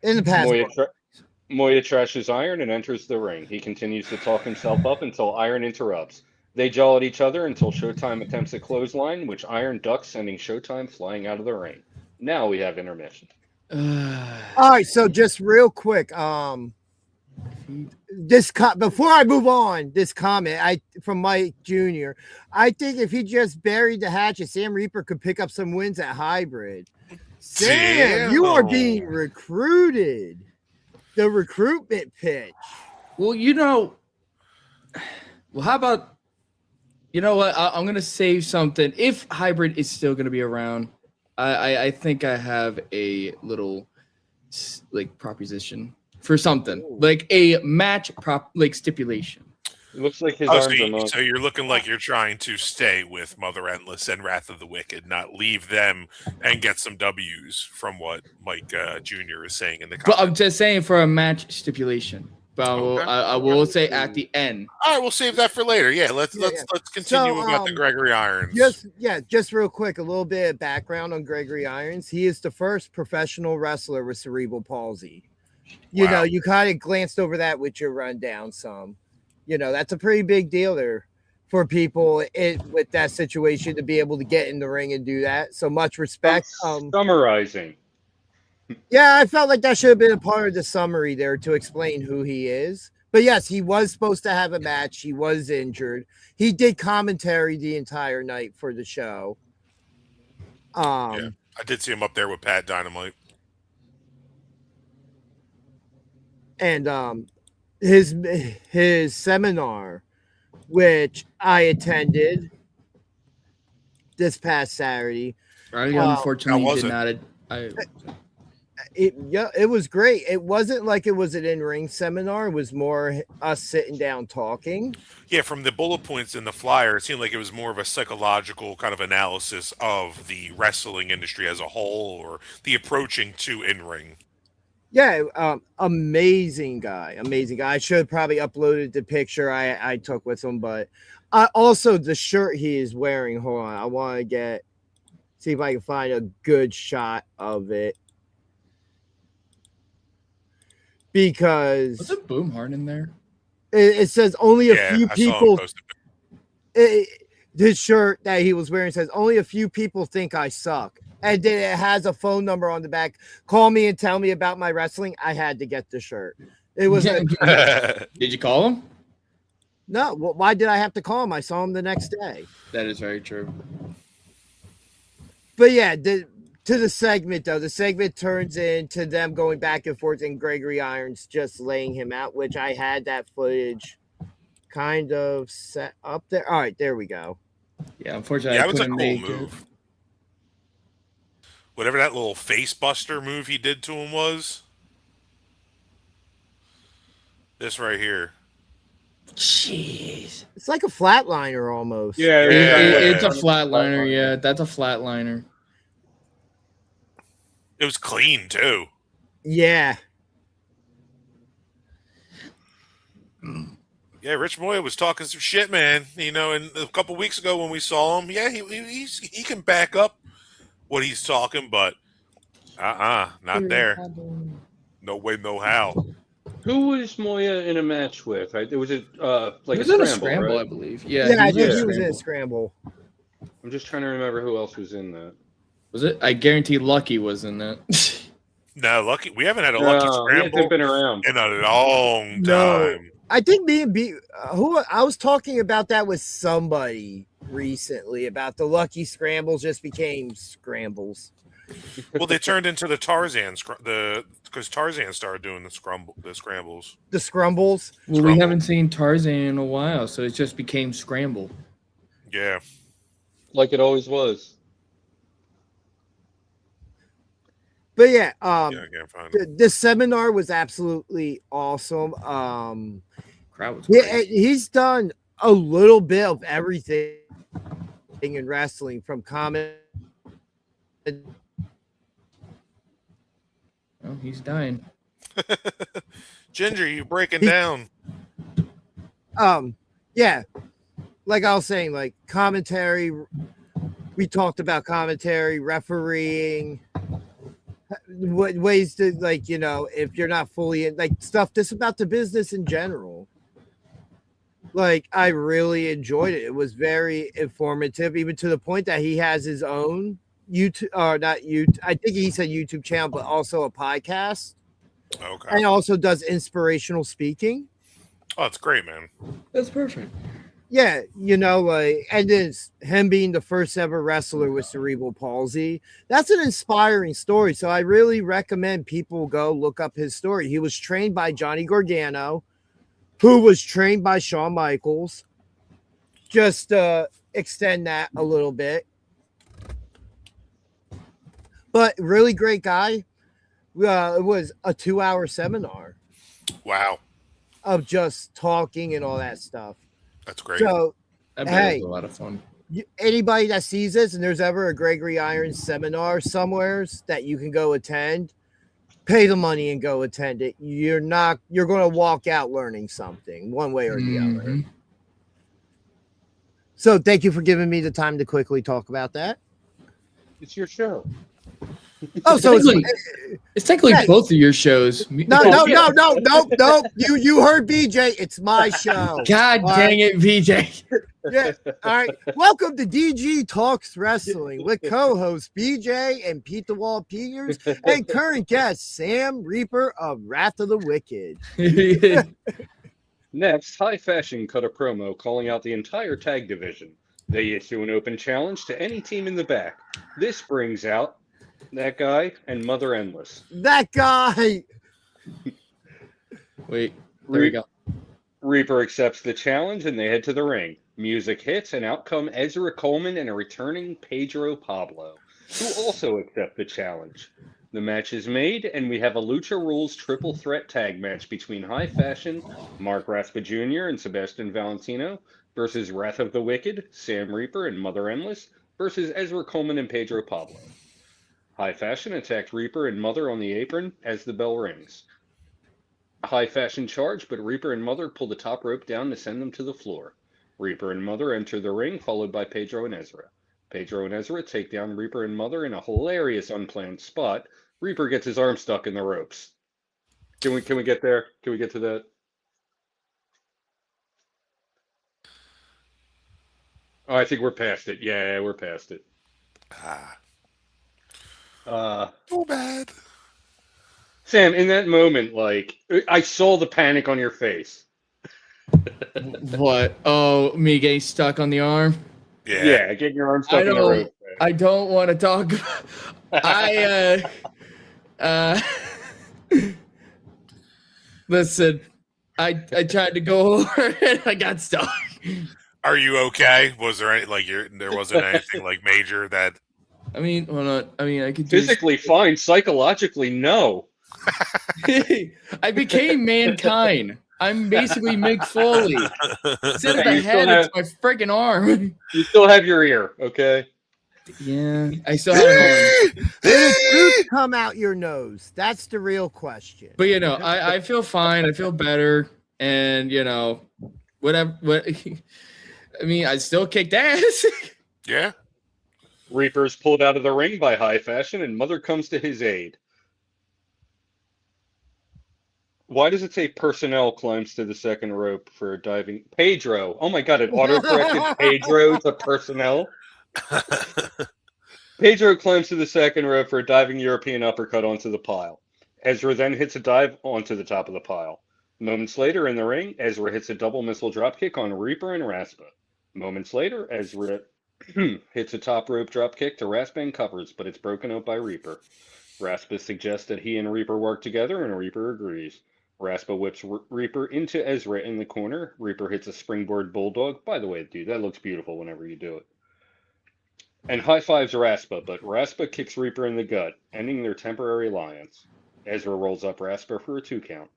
In the past. Moya trashes Iron and enters the ring. He continues to talk himself up until Iron interrupts. They jaw at each other until Showtime attempts a clothesline, which Iron ducks, sending Showtime flying out of the ring. Now we have intermission. All right, so just real quick, before I move on, this comment from Mike Jr. I think if he just buried the hatchet, Sam Reaper could pick up some wins at Hybrid. Sam, you are being recruited. The recruitment pitch. Well, how about, you know what? I'm going to save something. If Hybrid is still going to be around, I think I have a little proposition for something like a match stipulation. It looks like his arms are so you're looking like you're trying to stay with Mother Endless and Wrath of the Wicked, not leave them and get some W's from what Mike Jr. is saying in the comments. But I'm just saying for a match stipulation. But I will say at the end. All right, we'll save that for later. Yeah, let's continue about the Gregory Irons. Just real quick, a little bit of background on Gregory Irons. He is the first professional wrestler with cerebral palsy. You know, you kind of glanced over that with your rundown some. You know, that's a pretty big deal there for people with that situation to be able to get in the ring and do that. So much respect. Summarizing. Yeah, I felt like that should have been a part of the summary there to explain who he is. But yes, he was supposed to have a match. He was injured. He did commentary the entire night for the show. I did see him up there with Pat Dynamite. And his seminar, which I attended this past Saturday. Unfortunately, did not. It was great. It wasn't like it was an in-ring seminar. It was more us sitting down talking. Yeah, from the bullet points in the flyer, it seemed like it was more of a psychological kind of analysis of the wrestling industry as a whole, or the approaching to in-ring. Yeah, amazing guy. I should have probably uploaded the picture I took with him, but also the shirt he is wearing. Hold on, I want to see if I can find a good shot of it. Because was it Boom Hard in there? It says only a few people. His shirt that he was wearing says only a few people think I suck. And then it has a phone number on the back. Call me and tell me about my wrestling. I had to get the shirt. It was. Did you call him? No. Why did I have to call him? I saw him the next day. That is very true. But yeah, to the segment though, the segment turns into them going back and forth and Gregory Irons just laying him out, which I had that footage kind of set up there. All right, there we go. Yeah, unfortunately, that was a cool move. Whatever that little face buster move he did to him was. This right here. Jeez. It's like a flatliner almost. Yeah, it's a flatliner. Yeah, that's a flatliner. It was clean, too. Yeah. Yeah, Rich Moya was talking some shit, man. You know, and a couple weeks ago when we saw him, yeah, he can back up what he's talking, but not there. No way, no how. Who was Moya in a match with? Right? It was he was in a scramble, right? I believe. Yeah, I think he was in a scramble. I'm just trying to remember who else was in that. Was it? I guarantee Lucky was in that. No, Lucky. We haven't had a Lucky scramble been around in a long time. No, I think me and B. Who I was talking about that with somebody recently about the Lucky scrambles just became scrambles. Well, they turned into the Tarzan because Tarzan started doing the scrambles. The scrumbles. Well, we haven't seen Tarzan in a while, so it just became scramble. Yeah, like it always was. But yeah, the seminar was absolutely awesome. Crowd was great. He's done a little bit of everything in wrestling, from comment. Oh, he's dying. Ginger, you breaking down? Yeah, like I was saying, like commentary. We talked about commentary, refereeing. ways to, like, you know, if you're not fully in, like, stuff just about the business in general. Like, I really enjoyed it. It was very informative, even to the point that he has his own YouTube, or not YouTube, I think he said YouTube channel, but also a podcast. Okay. And also does inspirational speaking. Oh, that's great, man. That's perfect. Yeah, you know, like, and it's him being the first ever wrestler with cerebral palsy. That's an inspiring story. So I really recommend people go look up his story. He was trained by Johnny Gargano, who was trained by Shawn Michaels. Just extend that a little bit. But really great guy. It was a 2-hour seminar. Wow. Of just talking and all that stuff. That's great. So, I bet it was a lot of fun. Anybody that sees this and there's ever a Gregory Irons seminar somewhere that you can go attend, pay the money and go attend it. You're going to walk out learning something one way or the other. So thank you for giving me the time to quickly talk about that. It's your show. Oh, so it's technically both of your shows. No. You heard BJ. It's my show. God dang it, BJ. Yeah. All right. Welcome to DG Talks Wrestling with co-hosts BJ and Pete the Wall Peters and current guest Sam Reaper of Wrath of the Wicked. Next, High Fashion cut a promo calling out the entire tag division. They issue an open challenge to any team in the back. This brings out that guy and Mother Endless. That guy. Wait, there we go. Reaper accepts the challenge and they head to the ring. Music hits and out come Ezra Coleman and a returning Pedro Pablo, who also accept the challenge. The match is made and we have a Lucha Rules triple threat tag match between High Fashion, Mark Raspa Jr. and Sebastian Valentino versus Wrath of the Wicked, Sam Reaper and Mother Endless versus Ezra Coleman and Pedro Pablo. High Fashion attacked Reaper and Mother on the apron as the bell rings. High Fashion charged, but Reaper and Mother pull the top rope down to send them to the floor. Reaper and Mother enter the ring, followed by Pedro and Ezra. Pedro and Ezra take down Reaper and Mother in a hilarious unplanned spot. Reaper gets his arm stuck in the ropes. Can we get there? Can we get to that? Oh, I think we're past it. Yeah, we're past it. Too bad. Sam, in that moment, like, I saw the panic on your face. What? Oh, me getting stuck on the arm? Yeah, getting your arm stuck in the rope. I don't want to talk about listen, I tried to go over and I got stuck. Are you okay? Was there any there wasn't anything like major that? I mean, hold on. I mean, I could physically fine, psychologically no. I became Mankind. I'm basically Mick Foley. Instead of the head, it's my freaking arm. You still have your ear, okay? Yeah, I still have an arm. Did the truth come out your nose? That's the real question. But you know, I feel fine. I feel better, and you know, whatever. I mean, I still kicked ass. Yeah. Reaper's pulled out of the ring by High Fashion, and Mother comes to his aid. Why does it say personnel climbs to the second rope for diving? Pedro. Oh my God, it autocorrected Pedro to personnel. Pedro climbs to the second rope for a diving European uppercut onto the pile. Ezra then hits a dive onto the top of the pile. Moments later in the ring, Ezra hits a double missile dropkick on Reaper and Raspa. Moments later, Ezra hits a top rope dropkick to Raspa and covers, but it's broken up by Reaper. Raspa suggests that he and Reaper work together, and Reaper agrees. Raspa whips Reaper into Ezra in the corner. Reaper hits a springboard bulldog. By the way, dude, that looks beautiful whenever you do it. And high-fives Raspa, but Raspa kicks Reaper in the gut, ending their temporary alliance. Ezra rolls up Raspa for a 2 count.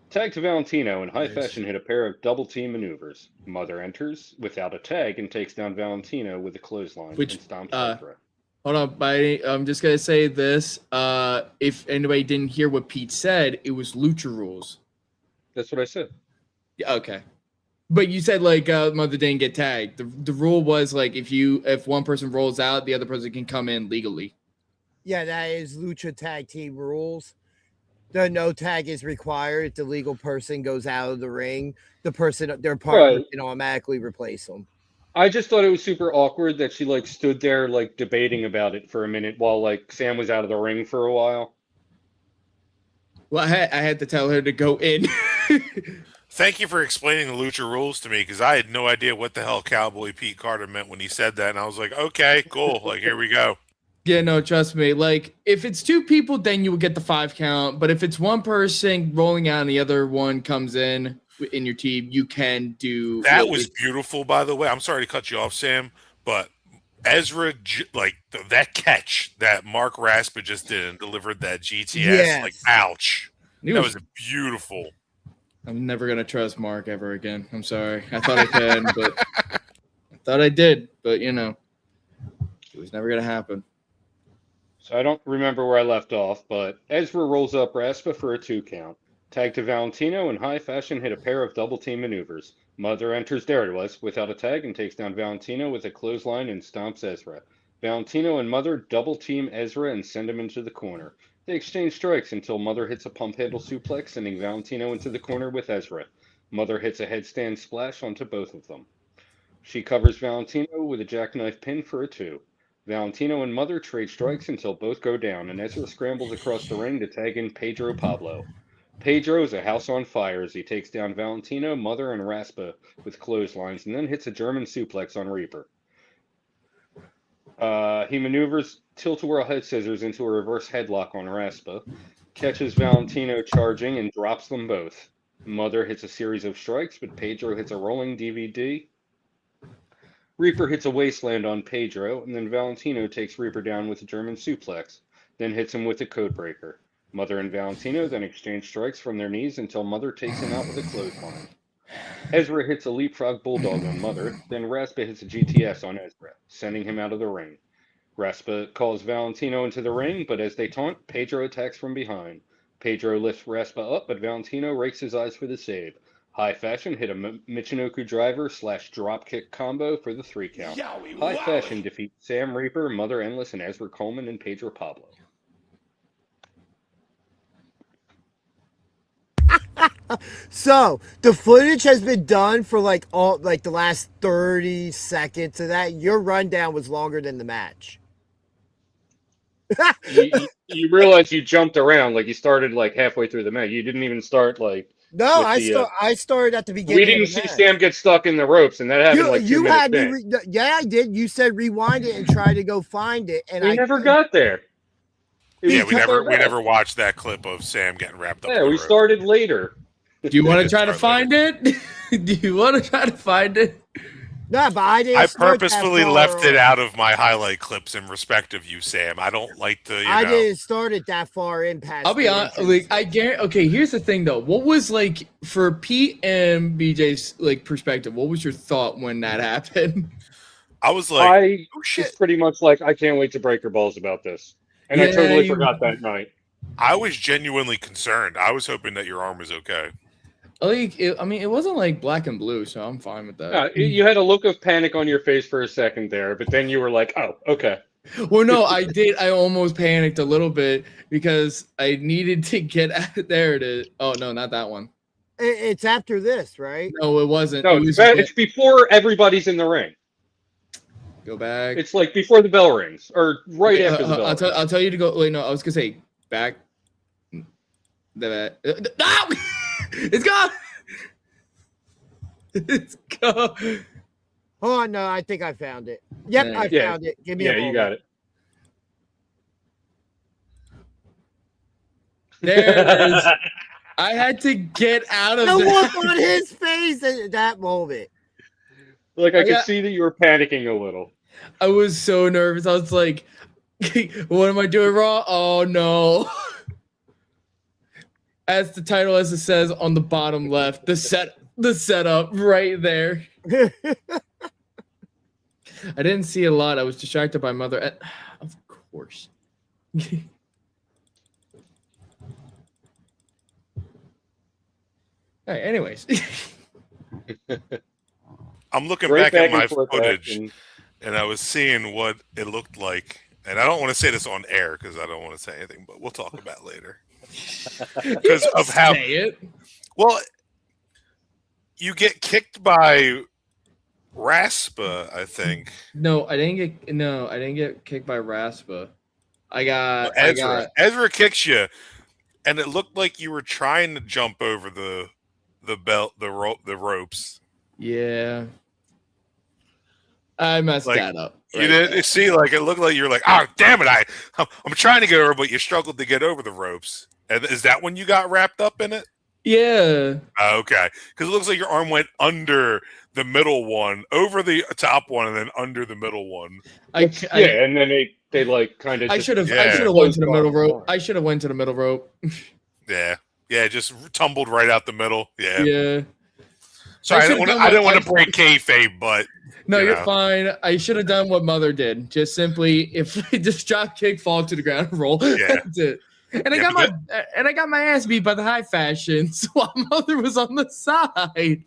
Tag to Valentino, and High Fashion hit a pair of double-team maneuvers. Mother enters without a tag and takes down Valentino with a clothesline and stomps Ezra. Hold on, buddy. I'm just going to say this. If anybody didn't hear what Pete said, it was Lucha Rules. That's what I said. Yeah, okay. But you said, like, Mother didn't get tagged. The rule was, like, if one person rolls out, the other person can come in legally. Yeah, that is Lucha Tag Team rules. The no tag is required. If the legal person goes out of the ring, their partner can automatically replace them. I just thought it was super awkward that she like stood there like debating about it for a minute while like Sam was out of the ring for a while. Well, I had to tell her to go in. Thank you for explaining the Lucha rules to me, because I had no idea what the hell Cowboy Pete Carter meant when he said that, and I was like, okay, cool, like here we go. Yeah, no, trust me. Like, if it's 2 people, then you will get the 5 count. But if it's one person rolling out and the other one comes in your team, you can do. That was beautiful, by the way. I'm sorry to cut you off, Sam, but Ezra, like that catch that Mark Raspa just did and delivered that GTS, like, ouch. That was beautiful. I'm never gonna trust Mark ever again. I'm sorry. I thought I could, but I thought I did, but you know, it was never gonna happen. So I don't remember where I left off, but Ezra rolls up Raspa for a 2 count. Tag to Valentino, in high fashion hit a pair of double team maneuvers. Mother enters, there it was, without a tag, and takes down Valentino with a clothesline and stomps Ezra. Valentino and Mother double team Ezra and send him into the corner. They exchange strikes until Mother hits a pump handle suplex, sending Valentino into the corner with Ezra. Mother hits a headstand splash onto both of them. She covers Valentino with a jackknife pin for a 2. Valentino and Mother trade strikes until both go down, and Ezra scrambles across the ring to tag in Pedro Pablo. Pedro is a house on fire as he takes down Valentino, Mother, and Raspa with clotheslines, and then hits a German suplex on Reaper. He maneuvers tilt-a-whirl head scissors into a reverse headlock on Raspa, catches Valentino charging, and drops them both. Mother hits a series of strikes, but Pedro hits a rolling DVD. Reaper hits a wasteland on Pedro, and then Valentino takes Reaper down with a German suplex, then hits him with a codebreaker. Mother and Valentino then exchange strikes from their knees until Mother takes him out with a clothesline. Ezra hits a leapfrog bulldog on Mother, then Raspa hits a GTS on Ezra, sending him out of the ring. Raspa calls Valentino into the ring, but as they taunt, Pedro attacks from behind. Pedro lifts Raspa up, but Valentino rakes his eyes for the save. High Fashion hit a Michinoku driver / dropkick combo for the 3 count. High Fashion defeats Sam Reaper, Mother Endless, and Ezra Coleman and Pedro Pablo. So the footage has been done for like the last 30 seconds of that. Your rundown was longer than the match. you realize you jumped around, like you started like halfway through the match. You didn't even start like. No, I started at the beginning. We didn't see Sam get stuck in the ropes, and that happened like 2 minutes in. Yeah, I did. You said rewind it and try to go find it, and I never got there. Yeah, we never watched that clip of Sam getting wrapped up. Yeah, we started later. Do you want to try to find it? Do you want to try to find it? No, but I didn't. I purposefully left it out of my highlight clips in respect of you, Sam. I don't like to. I didn't start it that far in past. I'll be honest. Like, I guarantee. Okay, here's the thing, though. What was like for Pete and BJ's like perspective? What was your thought when that happened? I was like, oh shit! Pretty much like, I can't wait to break your balls about this, and I totally forgot that night. I was genuinely concerned. I was hoping that your arm was okay. Like, it wasn't like black and blue, so I'm fine with that. You had a look of panic on your face for a second there, but then you were like, oh, okay. Well, no, I did. I almost panicked a little bit because I needed to get out. There it is. Oh, no, not that one. It's after this, right? No, it wasn't. No, it's before everybody's in the ring. Go back. It's like before the bell rings, or right after the bell rings. I'll tell you to go. Wait, no, I was going to say back. No! It's gone. It's gone. Hold on, no, I think I found it. Yep, I found it. Give me a moment. You got it. There it is. I had to get out of the look on his face at that moment. Like, I could see that you were panicking a little. I was so nervous. I was like, what am I doing wrong? Oh, no. As the title, as it says on the bottom left, the setup right there. I didn't see a lot. I was distracted by Mother. Of course. All right, anyways. I'm looking back at my footage, and I was seeing what it looked like and I don't want to say this on air because I don't want to say anything, but we'll talk about it later. Because of how well you get kicked by Raspa, I think. No, I didn't get kicked by Raspa. Ezra kicks you, and it looked like you were trying to jump over the ropes. Yeah. I messed that up. You did see, like it looked like you were like, oh damn it, I'm trying to get over, but you struggled to get over the ropes. And is that when you got wrapped up in it? Yeah. Okay, because it looks like your arm went under the middle one, over the top one, and then under the middle one. And then they like kind of. I should have went to the middle rope. I should have went to the middle rope. Yeah, just tumbled right out the middle. Yeah. Sorry, I didn't want to break kayfabe, but no, you're fine. I should have done what Mother did. Just simply, just drop kick, fall to the ground, roll. Yeah. That's it. And I got my ass beat by the high fashions while Mother was on the side.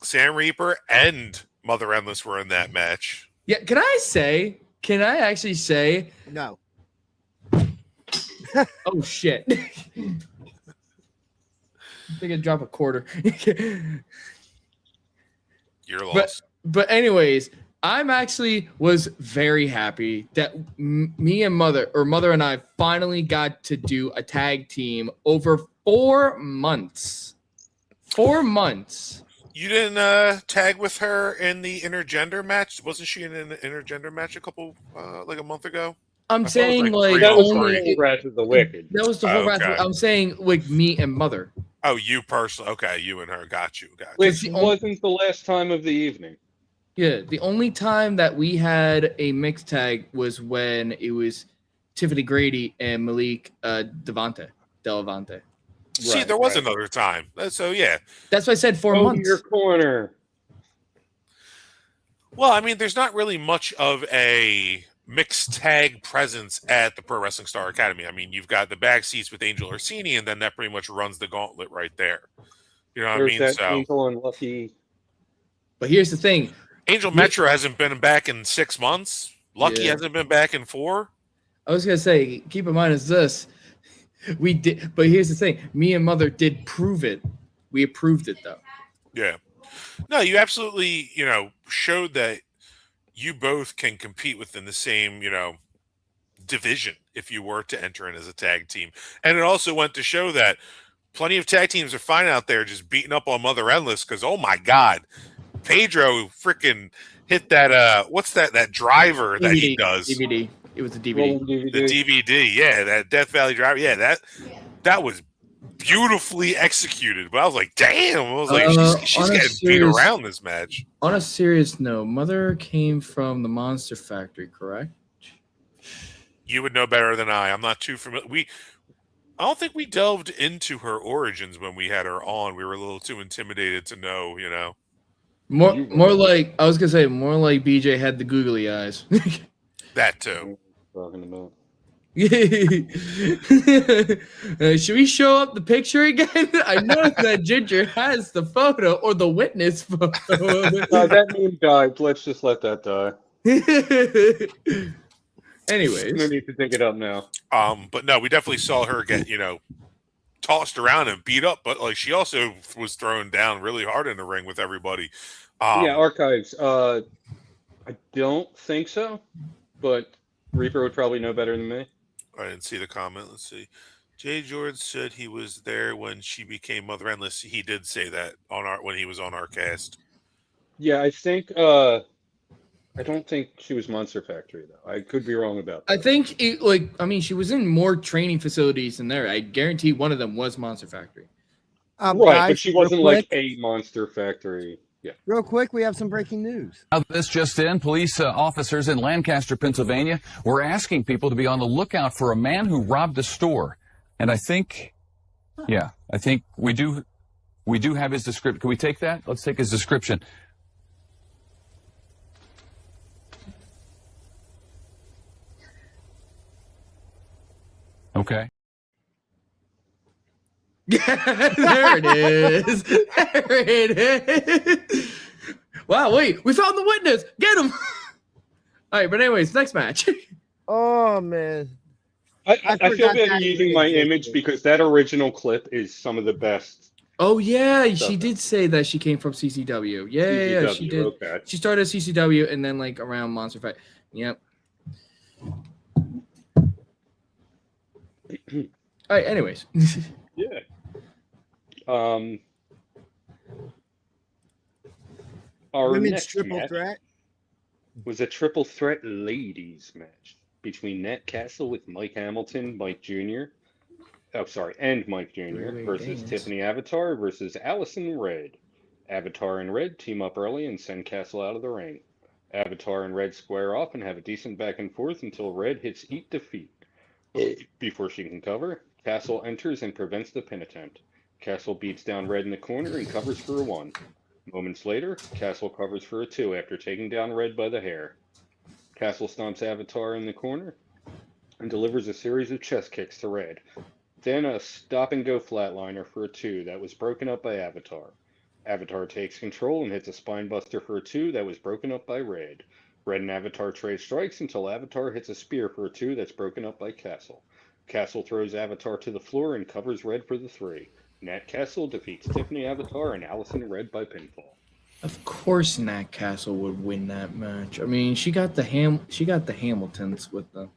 Sam Reaper and Mother Endless were in that match. Yeah, can I actually say no? Oh shit. I think I drop a quarter. You're lost. But anyways, I'm actually was very happy that me and Mother and I finally got to do a tag team over 4 months. 4 months. You didn't tag with her in the intergender match? Wasn't she in an intergender match a month ago? I'm saying like that was only Wrath of the Wicked. That was the whole Wrath. I'm saying like me and Mother. Oh, you personally? Okay, you and her. Got you. Which wasn't the last time of the evening. Yeah, the only time that we had a mixed tag was when it was Tiffany Grady and Malik Delavante. See, there was another time. So, yeah. That's why I said 4 months. Your corner. Well, I mean, there's not really much of a mixed tag presence at the Pro Wrestling Star Academy. I mean, you've got the back seats with Angel Orsini, and then that pretty much runs the gauntlet right there. You know what I mean? That Angel and Lucky. But here's the thing. Angel Metro hasn't been back in 6 months. Lucky hasn't been back in 4. I was going to say, keep in mind is this. We did, but here's the thing. Me and Mother did prove it. We approved it, though. Yeah. No, you absolutely, showed that you both can compete within the same, division if you were to enter in as a tag team. And it also went to show that plenty of tag teams are fine out there just beating up on Mother Endless because, oh, my God, Pedro freaking hit that, what's that driver that he does? DVD. It was a DVD. The DVD, yeah, that Death Valley driver. Yeah, that was beautifully executed. But I was like, damn. I was like, she's getting beat around this match. On a serious note, Mother came from the Monster Factory, correct? You would know better than I. I'm not too familiar. I don't think we delved into her origins when we had her on. We were a little too intimidated to know, More like, I was going to say, more like BJ had the googly eyes. That too. Talking about. Should we show up the picture again? I know that Ginger has the photo or the witness photo. No, that meme died. Let's just let that die. Anyways, no need to dig it up now. But no, we definitely saw her get tossed around and beat up, but like she also was thrown down really hard in the ring with everybody. Archives. I don't think so, but Reaper would probably know better than me. I didn't see the comment. Let's see. Jay George said he was there when she became Mother Endless. He did say that when he was on our cast. Yeah, I think. I don't think she was Monster Factory though. I could be wrong about that. I think she was in more training facilities than there. I guarantee one of them was Monster Factory. Right, guys, but she wasn't like a Monster Factory. Yeah. Real quick, we have some breaking news. This just in, police officers in Lancaster, Pennsylvania, were asking people to be on the lookout for a man who robbed a store. And I think we do have his description. Can we take that? Let's take his description. Okay. There it is. There it is. Wow, wait, we found the witness. Get him. All right, but anyways, next match. Oh man, I feel forgot bad that using even my image existed. because that original clip is some of the best Oh yeah, she stuff. did say that she came from CCW. Yeah, she CCW, did. okay. She started at CCW and then like around Monster Fight. Yep. All right. Anyways. Yeah. Our Women's next triple match threat. was a triple threat ladies match between Nat Castle with Mike Hamilton, Mike Jr. Oh, sorry, and Mike Jr. Three-way versus dance. Tiffany Avatar versus Allison Red. Avatar and Red team up early and send Castle out of the ring. Avatar and Red square off and have a decent back and forth until Red hits Eat Defeat. Before she can cover, Castle enters and prevents the pin attempt. Castle beats down Red in the corner and covers for a 1. Moments later, Castle covers for a 2 after taking down Red by the hair. Castle stomps Avatar in the corner and delivers a series of chest kicks to Red. Then a stop-and-go flatliner for a 2 that was broken up by Avatar. Avatar takes control and hits a spinebuster for a 2 that was broken up by Red. Red and Avatar trade strikes until Avatar hits a spear for a 2 that's broken up by Castle. Castle throws Avatar to the floor and covers Red for the 3. Nat Castle defeats Tiffany Avatar and Allison Red by pinfall. Of course, Nat Castle would win that match. I mean, she got the Hamiltons with them.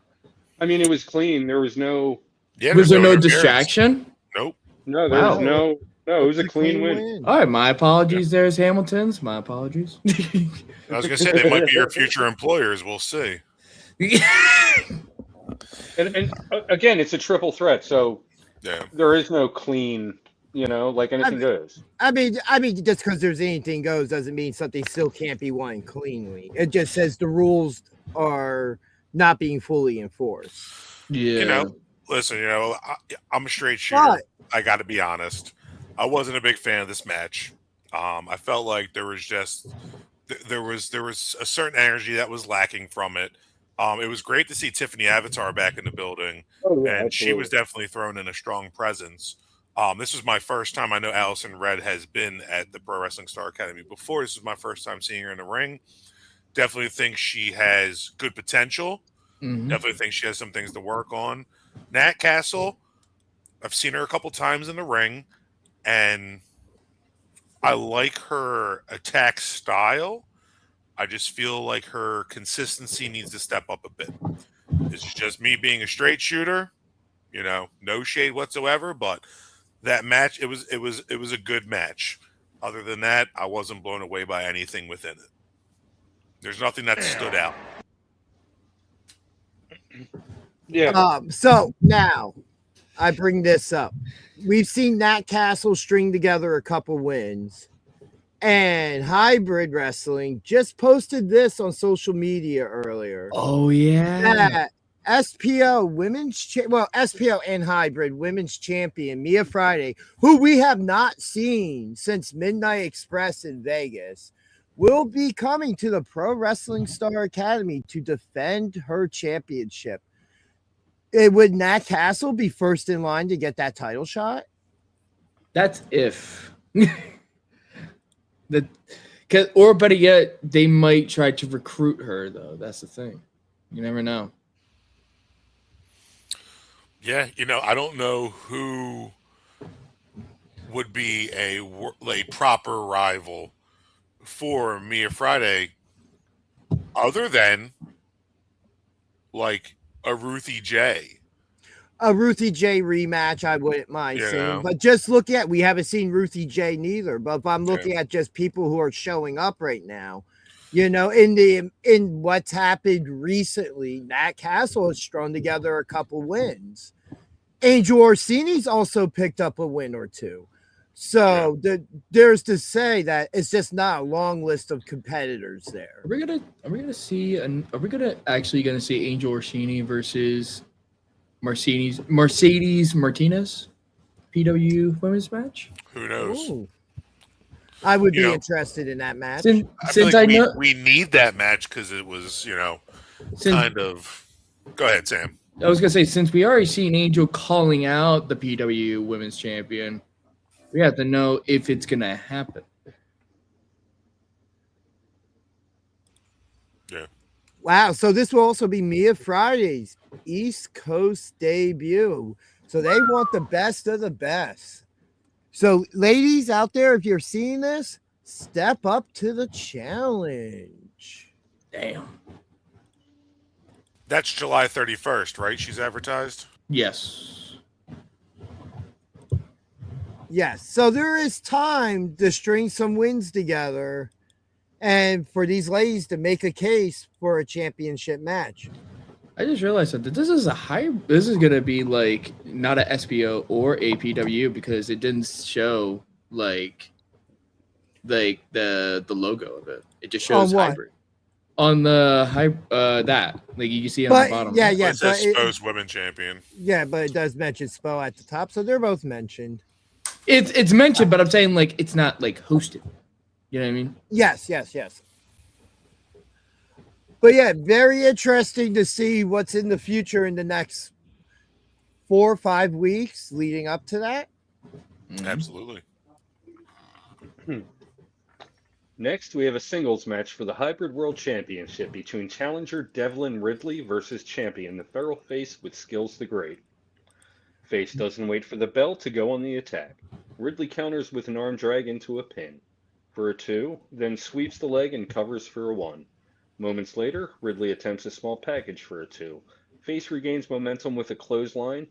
I mean, it was clean. There was no. Yeah, Was there no interference. distraction? Nope. No, there was Wow. no. It was a clean win. All right, my apologies. There's Hamiltons. My apologies. I was gonna say they might be your future employers. We'll see. And again, it's a triple threat, so Yeah. there is no clean. Like anything goes. I mean, just because there's anything goes doesn't mean something still can't be won cleanly. It just says the rules are not being fully enforced. Yeah. Listen, I'm a straight shooter. But I got to be honest. I wasn't a big fan of this match. I felt like there was just there was a certain energy that was lacking from it. It was great to see Tiffany Avatar back in the building, and she was definitely thrown in a strong presence. This was my first time. I know Allison Red has been at the Pro Wrestling Star Academy before. This is my first time seeing her in the ring. Definitely think she has good potential. Mhm. Definitely think she has some things to work on. Nat Castle, I've seen her a couple times in the ring, and I like her attack style. I just feel like her consistency needs to step up a bit. This is just me being a straight shooter, no shade whatsoever, but that match, it was a good match. Other than that, I wasn't blown away by anything within it. There's nothing that stood out. Yeah. So now I bring this up. We've seen Nat Castle string together a couple wins, and Hybrid Wrestling just posted this on social media earlier. Oh yeah. SPO SPO and Hybrid Women's Champion Mia Friday, who we have not seen since Midnight Express in Vegas, will be coming to the Pro Wrestling Star Academy to defend her championship. Would Nat Castle be first in line to get that title shot? That's if. Or better yet, they might try to recruit her, though. That's the thing. You never know. Yeah, I don't know who would be a proper rival for Mia Friday other than like a Ruthie J. A Ruthie J rematch, I wouldn't mind seeing. But just look at, we haven't seen Ruthie J neither. But if I'm looking at just people who are showing up right now, in what's happened recently, Nat Castle has strung together a couple wins. Angel Orsini's also picked up a win or two. So there's to say that it's just not a long list of competitors there. Are we gonna actually see Angel Orsini versus Mercedes Martinez PW women's match? Who knows? Ooh. I would be interested in that match. Since I know we need that match because it was, kind of. Go ahead, Sam. I was gonna say, since we already seen Angel calling out the PW women's champion, we have to know if it's gonna happen. Yeah. Wow. So this will also be Mia Friday's East Coast debut. So they want the best of the best. So ladies out there, if you're seeing this, step up to the challenge. Damn. That's July 31st, right? She's advertised? Yes. Yes. So there is time to string some wins together and for these ladies to make a case for a championship match. I just realized that this is this is gonna be like not a SPO or APW because it didn't show like the logo of it. It just shows hybrid on the that like you can see on the bottom. Yeah, It says SPO's women champion. Yeah, but it does mention SPO at the top, so they're both mentioned. It's mentioned, but I'm saying like it's not like hosted. You know what I mean? Yes. But yeah, very interesting to see what's in the future in the next 4 or 5 weeks leading up to that. Absolutely. Next, we have a singles match for the Hybrid World Championship between challenger Devlin Ridley versus champion the Feral Face with Skills the Great. Face doesn't wait for the bell to go on the attack. Ridley counters with an arm drag into a pin for a 2, then sweeps the leg and covers for a 1. Moments later, Ridley attempts a small package for a 2. Face regains momentum with a clothesline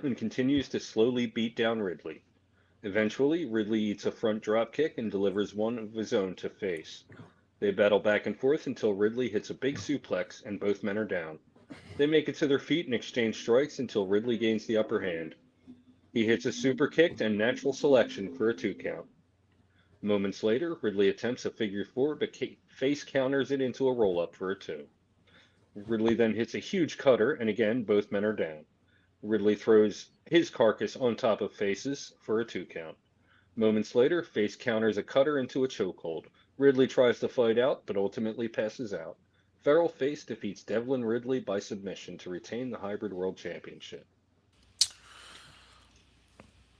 and continues to slowly beat down Ridley. Eventually, Ridley eats a front drop kick and delivers one of his own to Face. They battle back and forth until Ridley hits a big suplex and both men are down. They make it to their feet and exchange strikes until Ridley gains the upper hand. He hits a super kick and natural selection for a 2 count. Moments later, Ridley attempts a figure 4, but Face counters it into a roll-up for a 2. Ridley then hits a huge cutter, and again, both men are down. Ridley throws his carcass on top of Face's for a 2 count. Moments later, Face counters a cutter into a chokehold. Ridley tries to fight out, but ultimately passes out. Feral Face defeats Devlin Ridley by submission to retain the Hybrid World Championship.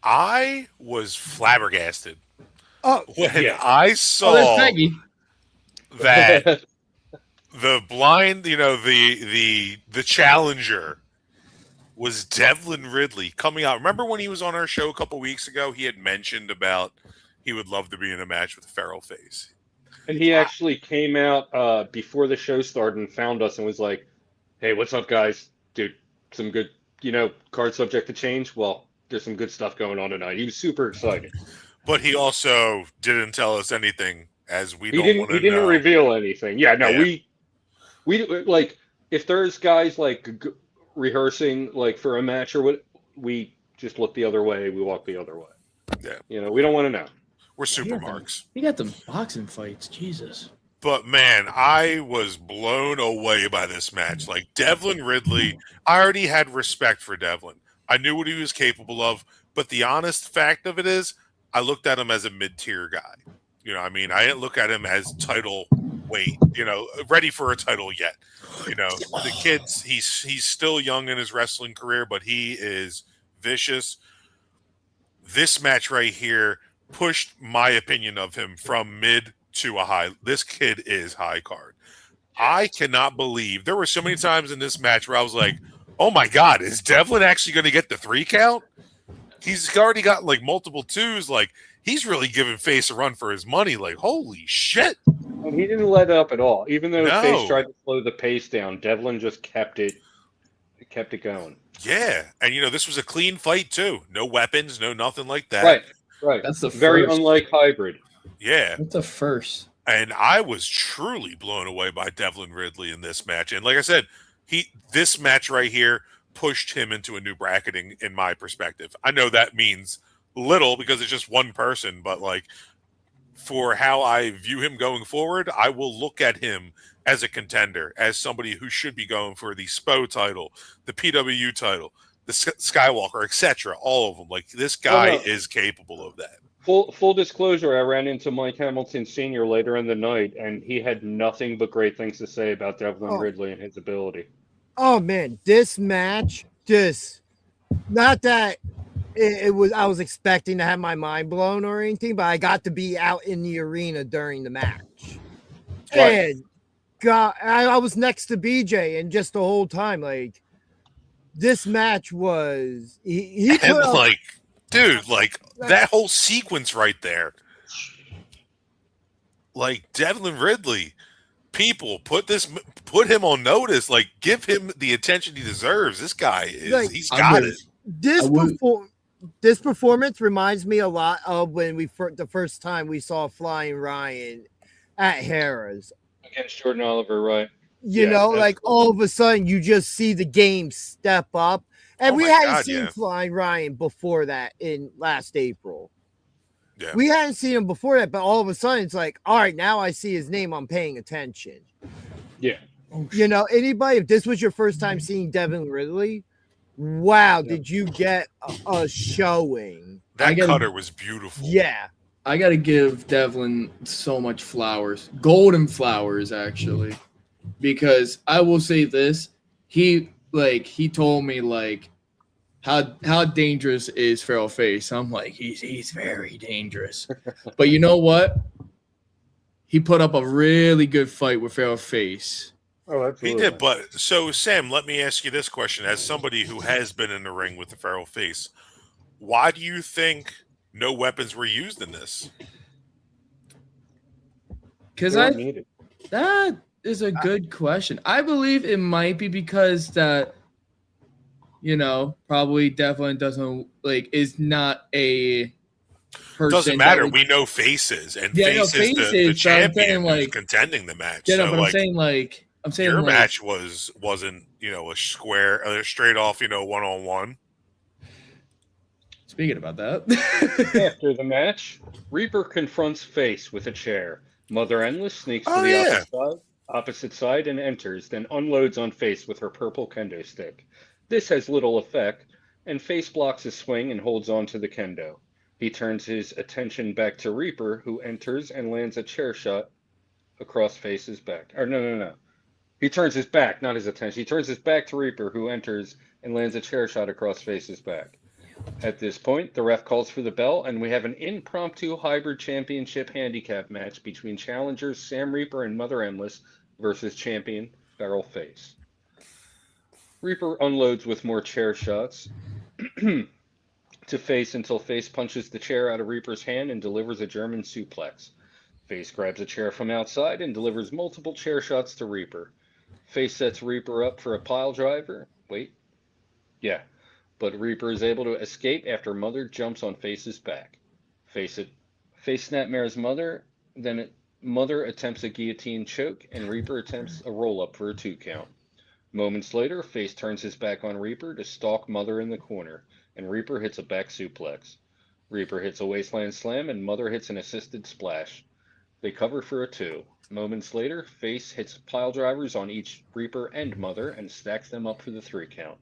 I was flabbergasted when yeah. I saw that the blind, the challenger was Devlin Ridley coming out. Remember when he was on our show a couple weeks ago? He had mentioned about he would love to be in a match with Feral Face. And he actually came out before the show started and found us and was like, hey, what's up, guys? Dude, some good, card subject to change? Well, there's some good stuff going on tonight. He was super excited. But he also didn't tell us anything, as we don't want to know. He didn't reveal anything. Yeah, no, yeah. We like, if there's guys like rehearsing like for a match or what, we just look the other way. We walk the other way. Yeah. We don't want to know. We're supermarks. You got them boxing fights. Jesus. But man, I was blown away by this match. Like Devlin Ridley, I already had respect for Devlin. I knew what he was capable of, but the honest fact of it is, I looked at him as a mid-tier guy. I didn't look at him as title weight, ready for a title yet. The kid's, he's still young in his wrestling career, but he is vicious. This match right here pushed my opinion of him from mid to a high. This kid is high card. I cannot believe there were so many times in this match where I was like, oh my God, is Devlin actually going to get the 3 count? He's already got like multiple 2s. Like he's really giving Face a run for his money. Like, holy shit. And he didn't let up at all. Even though Face tried to slow the pace down, Devlin just kept it going. Yeah. And this was a clean fight too. No weapons, no nothing like that. Right. That's the very first. Unlike Hybrid. Yeah. That's the first. And I was truly blown away by Devlin Ridley in this match. And like I said, this match right here pushed him into a new bracketing in my perspective. I know that means little because it's just one person, but like for how I view him going forward, I will look at him as a contender, as somebody who should be going for the SPO title, the PWU title, the Skywalker, etc. All of them. Like this guy is capable of that. Full disclosure, I ran into Mike Hamilton Sr. later in the night, and he had nothing but great things to say about Devlin Ridley and his ability. Oh man, this match not that it was I was expecting to have my mind blown or anything, but I got to be out in the arena during the match. And God, I was next to BJ, and just the whole time, like, this match was he and put up, like, dude, like that whole sequence right there. Like Devlin Ridley, people put him on notice. Like, give him the attention he deserves. This guy is like, he's got it. This performance reminds me a lot of when the first time we saw Flying Ryan at Harrah's against Jordan Oliver, right? You know, like all of a sudden you just see the game step up. And we hadn't seen Flying Ryan before that in last April. Yeah. We hadn't seen him before that, but all of a sudden it's like, all right, now I see his name, I'm paying attention. Yeah. You know, anybody, if this was your first time seeing Devin Ridley, wow, did you get a showing? That cutter was beautiful. Yeah. I got to give Devlin so much flowers. Golden flowers, actually. Because I will say this, he told me like how dangerous is Feral Face. I'm like, he's very dangerous. But you know what? He put up a really good fight with Feral Face. Oh, absolutely. He did, but so Sam, let me ask you this question. As somebody who has been in the ring with the Feral Face, why do you think no weapons were used in this? Because that is a good question. I believe it might be because that, you know, probably Devlin doesn't is not a person. Doesn't matter. We know Faces, and Face is the champion who's contending the match. Yeah, so, no, but I'm saying your match wasn't a straight off 1-on-1. Speaking about that, after the match, Reaper confronts Face with a chair. Mother Endless sneaks to the opposite side and enters, then unloads on Face with her purple kendo stick. This has little effect, and Face blocks his swing and holds on to the kendo. He turns his attention back to Reaper, who enters and lands a chair shot across Face's back. Or no. He turns his back, not his attention. He turns his back to Reaper, who enters and lands a chair shot across Face's back. At this point, the ref calls for the bell, and we have an impromptu hybrid championship handicap match between challengers Sam Reaper and Mother Endless versus champion Feral Face. Reaper unloads with more chair shots to Face until Face punches the chair out of Reaper's hand and delivers a German suplex. Face grabs a chair from outside and delivers multiple chair shots to Reaper. Face sets Reaper up for a pile driver. But Reaper is able to escape after Mother jumps on Face's back. Face snapmares Mother, then Mother attempts a guillotine choke, and Reaper attempts a roll-up for a 2 count. Moments later, Face turns his back on Reaper to stalk Mother in the corner, and Reaper hits a back suplex. Reaper hits a waistland slam, and Mother hits an assisted splash. They cover for a 2. Moments later, Face hits pile drivers on each Reaper and Mother and stacks them up for the 3 count.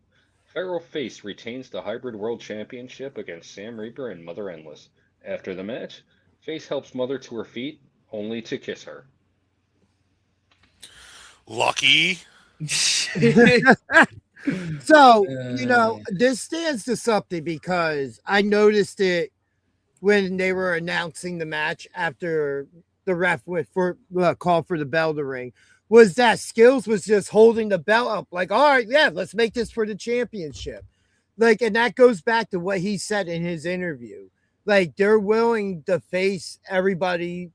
Feral Face retains the Hybrid World Championship against Sam Reaper and Mother Endless. After the match, Face helps Mother to her feet, only to kiss her. Lucky. So, this stands to something because I noticed it when they were announcing the match after the ref went for call for the bell to ring. Was that Skills was just holding the belt up like, all right, yeah, let's make this for the championship. Like, and that goes back to what he said in his interview. Like, they're willing to face everybody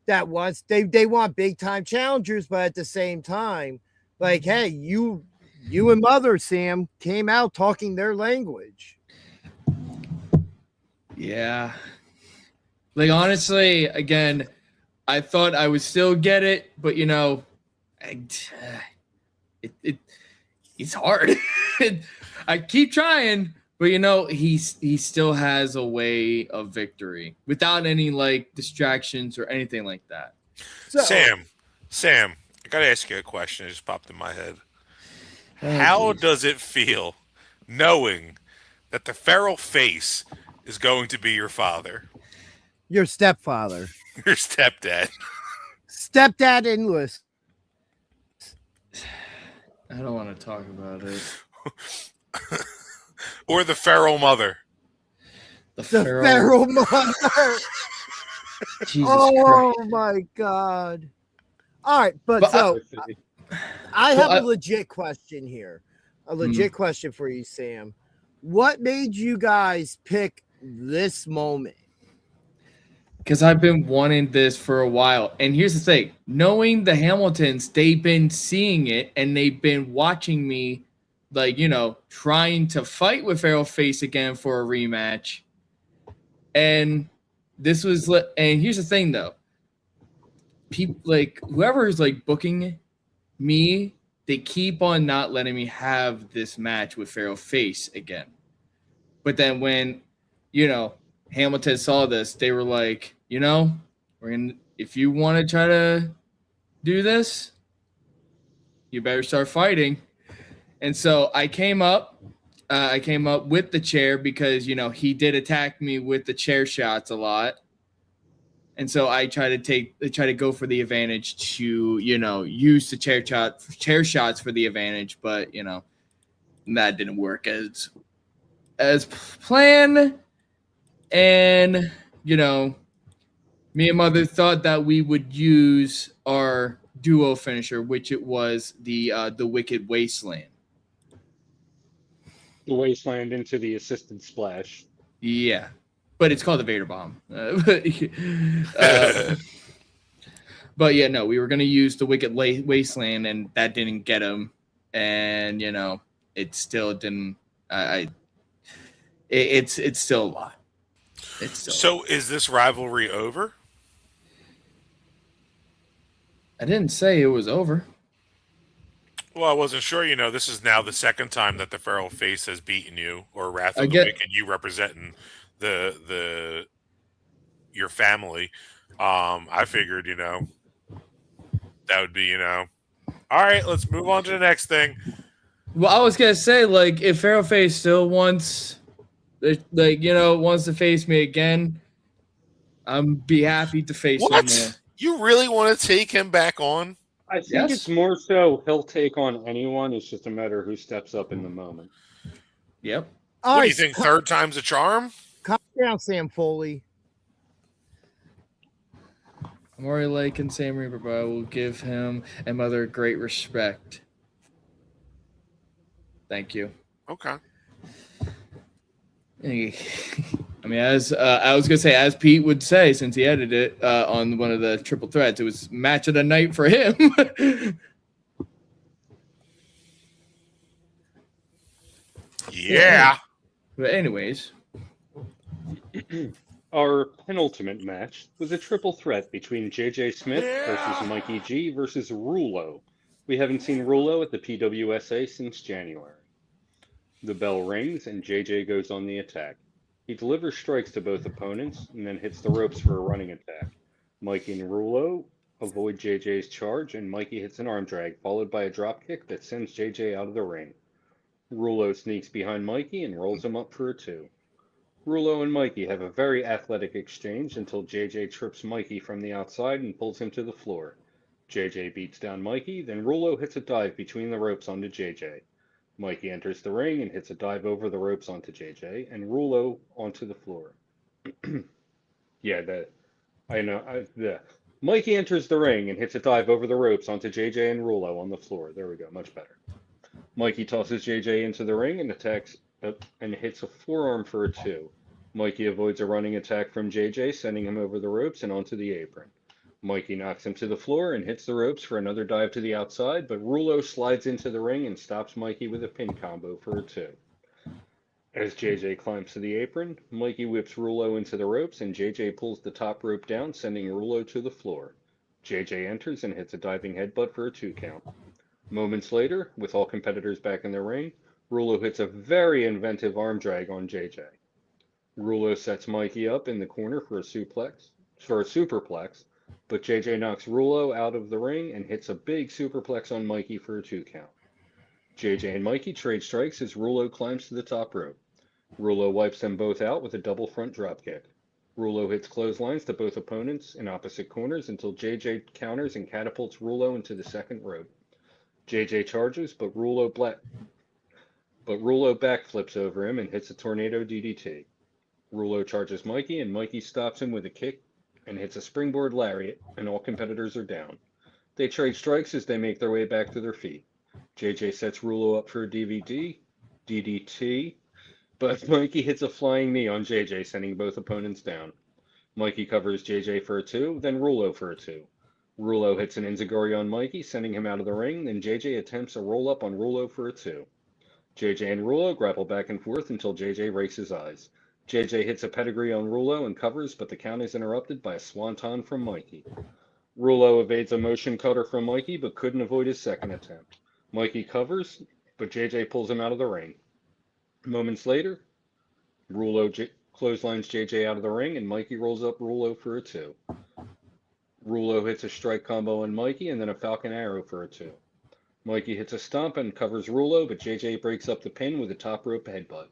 that wants, they want big time challengers, but at the same time, like, hey, you and Mother, Sam, came out talking their language. Yeah. Like, honestly, again, I thought I would still get it, but it's hard. I keep trying, but he still has a way of victory without any distractions or anything like that. So, Sam, I gotta ask you a question. It just popped in my head. How does it feel knowing that the Feral Face is going to be your father? Your stepfather. Your stepdad. Stepdad Endless. I don't want to talk about it. Or the feral mother. The feral mother. Jesus Christ. Christ. My God. All right, but so I have Well, a legit question here. A legit question for you, Sam. What made you guys pick this moment? Because I've been wanting this for a while. And here's the thing, knowing the Hamiltons, they've been seeing it and they've been watching me, like, you know, trying to fight with Errol Face again for a rematch. And this was, and here's the thing though, people like whoever is like booking me, they keep on not letting me have this match with Errol Face again. But then when, you know, Hamilton saw this, they were like, you know, if you want to try to do this, you better start fighting. And so I came up with the chair because, you know, he did attack me with the chair shots a lot. And so I try to go for the advantage to, you know, use the chair shots for the advantage, but, you know, that didn't work as planned. And, you know, me and Mother thought that we would use our duo finisher, which it was the Wicked Wasteland. The Wasteland into the assisted splash. Yeah, but it's called the Vader Bomb. But yeah, no, we were gonna use the Wicked Wasteland, and that didn't get him. And you know, it still didn't. It's still a lot. So is this rivalry over? I didn't say it was over. Well, I wasn't sure. You know, this is now the second time that the Feral Face has beaten you, or Wrath of the Wicked, you representing your family. I figured, you know, that would be, you know, all right, let's move on to the next thing. Well, I was gonna say, like, if Feral Face still wants, like, you know, wants to face me again, I'm be happy to face him more. You really want to take him back on? I think it's more so he'll take on anyone. It's just a matter of who steps up in the moment. Yep. What do you think? Third time's a charm? Calm down, Sam Foley. I'm already liking Sam Reaper, but I will give him and Mother great respect. Thank you. Okay. I mean, as I was gonna say, as Pete would say, since he edited it on one of the triple threats, it was match of the night for him. Yeah. But anyways, our penultimate match was a triple threat between JJ Smith versus Mikey G versus Rulo. We haven't seen Rulo at the PWSA since January. The bell rings and JJ goes on the attack. He delivers strikes to both opponents and then hits the ropes for a running attack. Mikey and Rulo avoid JJ's charge, and Mikey hits an arm drag, followed by a drop kick that sends JJ out of the ring. Rulo sneaks behind Mikey and rolls him up for a 2. Rulo and Mikey have a very athletic exchange until JJ trips Mikey from the outside and pulls him to the floor. JJ beats down Mikey, then Rulo hits a dive between the ropes onto JJ. Mikey enters the ring and hits a dive over the ropes onto JJ, and Rulo onto the floor. Mikey enters the ring and hits a dive over the ropes onto JJ and Rulo on the floor. There we go, much better. Mikey tosses JJ into the ring and attacks and hits a forearm for a 2. Mikey avoids a running attack from JJ, sending him over the ropes and onto the apron. Mikey knocks him to the floor and hits the ropes for another dive to the outside, but Rulo slides into the ring and stops Mikey with a pin combo for a 2. As JJ climbs to the apron, Mikey whips Rulo into the ropes and JJ pulls the top rope down, sending Rulo to the floor. JJ enters and hits a diving headbutt for a 2 count. Moments later, with all competitors back in the ring, Rulo hits a very inventive arm drag on JJ. Rulo sets Mikey up in the corner for a superplex, but JJ knocks Rulo out of the ring and hits a big superplex on Mikey for a 2 count. JJ and Mikey trade strikes as Rulo climbs to the top rope. Rulo wipes them both out with a double front dropkick. Rulo hits clotheslines to both opponents in opposite corners until JJ counters and catapults Rulo into the second rope. JJ charges, but Rulo backflips over him and hits a tornado DDT. Rulo charges Mikey, and Mikey stops him with a kick and hits a springboard lariat, and all competitors are down. They trade strikes as they make their way back to their feet. JJ sets Rulo up for a DDT, but Mikey hits a flying knee on JJ, sending both opponents down. Mikey covers JJ for a 2, then Rulo for a 2. Rulo hits an enziguri on Mikey, sending him out of the ring, then JJ attempts a roll-up on Rulo for a 2. JJ and Rulo grapple back and forth until JJ rakes his eyes. JJ hits a pedigree on Rulo and covers, but the count is interrupted by a swanton from Mikey. Rulo evades a motion cutter from Mikey, but couldn't avoid his second attempt. Mikey covers, but JJ pulls him out of the ring. Moments later, Rulo clotheslines JJ out of the ring, and Mikey rolls up Rulo for a 2. Rulo hits a strike combo on Mikey, and then a Falcon Arrow for a 2. Mikey hits a stomp and covers Rulo, but JJ breaks up the pin with a top rope headbutt.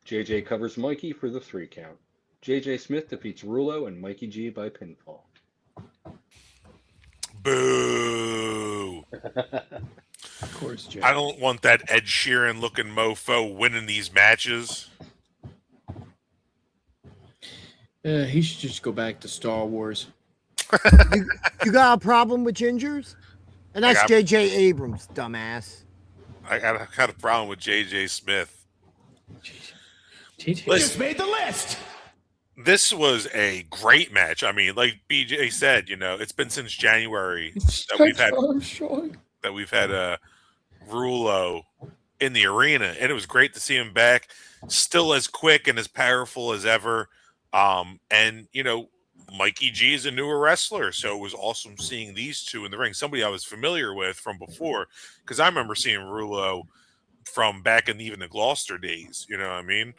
JJ covers Mikey for the 3 count. JJ Smith defeats Rulo and Mikey G by pinfall. Boo! Of course, Jay. I don't want that Ed Sheeran looking mofo winning these matches. He should just go back to Star Wars. You got a problem with gingers? And that's J.J. Abrams, dumbass. I got a problem with J.J. Smith. JJ just made the list. This was a great match. I mean, like BJ said, it's been since January that we've had a Rulo in the arena, and it was great to see him back, still as quick and as powerful as ever. And Mikey G is a newer wrestler, so it was awesome seeing these two in the ring. Somebody I was familiar with from before, because I remember seeing Rulo from back in even the Gloucester days. You know what I mean?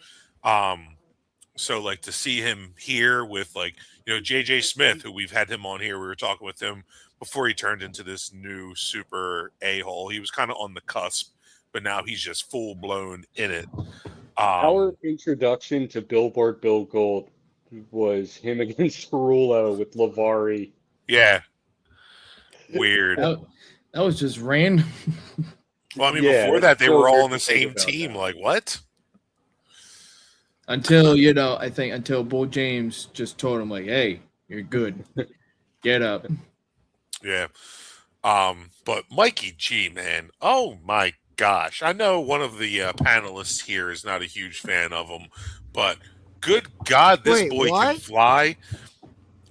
So like to see him here with JJ Smith, who we've had him on here. We were talking with him before he turned into this new super a-hole. He was kind of on the cusp, but now he's just full blown in it. Our introduction to Billboard Bill Gold was him against Rulo with Lavari. Yeah. Weird. That was just random. Well, I mean, before that, they were all on the same team. That. Like, what? Until, I think until Bull James just told him, like, hey, you're good. Get up. Yeah. But Mikey G, man. Oh, my gosh. I know one of the panelists here is not a huge fan of him, but good God, this boy can fly.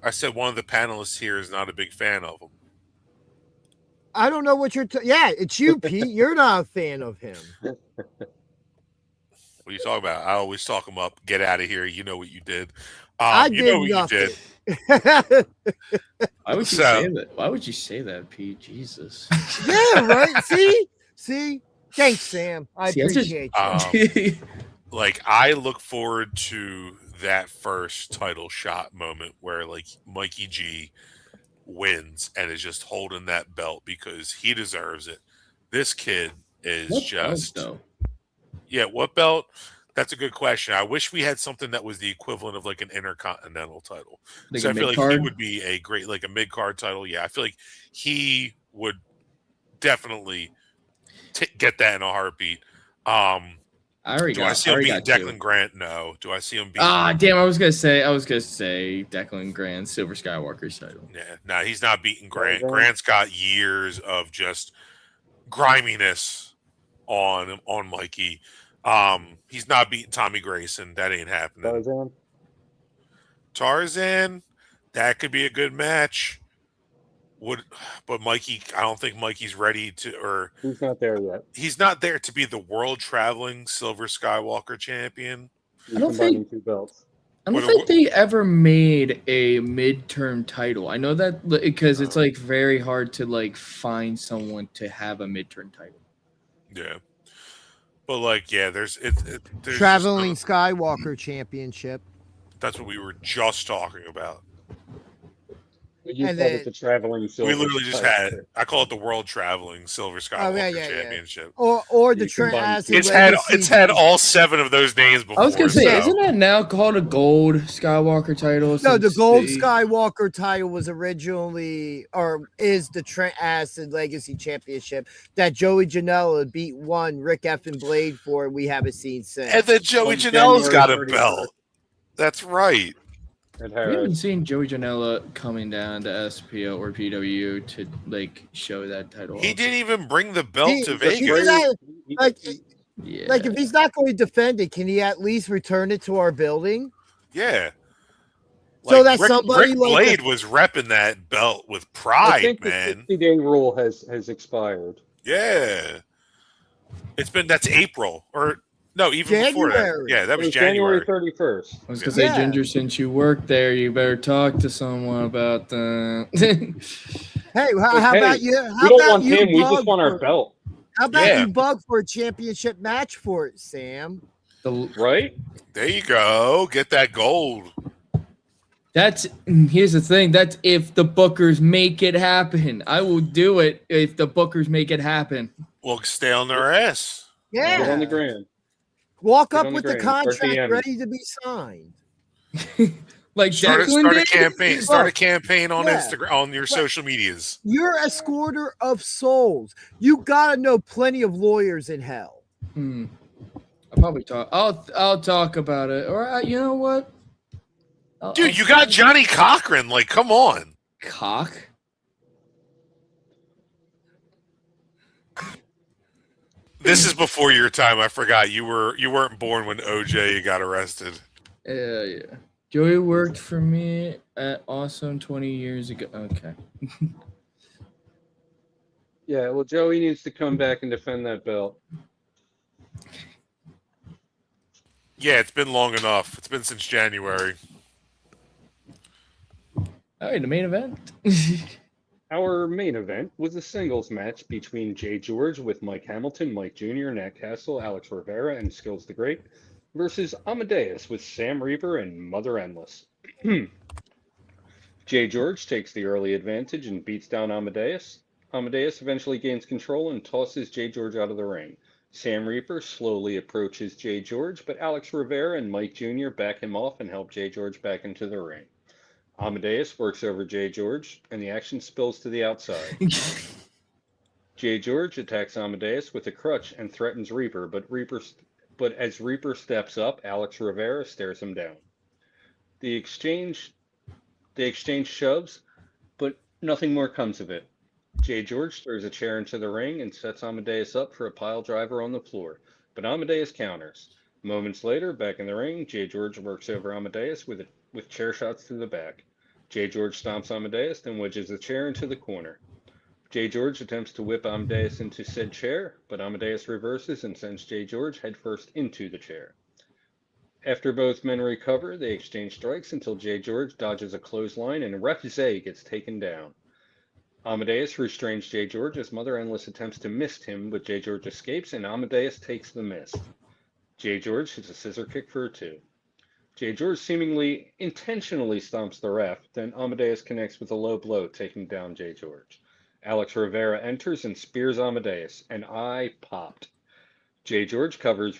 I said one of the panelists here is not a big fan of him. I don't know what you're yeah, it's you, Pete. You're not a fan of him. What are you talking about? I always talk him up. Get out of here. You know what you did. I you did know what nothing. you did. Why would you say that? Why would you say that, Pete? Jesus. Yeah, right. See. Thanks, Sam. I appreciate you. Like, I look forward to that first title shot moment where like Mikey G wins and is just holding that belt because he deserves it. This kid is what belt? That's a good question. I wish we had something that was the equivalent of like an intercontinental title. Like so I feel like he would be a great, like a mid-card title. Yeah, I feel like he would definitely get that in a heartbeat. Do I see him beat Declan Grant? No. Do I see him beat? Damn! I was gonna say Declan Grant, Silver Skywalker's title. Yeah, no, he's not beating Grant. Grant's got years of just griminess on Mikey. He's not beating Tommy Grayson. That ain't happening. Tarzan, that could be a good match. But Mikey, I don't think Mikey's ready to, or he's not there yet. He's not there to be the world traveling Silver Skywalker champion. I don't think they ever made a midterm title. I know that because it's like very hard to like find someone to have a midterm title. Yeah, but like there's traveling Skywalker championship. That's what we were just talking about. You called it the traveling silver. We literally just had it. I call it the world traveling Silver Skywalker Championship. Or the it's had all 7 of those names before. I was gonna say, isn't that now called a gold Skywalker title? No, the gold Skywalker title was originally, or is the Trent Acid Legacy Championship that Joey Janela won Rick Effin Blade for. We haven't seen since. And then Joey Janela's got a belt. That's right. At We haven't Harris. seen Joey Janela coming down to SPO or PW to like show that title. He off. didn't even bring the belt to Vegas. Yeah. Like if he's not going to defend it, can he at least return it to our building? Yeah. So Like that somebody Rick like Blade was repping that belt with pride, I think man. the 60-day rule has expired. Yeah. That's April. Or no, even before that. January. Yeah, that It was was January January. 31st. I was gonna say, Ginger, since you work there, you better talk to someone about that. Hey, how about you? We don't want him. We just want our belt. How about you bug for a championship match for it, Sam? Right? There you go. Get that gold. Here's the thing. That's if the bookers make it happen. I will do it if the bookers make it happen. Well, stay on their ass. Yeah. Get on the gram. Walk Get up on with the the gram. Start contract DMing. ready to be signed. Like start Declan a did? campaign. Start a campaign on Yeah. Instagram, on your social medias. You're a squirter of souls. You gotta know plenty of lawyers in hell. I'll probably talk. I'll talk about it. Or you know what? Dude, you got Johnny Cochran. Like, come on. Cock? This is before your time. I forgot you weren't born when OJ got arrested. Yeah. Joey worked for me at Awesome 20 years ago. Okay. Yeah, well, Joey needs to come back and defend that belt. Yeah, it's been long enough. It's been since January. All right, the main event. Our main event was a singles match between Jay George with Mike Hamilton, Mike Jr., Nat Castle, Alex Rivera, and Skills the Great versus Amadeus with Sam Reaper and Mother Endless. Jay George takes the early advantage and beats down Amadeus. Amadeus eventually gains control and tosses Jay George out of the ring. Sam Reaper slowly approaches Jay George, but Alex Rivera and Mike Jr. back him off and help Jay George back into the ring. Amadeus works over Jay George, and the action spills to the outside. Jay George attacks Amadeus with a crutch and threatens Reaper, but as Reaper steps up, Alex Rivera stares him down. They exchange shoves, but nothing more comes of it. Jay George throws a chair into the ring and sets Amadeus up for a pile driver on the floor, but Amadeus counters. Moments later, back in the ring, Jay George works over Amadeus with chair shots to the back. Jay George stomps Amadeus, then wedges the chair into the corner. Jay George attempts to whip Amadeus into said chair, but Amadeus reverses and sends Jay George headfirst into the chair. After both men recover, they exchange strikes until Jay George dodges a clothesline and Ref Zay gets taken down. Amadeus restrains Jay George as Mother Endless attempts to mist him, but Jay George escapes and Amadeus takes the mist. Jay George hits a scissor kick for a 2. Jay George seemingly intentionally stomps the ref, then Amadeus connects with a low blow, taking down Jay George. Alex Rivera enters and spears Amadeus, and I popped. Jay George covers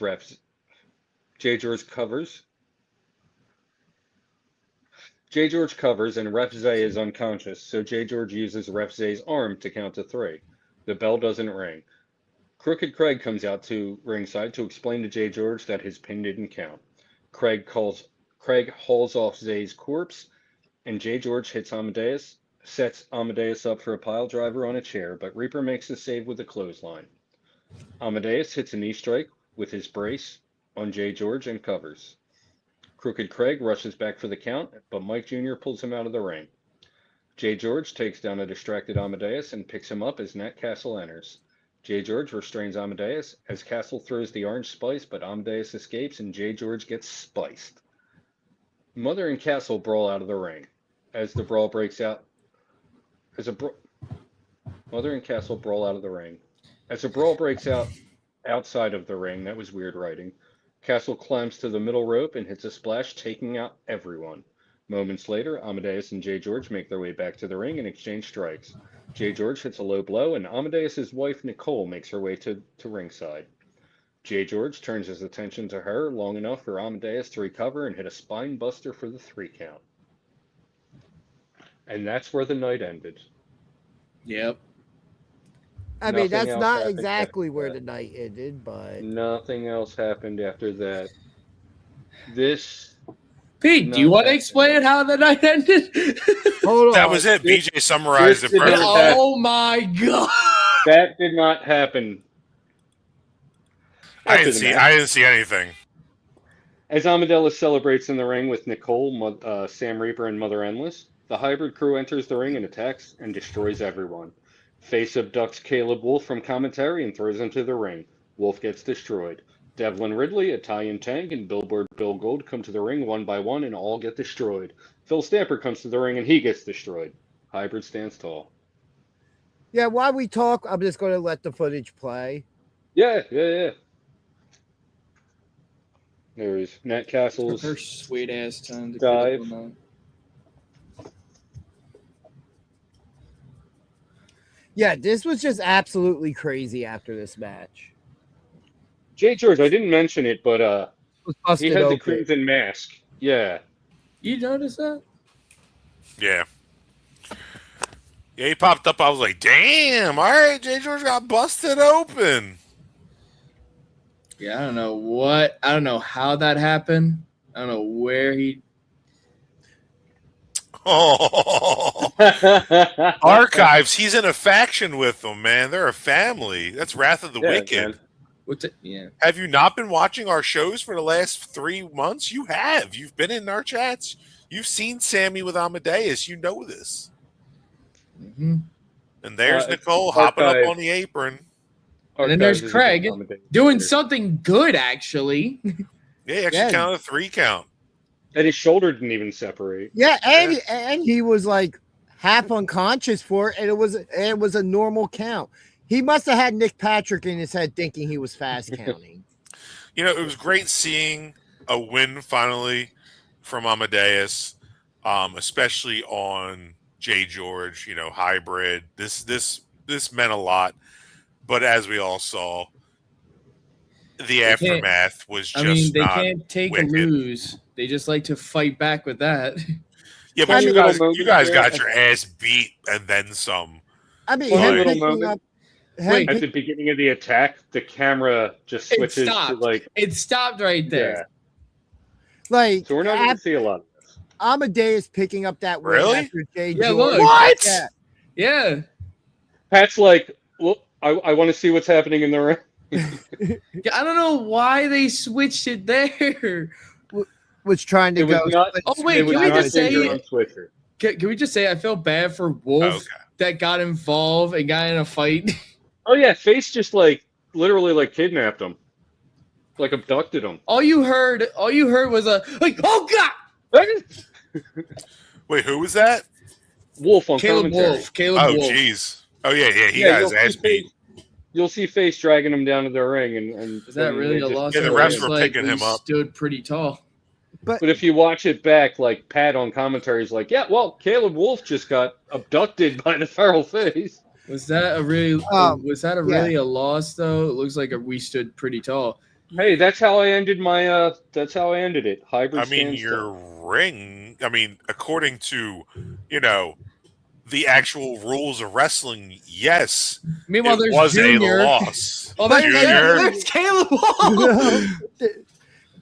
and Ref Zay is unconscious, so Jay George uses Ref Zay's arm to count to 3. The bell doesn't ring. Crooked Craig comes out to ringside to explain to Jay George that his pin didn't count. Craig hauls off Zay's corpse, and Jay George sets Amadeus up for a pile driver on a chair, but Reaper makes the save with a clothesline. Amadeus hits a knee strike with his brace on Jay George and covers. Crooked Craig rushes back for the count, but Mike Jr. pulls him out of the ring. Jay George takes down a distracted Amadeus and picks him up as Nat Castle enters. Jay George restrains Amadeus as Castle throws the orange spice, but Amadeus escapes and Jay George gets spiced. Mother and Castle brawl out of the ring. As the brawl breaks out, Mother and Castle brawl out of the ring. As a brawl breaks out outside of the ring, that was weird writing. Castle climbs to the middle rope and hits a splash, taking out everyone. Moments later, Amadeus and Jay George make their way back to the ring and exchange strikes. Jay George hits a low blow, and Amadeus' wife, Nicole, makes her way to ringside. Jay George turns his attention to her long enough for Amadeus to recover and hit a spine buster for the 3 count. And that's where the night ended. Yep. I mean, that's not exactly where the night ended, but nothing else happened after that. This Pete, do you want to explain how the night ended? Hold on. That was it. BJ summarized it perfectly. Oh my god! That did not happen. I didn't see anything. As Amadeus celebrates in the ring with Nicole, Sam Reaper, and Mother Endless, the hybrid crew enters the ring and attacks and destroys everyone. Face abducts Caleb Wolf from commentary and throws him to the ring. Wolf gets destroyed. Devlin Ridley, Italian Tank, and Billboard Bill Gold come to the ring one by one and all get destroyed. Phil Stamper comes to the ring and he gets destroyed. Hybrid stands tall. Yeah, while we talk, I'm just going to let the footage play. Yeah. There's Nat Castle's her sweet ass time to dive. Yeah, this was just absolutely crazy after this match. Jay George, I didn't mention it, but he had the open. crimson mask. Yeah. You noticed that? Yeah. Yeah, he popped up. I was like, damn, all right, Jay George got busted open. Yeah, I don't know how that happened. I don't know where he. Oh. Archives, he's in a faction with them, man. They're a family. That's Wrath of the Wicked. Yeah. Have you not been watching our shows for the last 3 months? You have. You've been in our chats. You've seen Sammy with Amadeus. You know this. Mm-hmm. And there's Nicole hopping up on the apron. And then there's Craig doing something good, actually. Yeah, he actually counted a 3 count. And his shoulder didn't even separate. Yeah, and he was like half unconscious for it, and it was a normal count. He must have had Nick Patrick in his head thinking he was fast counting. You know, it was great seeing a win finally from Amadeus, especially on Jay George, you know, hybrid. This meant a lot. But as we all saw, the aftermath was just they can't take wicked. a lose. They just like to fight back with that. Yeah, but you guys got your ass beat and then some. I mean, at the beginning of the attack, the camera just switches to like it stopped right there. Yeah. Like, so we're not going to see a lot of this. Amadeus picking up that win after Jay George. Look. What? Yeah. Pat's like, well, I want to see what's happening in the ring. I don't know why they switched it there. Was trying to go. Can we just say I felt bad for Wolf that got involved and got in a fight? Oh yeah, Face just literally kidnapped him, abducted him. All you heard was oh god. Wait, who was that? Wolf on Caleb commentary. Wolf. Caleb Wolf. Oh jeez. Oh yeah, he got his ass beat. You'll see Face dragging him down to the ring, and is that really a loss? Yeah, the refs were picking him up. Stood pretty tall. But if you watch it back, Pat on commentary is like, yeah, well, Caleb Wolf just got abducted by the feral Face. Was that a really a loss though? It looks like we stood pretty tall. Hey, that's how I ended my. That's how I ended it. Hybrid. I mean, your ring. I mean, according to the actual rules of wrestling, yes. Meanwhile, it was Junior. A loss. Oh, there's Caleb Wolf.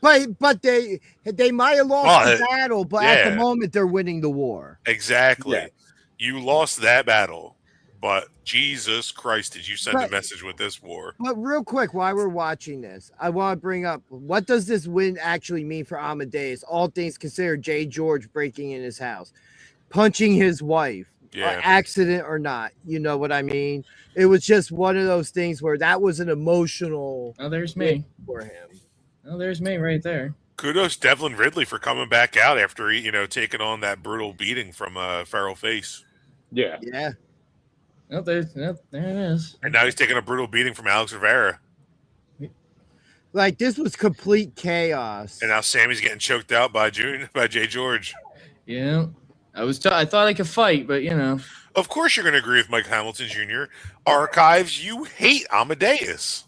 But they might have lost the battle, but at the moment they're winning the war. Exactly. Yeah. You lost that battle, but Jesus Christ, did you send a message with this war? But real quick, while we're watching this, I want to bring up, what does this win actually mean for Amadeus? All things considered, Jay George breaking in his house, punching his wife, accident or not, you know what I mean? It was just one of those things where that was an emotional. Oh, there's me for him. Oh, there's me right there. Kudos Devlin Ridley for coming back out after he, taking on that brutal beating from Feral Face. Yeah. Yeah. Oh, there it is. And now he's taking a brutal beating from Alex Rivera. This was complete chaos. And now Sammy's getting choked out by Jay George. Yeah. I thought I could fight, but Of course you're going to agree with Mike Hamilton Jr. Archives, you hate Amadeus.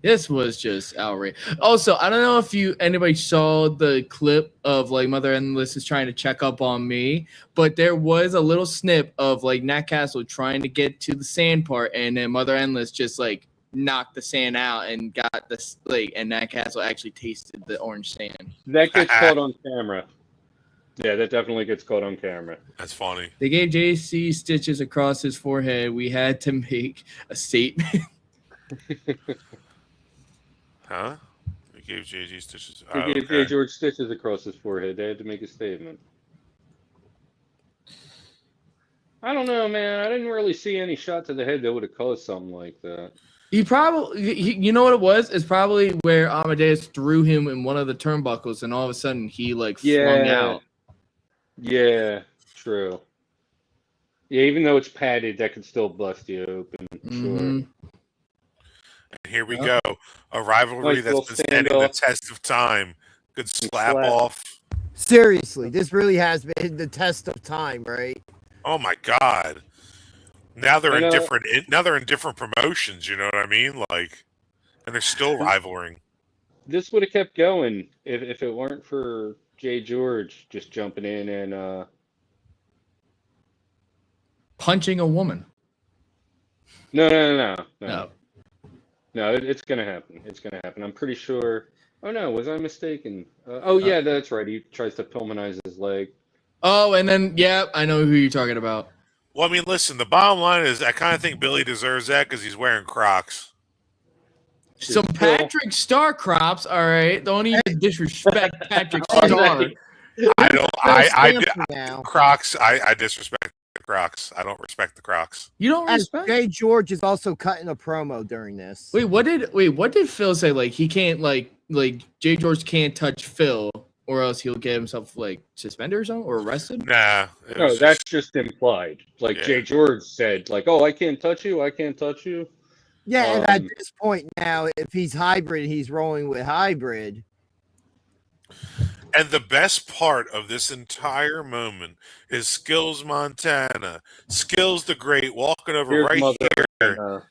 This was just outrageous. Also, I don't know if anybody saw the clip of Mother Endless is trying to check up on me, but there was a little snip of Nat Castle trying to get to the sand part, and then Mother Endless just knocked the sand out and got this and Nat Castle actually tasted the orange sand. That gets caught on camera. Yeah, that definitely gets caught on camera. That's funny. They gave JC stitches across his forehead. We had to make a statement. Huh? They gave JG stitches. They gave J. George stitches across his forehead. They had to make a statement. I don't know, man. I didn't really see any shot to the head that would have caused something like that. You know what it was? It's probably where Amadeus threw him in one of the turnbuckles, and all of a sudden he flung out. Yeah, true. Yeah, even though it's padded, that could still bust you open. Sure. And here we go. A rivalry Nice that's little been standing the test of time. Good slap off. Seriously, this really has been the test of time, right? Oh my God. Now they're in different promotions, you know what I mean? And they're still rivaling. This would have kept going if it weren't for J. George just jumping in and punching a woman. No, it's gonna happen. It's gonna happen. I'm pretty sure. Oh no, was I mistaken? Yeah, that's right. He tries to Pillmanize his leg. Oh, and then I know who you're talking about. Well, I mean, listen, the bottom line is I kind of think Billy deserves that because he's wearing Crocs. Some Patrick Star Crops, all right. Don't even disrespect Patrick Star. Crocs. I disrespect the Crocs. I don't respect the Crocs. You don't respect. Jay George is also cutting a promo during this. What did Phil say? He can't Jay George can't touch Phil, or else he'll get himself suspended or something, or arrested. Nah, no, that's just implied. Jay George said, "Oh, I can't touch you. I can't touch you." Yeah, and at this point now, if he's hybrid, he's rolling with hybrid. And the best part of this entire moment is Skills Montana. Skills the Great walking over Here's right here. There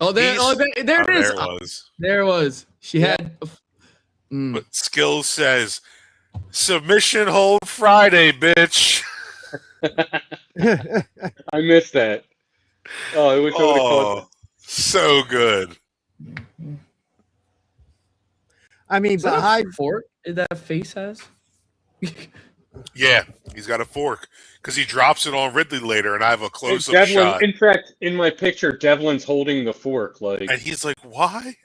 it is. There it was. She had. But Skills says, "Submission hold Friday, bitch." I missed that. Oh, I wish I would have caught that. So good. I mean, but fork that face has. Yeah, he's got a fork because he drops it on Ridley later, and I have a close-up shot. In fact, in my picture, Devlin's holding the fork, and he's like, "Why?"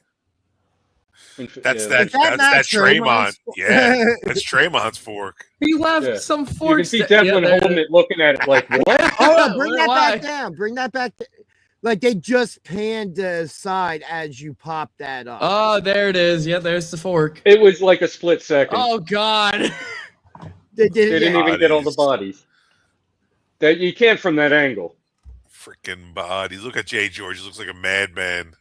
That's Draymond. Yeah, that's Draymond's fork. He left some forks. You can see Devlin holding it, looking at it like, "What?" Oh, bring that back down. Bring that back. They just panned the side as you pop that up. Oh, there it is. Yeah, there's the fork. It was like a split second. Oh God. They didn't even get all the bodies. That you can't from that angle. Freaking bodies. Look at Jay George. He looks like a madman.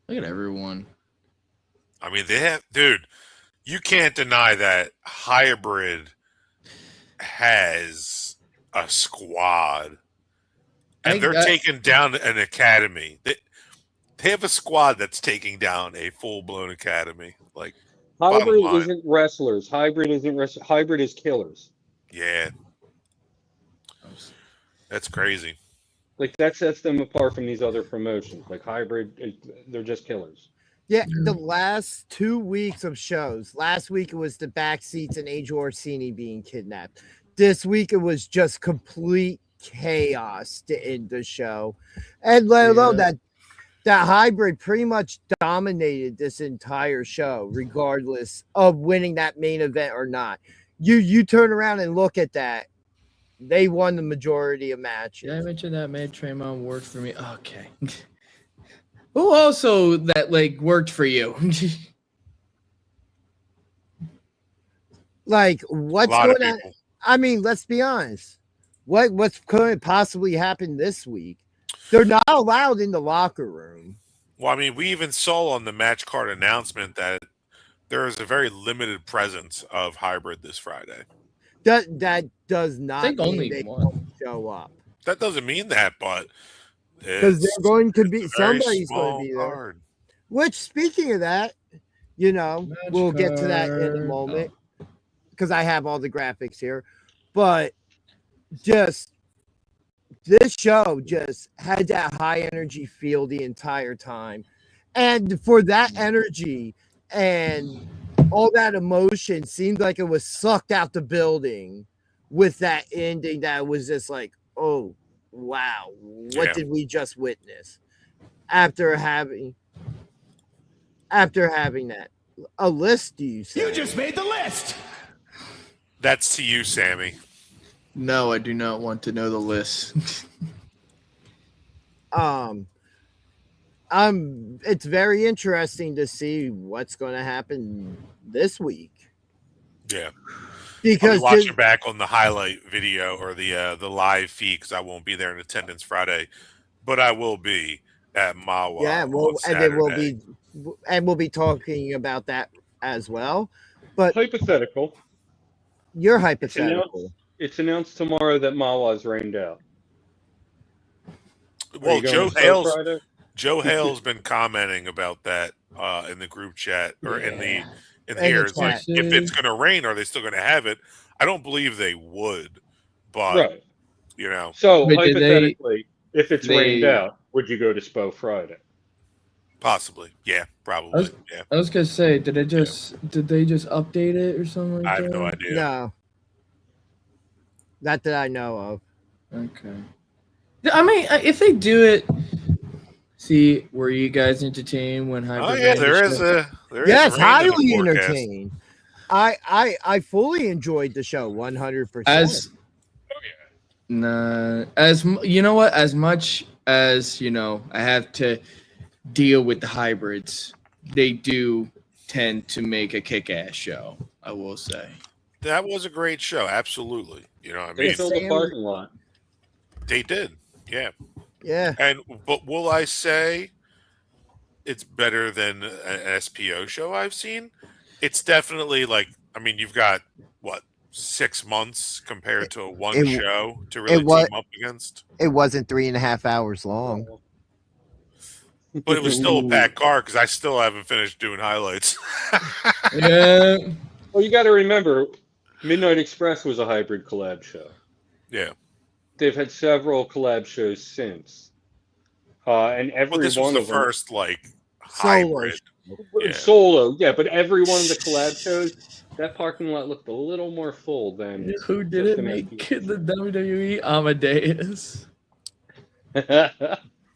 Look at everyone. I mean, dude, you can't deny that Hybrid has a squad. And they're taking down an academy. They have a squad that's taking down a full-blown academy. Hybrid isn't wrestlers. Hybrid isn't wrestlers. Hybrid is killers. Yeah. That's crazy. That sets them apart from these other promotions. Hybrid, they're just killers. Yeah, the last 2 weeks of shows. Last week it was the backseats and Age Orsini being kidnapped. This week it was just complete chaos to end the show. And let alone that Hybrid pretty much dominated this entire show, regardless of winning that main event or not. You turn around and look at that. They won the majority of matches. Did I mention that made Draymond work for me? Okay. Who also that worked for you? What's going on? I mean, let's be honest. What's going to possibly happen this week? They're not allowed in the locker room. Well, I mean, we even saw on the match card announcement that there is a very limited presence of Hybrid this Friday. That does not mean only they one won't show up. That doesn't mean that, but because they're going to be somebody's going to be there. Card. Which, speaking of that, we'll get to that in a moment because I have all the graphics here. But just this show just had that high energy feel the entire time. And for that energy and all that emotion seemed like it was sucked out the building with that ending that was just like, oh, wow, what did we just witness? After having that. A list, do you say? You just made the list. That's to you, Sammy. No, I do not want to know the list. It's very interesting to see what's going to happen this week. Yeah, because I'll be watching back on the highlight video or the live feed because I won't be there in attendance Friday, but I will be at Mawa. Yeah, well, and then we'll be talking about that as well. But hypothetical. You're hypothetical. It's announced tomorrow that Mawa's rained out. Well, Joe Hale's been commenting about that in the group chat or in here. It's like, if it's going to rain, are they still going to have it? I don't believe they would, but you know. So hypothetically, if it's rained out, would you go to SPO Friday? Possibly, yeah, probably. I was gonna say, did they just update it or something like that? I have no idea. No, not that I know of. Okay. I mean, if they do it, see, were you guys entertained when Hybrid? Oh yeah, there is yes, highly entertained. I fully enjoyed the show 100%. As you know what, as much as I have to deal with the hybrids, they do tend to make a kick-ass show. I will say that was a great show. Absolutely, They filled the parking lot. They did, yeah. But will I say it's better than an SPO show I've seen? It's definitely you've got 6 months compared to one show to really team up against. It wasn't 3.5 hours long. But it was still a packed car because I still haven't finished doing highlights. Yeah. Well, you got to remember, Midnight Express was a hybrid collab show. Yeah. They've had several collab shows since. And every this one was of the them, first hybrid. Solo, yeah, but every one of the collab shows, that parking lot looked a little more full than. Who did it make the WWE? Amadeus.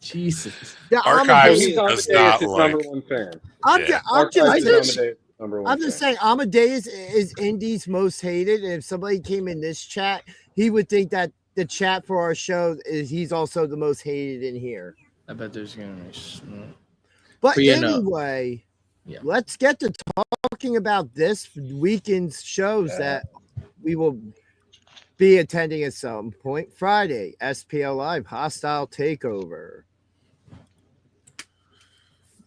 Jesus. Yeah, Archives does not number one fan. I'm just saying Amadeus is Indy's most hated, and if somebody came in this chat, he would think that the chat for our show is he's also the most hated in here. I bet there's gonna be. But anyway, let's get to talking about this weekend's shows that we will be attending at some point. Friday, SPO Live, Hostile Takeover.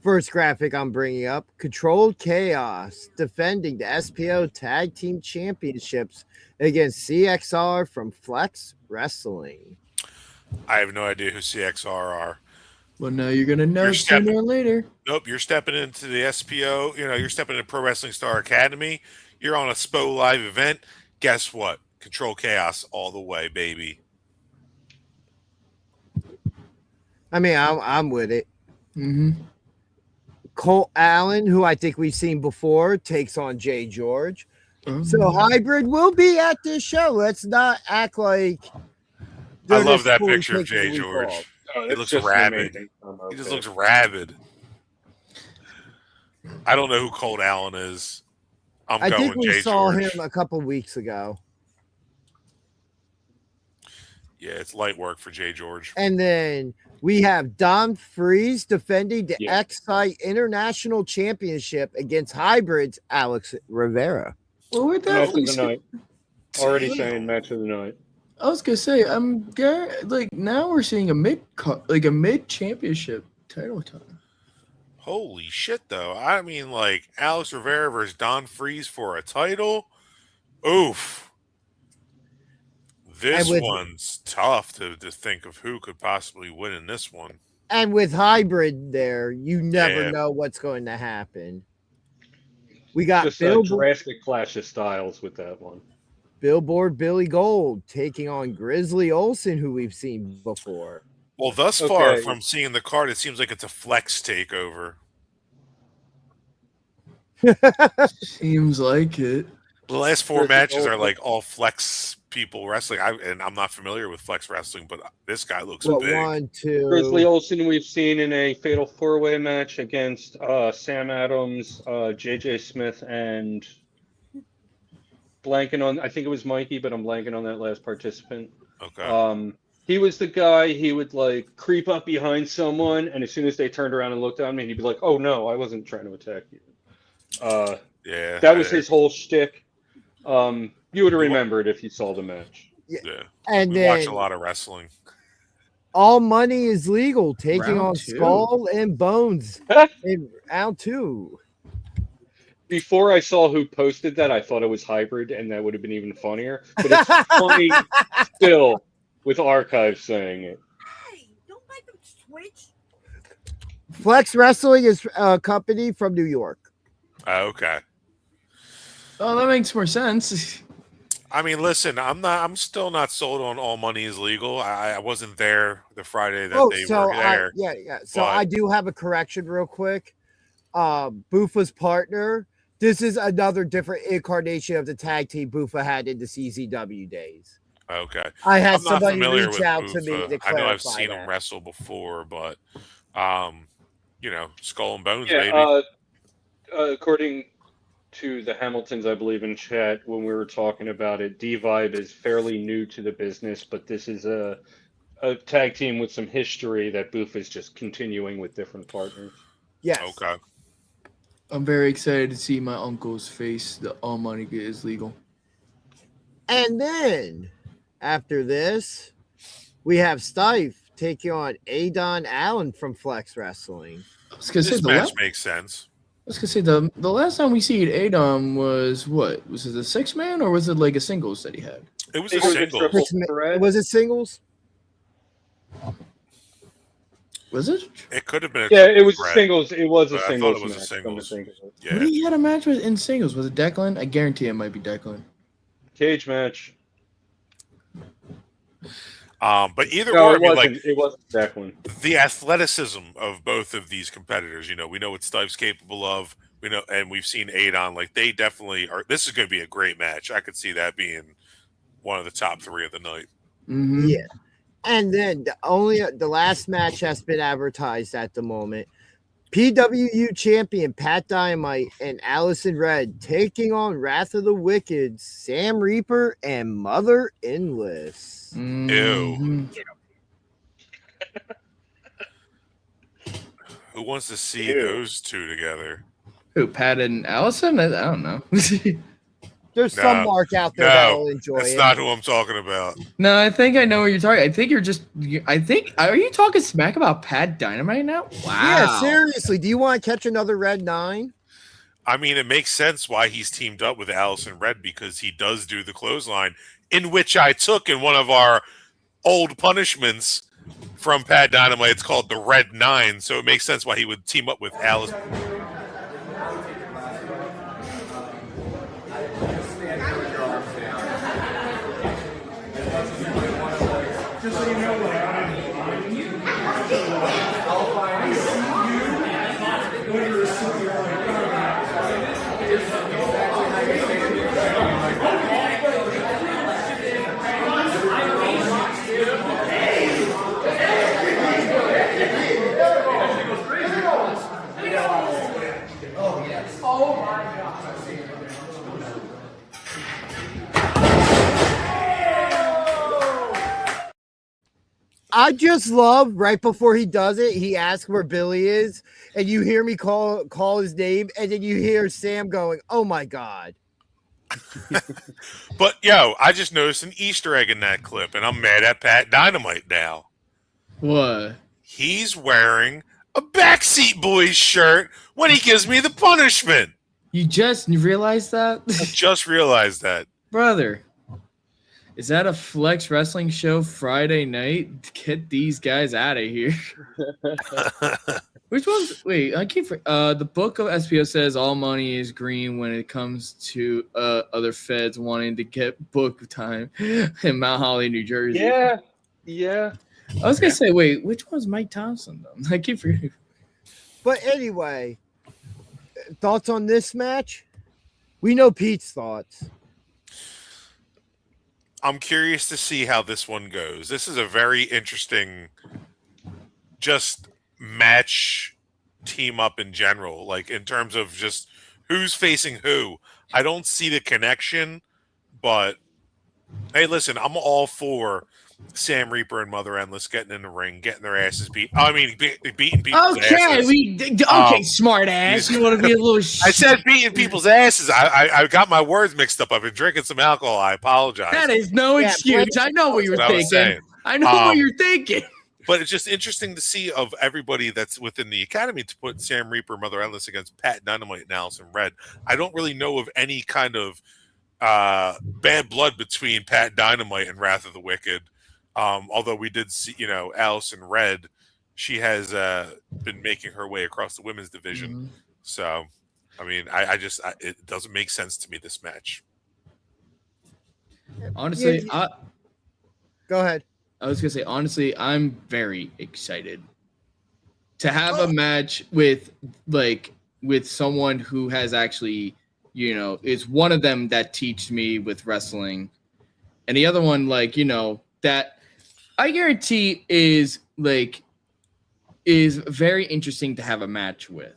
First graphic I'm bringing up, Controlled Chaos defending the SPO Tag Team Championships against CXR from Flex Wrestling. I have no idea who CXR are. Well, now you're going to know sooner or later. Nope, you're stepping into the SPO. You're stepping into Pro Wrestling Star Academy. You're on a SPO Live event. Guess what? Control Chaos all the way, baby. I mean, I'm with it. Mm-hmm. Colt Allen, who I think we've seen before, takes on Jay George. So Hybrid will be at this show. Let's not act like. I love that picture of Jay George. He looks rabid. He just looks rabid. I don't know who Colt Allen is. I think we saw him a couple weeks ago. Yeah, it's light work for Jay George. And then we have Don Freeze defending the X-Site International Championship against Hybrid's Alex Rivera. Well, we're definitely match of the night. Already saying match of the night. I was gonna say, now we're seeing a mid championship title time. Holy shit, though! I mean, Alex Rivera versus Don Freeze for a title. Oof. This one's tough to think of who could possibly win in this one. And with Hybrid there, you never know what's going to happen. We got just a drastic clash of styles with that one. Billboard Billy Gold taking on Grizzly Olsen, who we've seen before. Well, thus far, from seeing the card, it seems like it's a flex takeover. Seems like it. The last 4 matches are like all flex people wrestling. And I'm not familiar with flex wrestling, but this guy looks big. 1, 2. Grizzly Olsen we've seen in a fatal 4-way match against Sam Adams, JJ Smith, and blanking on, I think it was Mikey, but I'm blanking on that last participant. Okay. He was the guy, he would like creep up behind someone, and as soon as they turned around and looked at me, he'd be like, "Oh no, I wasn't trying to attack you." Yeah. That was his whole shtick. You would have remembered if you saw the match. Yeah. And we then watch a lot of wrestling. All Money is Legal taking Round on 2. Skull and Bones in round 2. Before I saw who posted that, I thought it was hybrid, and that would have been even funnier. But it's funny still with archives saying it. Hey, don't make them switch. Flex Wrestling is a company from New York. Okay. Oh, that makes more sense. I mean, listen, I'm still not sold on All Money is Legal. I wasn't there the Friday that they were there. So I do have a correction real quick. Bufa's partner. This is another different incarnation of the tag team Bufa had in the CZW days. Okay. I had I'm not somebody familiar reach with out to Bufa. me to I know I've clarify seen that. him wrestle before, but Skull and Bones, Yeah, baby. according to the Hamiltons, I believe in chat when we were talking about it, D-Vibe is fairly new to the business, but this is a tag team with some history that Boof is just continuing with different partners. Yes. Okay. I'm very excited to see my uncle's face. The All Money is Legal. And then after this, we have Stife taking on Adon Allen from Flex Wrestling. I was gonna say This match makes sense. I was gonna say the last time we see Adam was what? Was it a 6-man or was it like a singles that he had? It was a single. Was it singles? Was it? It could have been a Yeah, it was threat, singles. It was a but I singles thought it was a match. singles. Who Yeah. did he had a match with in singles? Was it Declan? I guarantee it might be Declan. Cage match. But either No, or, it wasn't. It wasn't Declan. The athleticism of both of these competitors, we know what Stive's capable of. We know, and we've seen Adon. Like, they definitely are. This is going to be a great match. I could see that being one of the top 3 of the night. Mm-hmm. Yeah. And then the last match has been advertised at the moment. PWU champion Pat Dynamite and Allison Red taking on Wrath of the Wicked, Sam Reaper and Mother Endless. Mm-hmm. Ew. Who wants to see those two together? Who, Pat and Allison? I don't know. There's some mark out there that'll enjoy that's it. not who I'm talking about. No, I think I know what you're talking. I think are you talking smack about Pat Dynamite now? Wow. Yeah, seriously. Do you want to catch another Red 9? I mean, it makes sense why he's teamed up with Allison Red, because he does do the clothesline, in which I took in one of our old punishments from Pat Dynamite. It's called the Red 9, so it makes sense why he would team up with Allison. Just so you know what I just love right before he does it, he asks where Billy is, and you hear me call his name, and then you hear Sam going, "Oh my God." But I just noticed an Easter egg in that clip, and I'm mad at Pat Dynamite now. What? He's wearing a Backseat Boys shirt when he gives me the punishment. You just realized that? I just realized that. Brother. Is that a Flex Wrestling show Friday night? Get these guys out of here. Which one's? Wait, I keep. The book of SPO says all money is green when it comes to other feds wanting to get book time in Mount Holly, New Jersey. Yeah. I was gonna say, wait, which one's Mike Thompson though? I keep forgetting. But anyway, thoughts on this match? We know Pete's thoughts. I'm curious to see how this one goes. This is a very interesting just match team up in general, like in terms of just who's facing who. I don't see the connection, but hey, listen, I'm all for Sam Reaper and Mother Endless getting in the ring, getting their asses beat. I mean, beating people's asses. Okay, smart ass. You want to be a little? I said beating people's asses. I got my words mixed up. I've been drinking some alcohol. I apologize. That is no excuse. I know what you're thinking. I know what you're thinking. But it's just interesting to see of everybody that's within the academy to put Sam Reaper, Mother Endless against Pat Dynamite and Allison Red. I don't really know of any kind of bad blood between Pat Dynamite and Wrath of the Wicked. Although we did see, Allison Red, she has been making her way across the women's division. Mm-hmm. So, I mean, it doesn't make sense to me, this match. Honestly, go ahead. I was going to say, honestly, I'm very excited to have a match with someone who has actually, is one of them that teach me with wrestling. And the other one, that I guarantee is very interesting to have a match with.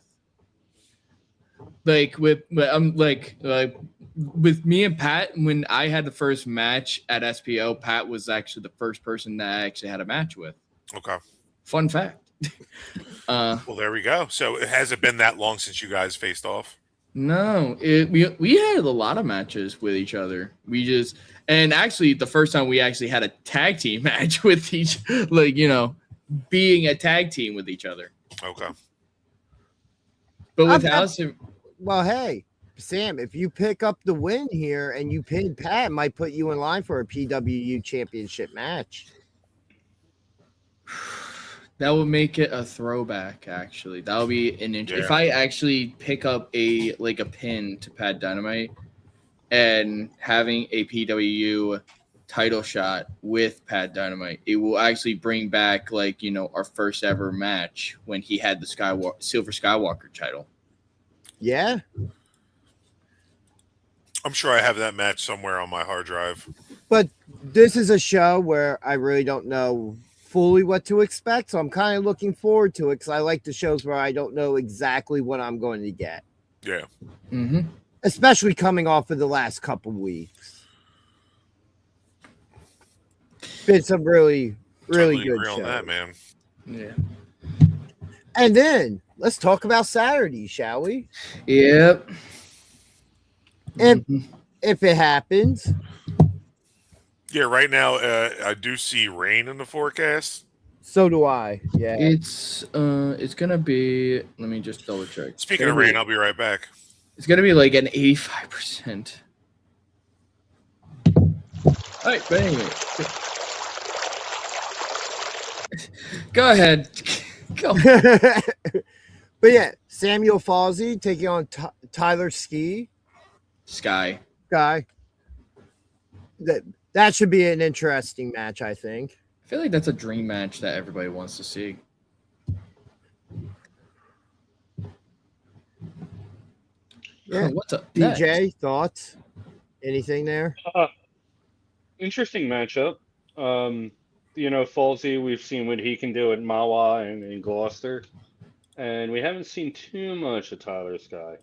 With me and Pat, when I had the first match at SPO, Pat was actually the first person that I actually had a match with. Okay. Fun fact. Well, there we go. So it hasn't been that long since you guys faced off? No, we had a lot of matches with each other. And actually the first time we actually had a tag team match with being a tag team with each other. Okay. But with Allison, well, hey, Sam, if you pick up the win here and you pin Pat, it might put you in line for a PWU championship match. That would make it a throwback, actually. That would be an interesting. If I actually pick up a pin to Pat Dynamite and having a PWU title shot with Pat Dynamite, it will actually bring back our first ever match when he had the Silver Skywalker title. Yeah. I'm sure I have that match somewhere on my hard drive. But this is a show where I really don't know fully what to expect, so I'm kind of looking forward to it because I like the shows where I don't know exactly what I'm going to get. Yeah. Mm-hmm. Especially coming off of the last couple weeks. Been some really good shows. On that, man. Yeah. And then let's talk about Saturday, shall we? Yep. If it happens. Yeah, right now I do see rain in the forecast. So do I. Yeah. It's gonna be. Let me just double check. Speaking of rain, I'll be right back. It's gonna be like an 85%. All right, but anyway, go ahead. Go. But yeah, Samuel Fawzi taking on Tyler Sky. That should be an interesting match, I think. I feel like that's a dream match that everybody wants to see. Yeah. What's up, DJ? Thoughts? Anything there? Interesting matchup. Falsey, we've seen what he can do at Mawa and in Gloucester, and we haven't seen too much of Tyler Sky.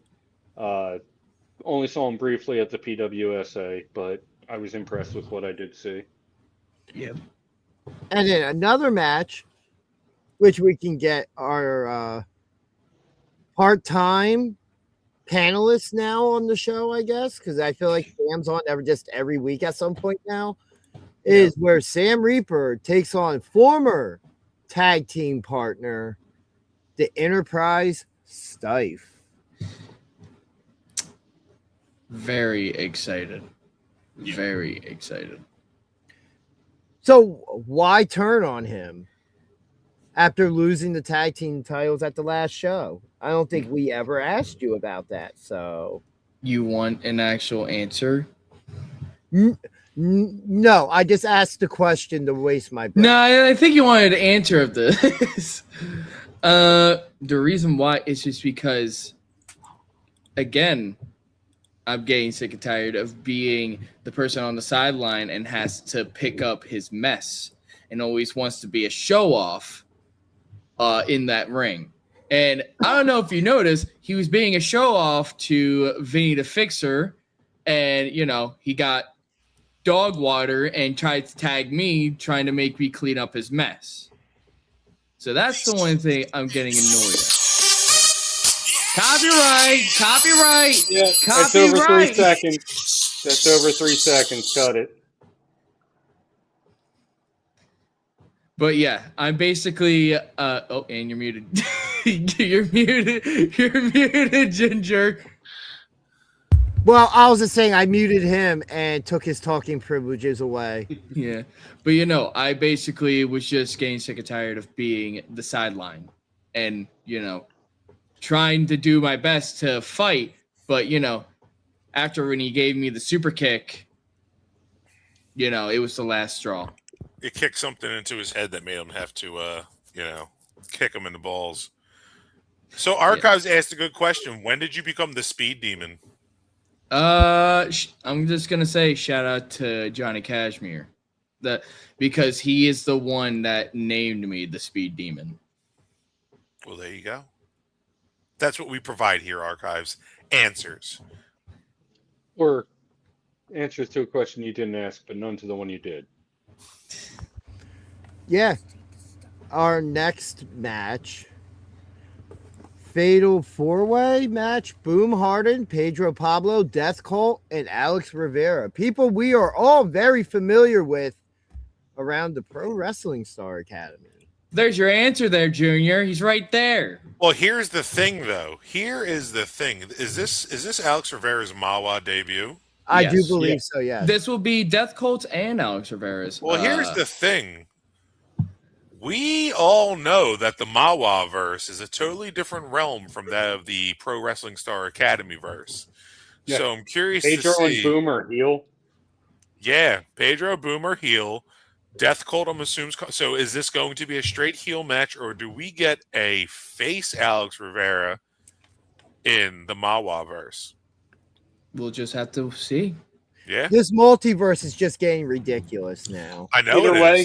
Only saw him briefly at the PWSA, but I was impressed with what I did see. Yep. And then another match, which we can get our part-time panelists now on the show, I guess, because I feel like Sam's on every week at some point now, is where Sam Reaper takes on former tag team partner, the Enterprise Stife. Very excited. Very excited. So why turn on him after losing the tag team titles at the last show? I don't think we ever asked you about that. So You want an actual answer? no, I just asked the question to waste my breath. No, I think you wanted an answer of this. The reason why is just because, again, I'm getting sick and tired of being the person on the sideline and has to pick up his mess and always wants to be a show off in that ring. And I don't know if you noticed, he was being a show off to Vinny the Fixer, and he got dog water and tried to tag me, trying to make me clean up his mess. So that's the one thing I'm getting annoyed at. Copyright. Yeah, that's over 3 seconds. That's over 3 seconds. Cut it. But yeah, I'm basically and you're muted. You're muted, Ginger. Well, I was just saying I muted him and took his talking privileges away. Yeah. But I basically was just getting sick and tired of being the sideline and, trying to do my best to fight. But, after when he gave me the super kick, it was the last straw. It kicked something into his head that made him have to, kick him in the balls. So Archives asked a good question. When did you become the Speed Demon? I'm just gonna say shout out to Johnny Cashmere, because he is the one that named me the Speed Demon. Well, there you go. That's what we provide here, Archives. Answers. Or answers to a question you didn't ask, but none to the one you did. Yeah. Our next match, Fatal 4-Way match, Boom Harden, Pedro Pablo, Death Cult, and Alex Rivera. People we are all very familiar with around the Pro Wrestling Star Academy. There's your answer there, Junior. He's right there. Well, here's the thing, though. Here is the thing. Is this Alex Rivera's Mawa debut? I do believe so, yes. This will be Death Cult and Alex Rivera's. Well, here's the thing. We all know that the Mawa verse is a totally different realm from that of the Pro Wrestling Star Academy verse. Yeah. So I'm curious Pedro to see. And Boomer heel. Yeah, Pedro, Boomer, heel. Death Cult, I'm assuming. So is this going to be a straight heel match, or do we get a face Alex Rivera in the Mawa verse? We'll just have to see. Yeah. This multiverse is just getting ridiculous now. I know.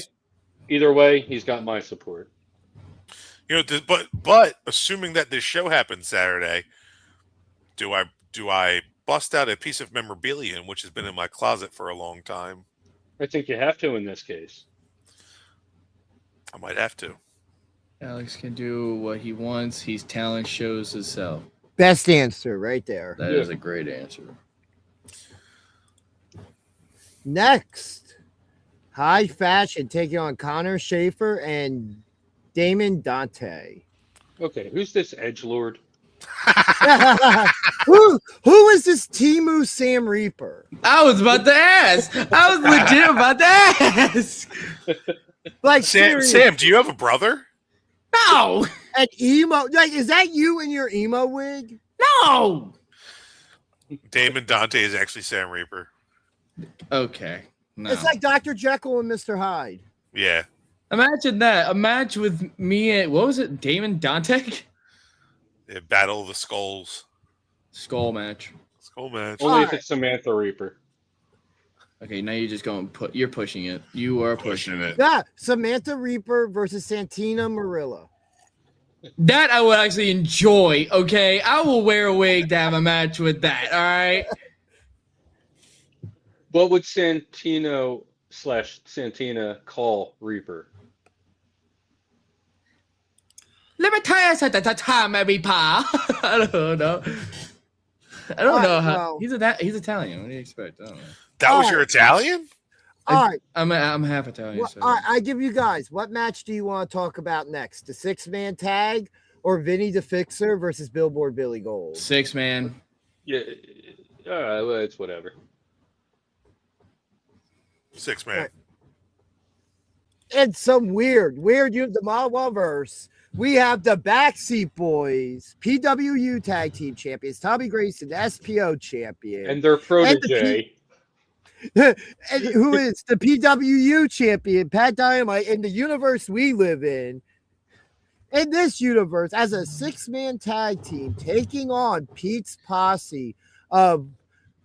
Either way, he's got my support. But assuming that this show happens Saturday, do I bust out a piece of memorabilia which has been in my closet for a long time? I think you have to in this case. I might have to. Alex can do what he wants. His talent shows himself. Best answer right there. That is a great answer. Next, High Fashion taking on Connor Schaefer and Damon Dante. Okay, who's this edgelord? Who is this Timu Sam Reaper? I was about to ask. I was legit about to ask. Like Sam, do you have a brother? No. An emo? Like, is that you in your emo wig? No. Damon Dante is actually Sam Reaper. Okay. No. It's like Dr. Jekyll and Mr. Hyde. Yeah. Imagine that. A match with me and, what was it, Damon Dante? Yeah, Battle of the Skulls. Skull match. Skull match. Only if it's Samantha Reaper. Okay, now you're just you're pushing it. You are pushing it. Yeah, Samantha Reaper versus Santina Marilla. That I would actually enjoy, okay? I will wear a wig to have a match with that, all right? What would Santino/Santina call Reaper? Let me tell you something, time, maybe, pa. I don't know. I don't know how. He's Italian. What do you expect? I don't know. That was your Italian? All right. I'm half Italian. Well, so. all right, I give you guys, what match do you want to talk about next? The 6-man tag or Vinny the Fixer versus Billboard Billy Gold? 6-man. Yeah. All right, well, it's whatever. 6-man. Right. And some weird the Mawaverse. We have the Backseat Boys, PWU Tag Team Champions, Tommy Grayson, SPO Champion, and their protege. And who is the PWU champion, Pat Dynamite, in the universe we live in. In this universe, as a 6-man tag team, taking on Pete's Posse of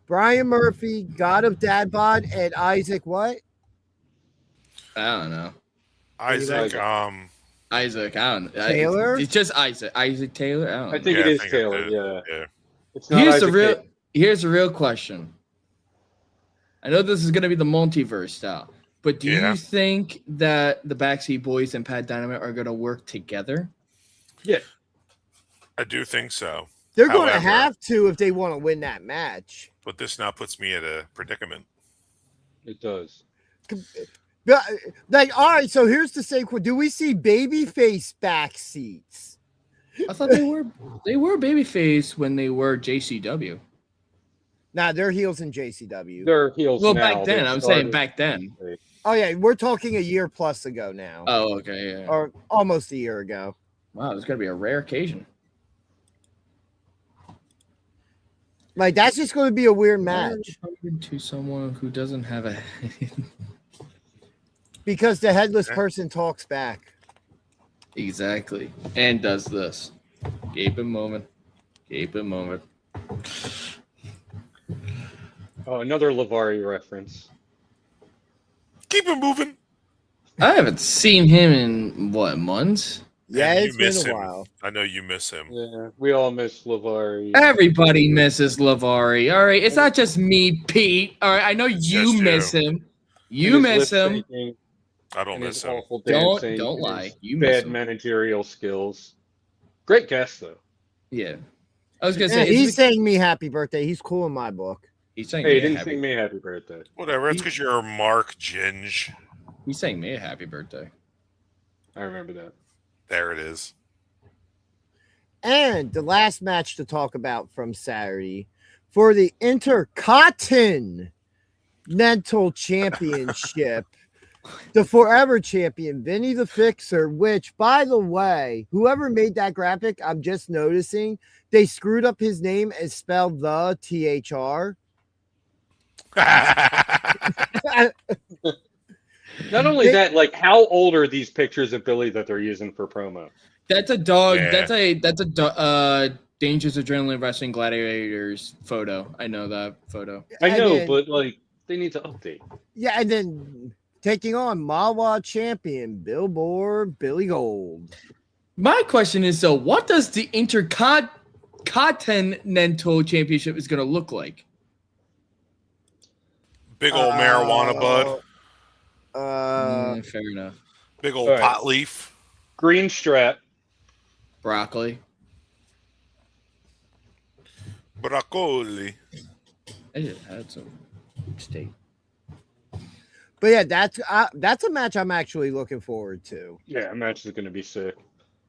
Brian Murphy, God of Dad Bod, and Isaac what? I don't know. Isaac, Isaac, I don't know. Taylor? It's just Isaac. Isaac Taylor? I don't know. I think it is Taylor, yeah. It's not Here's the real question. I know this is going to be the multiverse style, but do you think that the Backseat Boys and Pat Dynamite are going to work together? Yeah. I do think so. They're going to have to if they want to win that match. But this now puts me at a predicament. It does. Like, all right, so here's the same question. Do we see babyface backseats? I thought they were babyface when they were JCW. Nah, they're heels in JCW. They're heels now. Well, back then. I'm saying back then. Oh, yeah. We're talking a year plus ago now. Oh, okay. Yeah. Or almost a year ago. Wow, it's going to be a rare occasion. Like, that's just going to be a weird match. To someone who doesn't have a... Because the headless person talks back. Exactly. And does this. Gape and moment. Oh, another Lavari reference. Keep it moving. I haven't seen him in, what, months? Yeah, And it's been a while. I know you miss him. Yeah, we all miss Lavari. Everybody misses Lavari. All right, it's not just me, Pete. All right, I know you miss him. You miss him. I don't miss him. Don't lie. You miss bad managerial skills. Great guest though. Yeah, I was gonna say he's saying me happy birthday. He's cool in my book. He's saying hey, he didn't sing me happy birthday. Whatever. It's because you're a Mark Ginge. He's saying me a happy birthday. I remember that. There it is. And the last match to talk about from Saturday for the Intercontinental Championship, the Forever Champion, Vinny the Fixer, which, by the way, whoever made that graphic, I'm just noticing, they screwed up his name and spelled the THR. Not only that, like, how old are these pictures of Billy that they're using for promo? That's a dog. Yeah. That's a Dangerous Adrenaline Wrestling Gladiators photo. I know that photo. I know, but like they need to update. Yeah, and then taking on Mawa champion Billboard Billy Gold. My question is, so what does the Intercontinental Championship is going to look like? Big old marijuana bud. Fair enough. Big old pot leaf. Green strap. Broccoli. Broccoli. I just had some steak. But yeah, that's a match I'm actually looking forward to. Yeah, a match is going to be sick.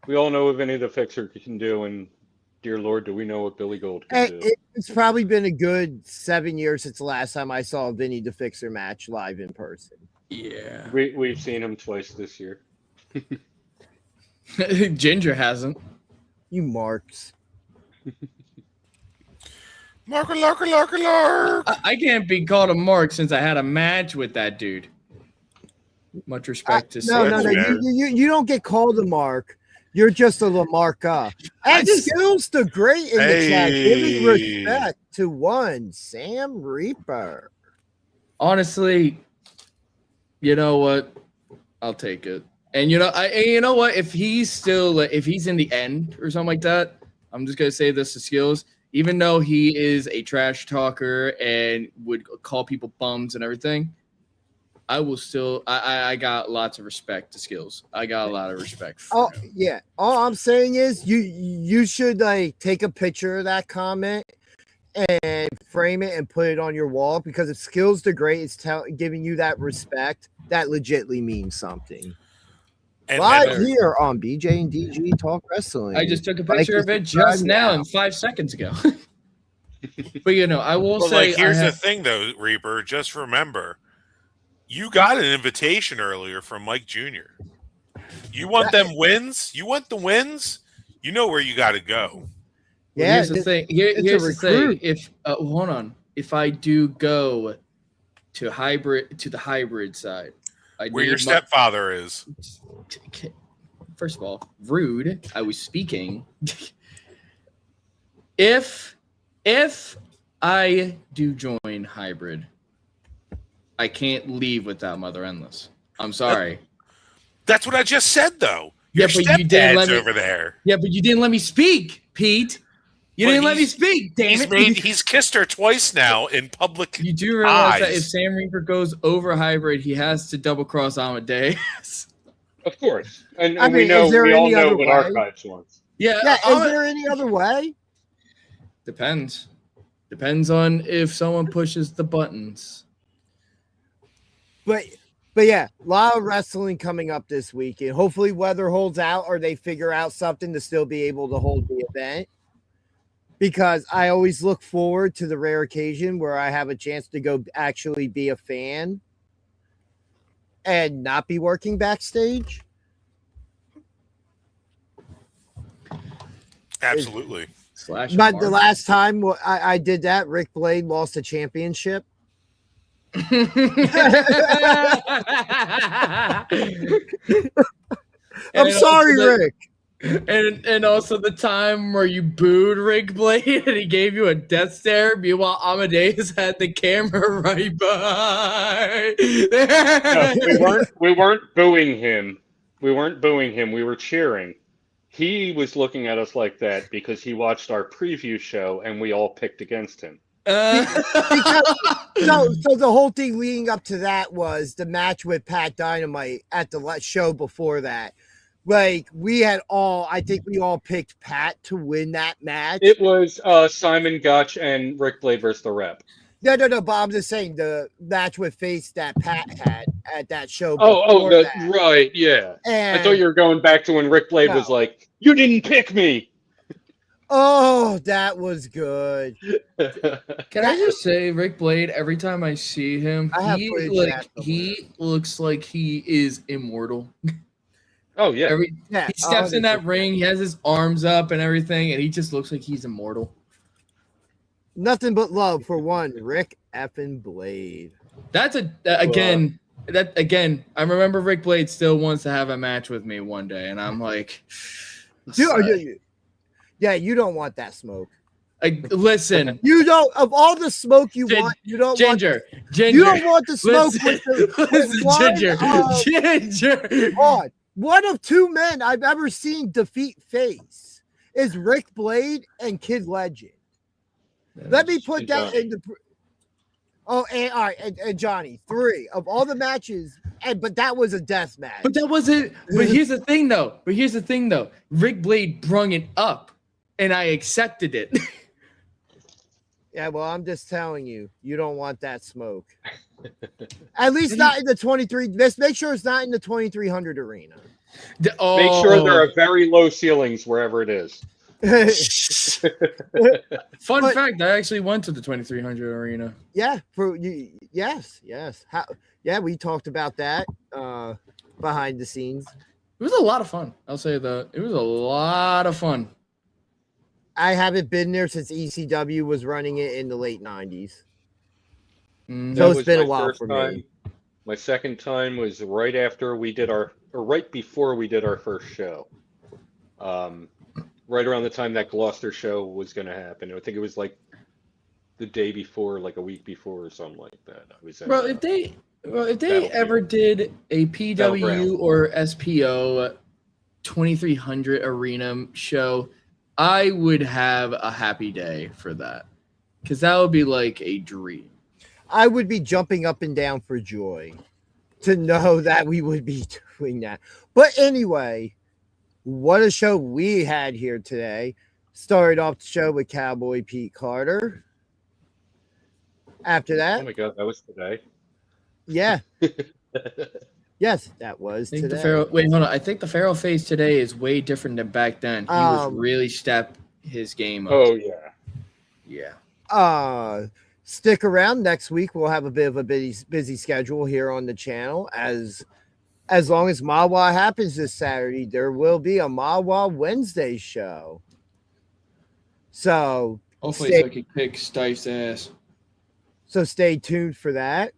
We all know what Vinny the Fixer can do, and dear Lord, do we know what Billy Gold can do? It's probably been a good 7 years since the last time I saw a Vinny the Fixer match live in person. Yeah. We've seen him twice this year. Ginger hasn't. You marks. Lark. I can't be called a mark since I had a match with that dude. Much respect to No. You don't get called a mark. You're just a Lamarca. And Skills the Great in the chat. Giving respect to one Sam Reaper. Honestly, you know what? I'll take it. And you know what? If he's in the end or something like that, I'm just gonna say this to Skills. Even though he is a trash talker and would call people bums and everything, I will still. I got lots of respect to Skills. I got a lot of respect. For him. Yeah. All I'm saying is you should like take a picture of that comment and frame it and put it on your wall, because if Skills the Great is giving you that respect, that legitly means something. And live here on BJ and DG Talk Wrestling. I just took a picture of it just now and 5 seconds ago. But I will say. Like, here's the thing, though, Reaper. Just remember, You got an invitation earlier from Mike Jr. You want them wins? You want the wins? You know where you got to go. Well, here's the thing. Here's the thing. If hold on, if I do go to the hybrid side, where your stepfather is. First of all, rude. I was speaking. If I do join hybrid, I can't leave without Mother Endless. I'm sorry. That's what I just said, though. Your but you didn't let me over there. Yeah, but you didn't let me speak, Pete. You didn't let me speak. Damn it! He's kissed her twice now in public. You do realize that if Sam Reaper goes over hybrid, he has to double cross Amadeus. Of course, and we all know what Archives wants. Yeah. Is there any other way? Depends on if someone pushes the buttons. But yeah, a lot of wrestling coming up this week, and hopefully weather holds out or they figure out something to still be able to hold the event. Because I always look forward to the rare occasion where I have a chance to go actually be a fan and not be working backstage. Absolutely. But the last time I did that, Rick Blade lost a championship. I'm sorry, Rick. And also the time where you booed Rick Blade and he gave you a death stare. Meanwhile, Amadeus had the camera right behind. No, we weren't booing him. We were cheering. He was looking at us like that because he watched our preview show and we all picked against him. So the whole thing leading up to that was the match with Pat Dynamite at the show before that. Like I think we all picked Pat to win that match. It was Simon Gotch and Rick Blade versus the Rep. No, but I'm just saying the match with Face that Pat had at that show. Right, yeah. And, I thought you were going back to when Rick Blade was like, "You didn't pick me." Oh, that was good. Can I just say, Rick Blade? Every time I see him, he looks like he is immortal. Oh yeah. He steps in that ring, he has his arms up and everything, and he just looks like he's immortal. Nothing but love for one Rick effing Blade. That's again. I remember Rick Blade still wants to have a match with me one day, and I'm like, you don't want that smoke. Listen, you don't. Of all the smoke you want, you don't Ginger. You don't want the smoke Ginger. On. One of two men I've ever seen defeat Face is Rick Blade and Kid Legend. Let me put that in the. Oh, and all right, and Johnny, 3 of all the matches, but that was a death match. But that wasn't. But here's the thing, though. Rick Blade brung it up, and I accepted it. Yeah, well, I'm just telling you, you don't want that smoke. At least not in the 23. Just make sure it's not in the 2300 arena. Make sure there are very low ceilings wherever it is. Fun fact: I actually went to the 2300 arena. Yeah, yes. We talked about that behind the scenes. It was a lot of fun. I'll say that it was a lot of fun. I haven't been there since ECW was running it in the late 90s. So it's been a while for me. My second time was right before we did our first show. Right around the time that Gloucester show was going to happen. I think it was like the day before, like a week before or something like that. If they ever did a PW or SPO 2300 arena show, I would have a happy day for that, because that would be like a dream. I would be jumping up and down for joy to know that we would be doing that. But anyway, what a show we had here today. Started off the show with Cowboy Pete Carter. After that, oh my God, that was today. Yeah. Yes, that was today. Hold on. I think the Pharaoh phase today is way different than back then. He was really stepped his game up. Oh yeah. Yeah. Stick around. Next week we'll have a bit of a busy schedule here on the channel. As long as Mawa happens this Saturday, there will be a Mawa Wednesday show. So hopefully so I can kick Stice's ass. So stay tuned for that.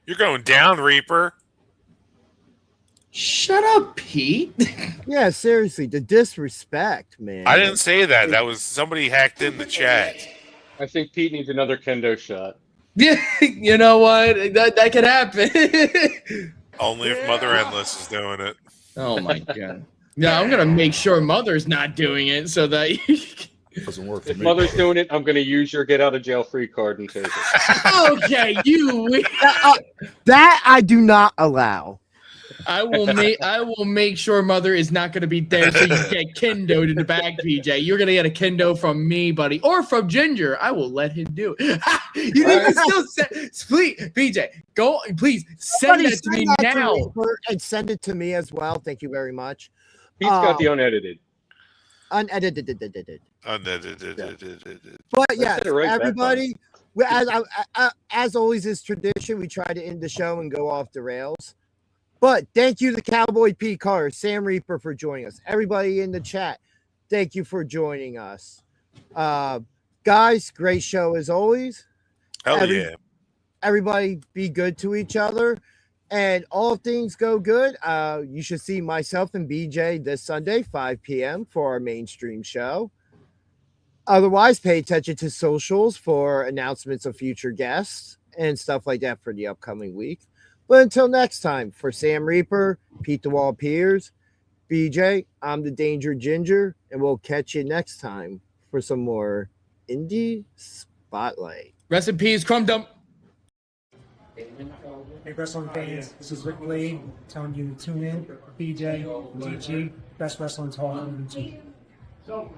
You're going down, Reaper. Shut up, Pete. Yeah, seriously, the disrespect, man. I didn't say that. That was somebody hacked in the chat. I think Pete needs another kendo shot. Yeah, you know what? That could happen. Only if Mother Endless is doing it. Oh my god. Yeah, I'm gonna make sure Mother's not doing it so that Doesn't work for If me. Mother's doing it, I'm going to use your get out of jail free card and take it. okay, you. That I do not allow. I will make sure Mother is not going to be there so you get kendoed in the bag, PJ. You're going to get a kendo from me, buddy, or from Ginger. I will let him do it. You need to still send, please, PJ, go, please send that to me now. And send it to me as well. Thank you very much. Pete's got the unedited. Unedited. Unedited. But yes, right everybody, as always is tradition, we try to end the show and go off the rails. But thank you to Cowboy P. Carr, Sam Reaper for joining us. Everybody in the chat, thank you for joining us. Guys, great show as always. Hell yeah. Everybody be good to each other. And all things go good. You should see myself and BJ this Sunday, 5 p.m. for our mainstream show. Otherwise, pay attention to socials for announcements of future guests and stuff like that for the upcoming week. But until next time, for Sam Reaper, Pete the Wall Piers, BJ, I'm the Danger Ginger, and we'll catch you next time for some more Indie Spotlight. Rest in peace, Crumb Dump. Hey, wrestling fans, this is Rick Lee telling you to tune in. BJ, DG, best wrestling talk on YouTube.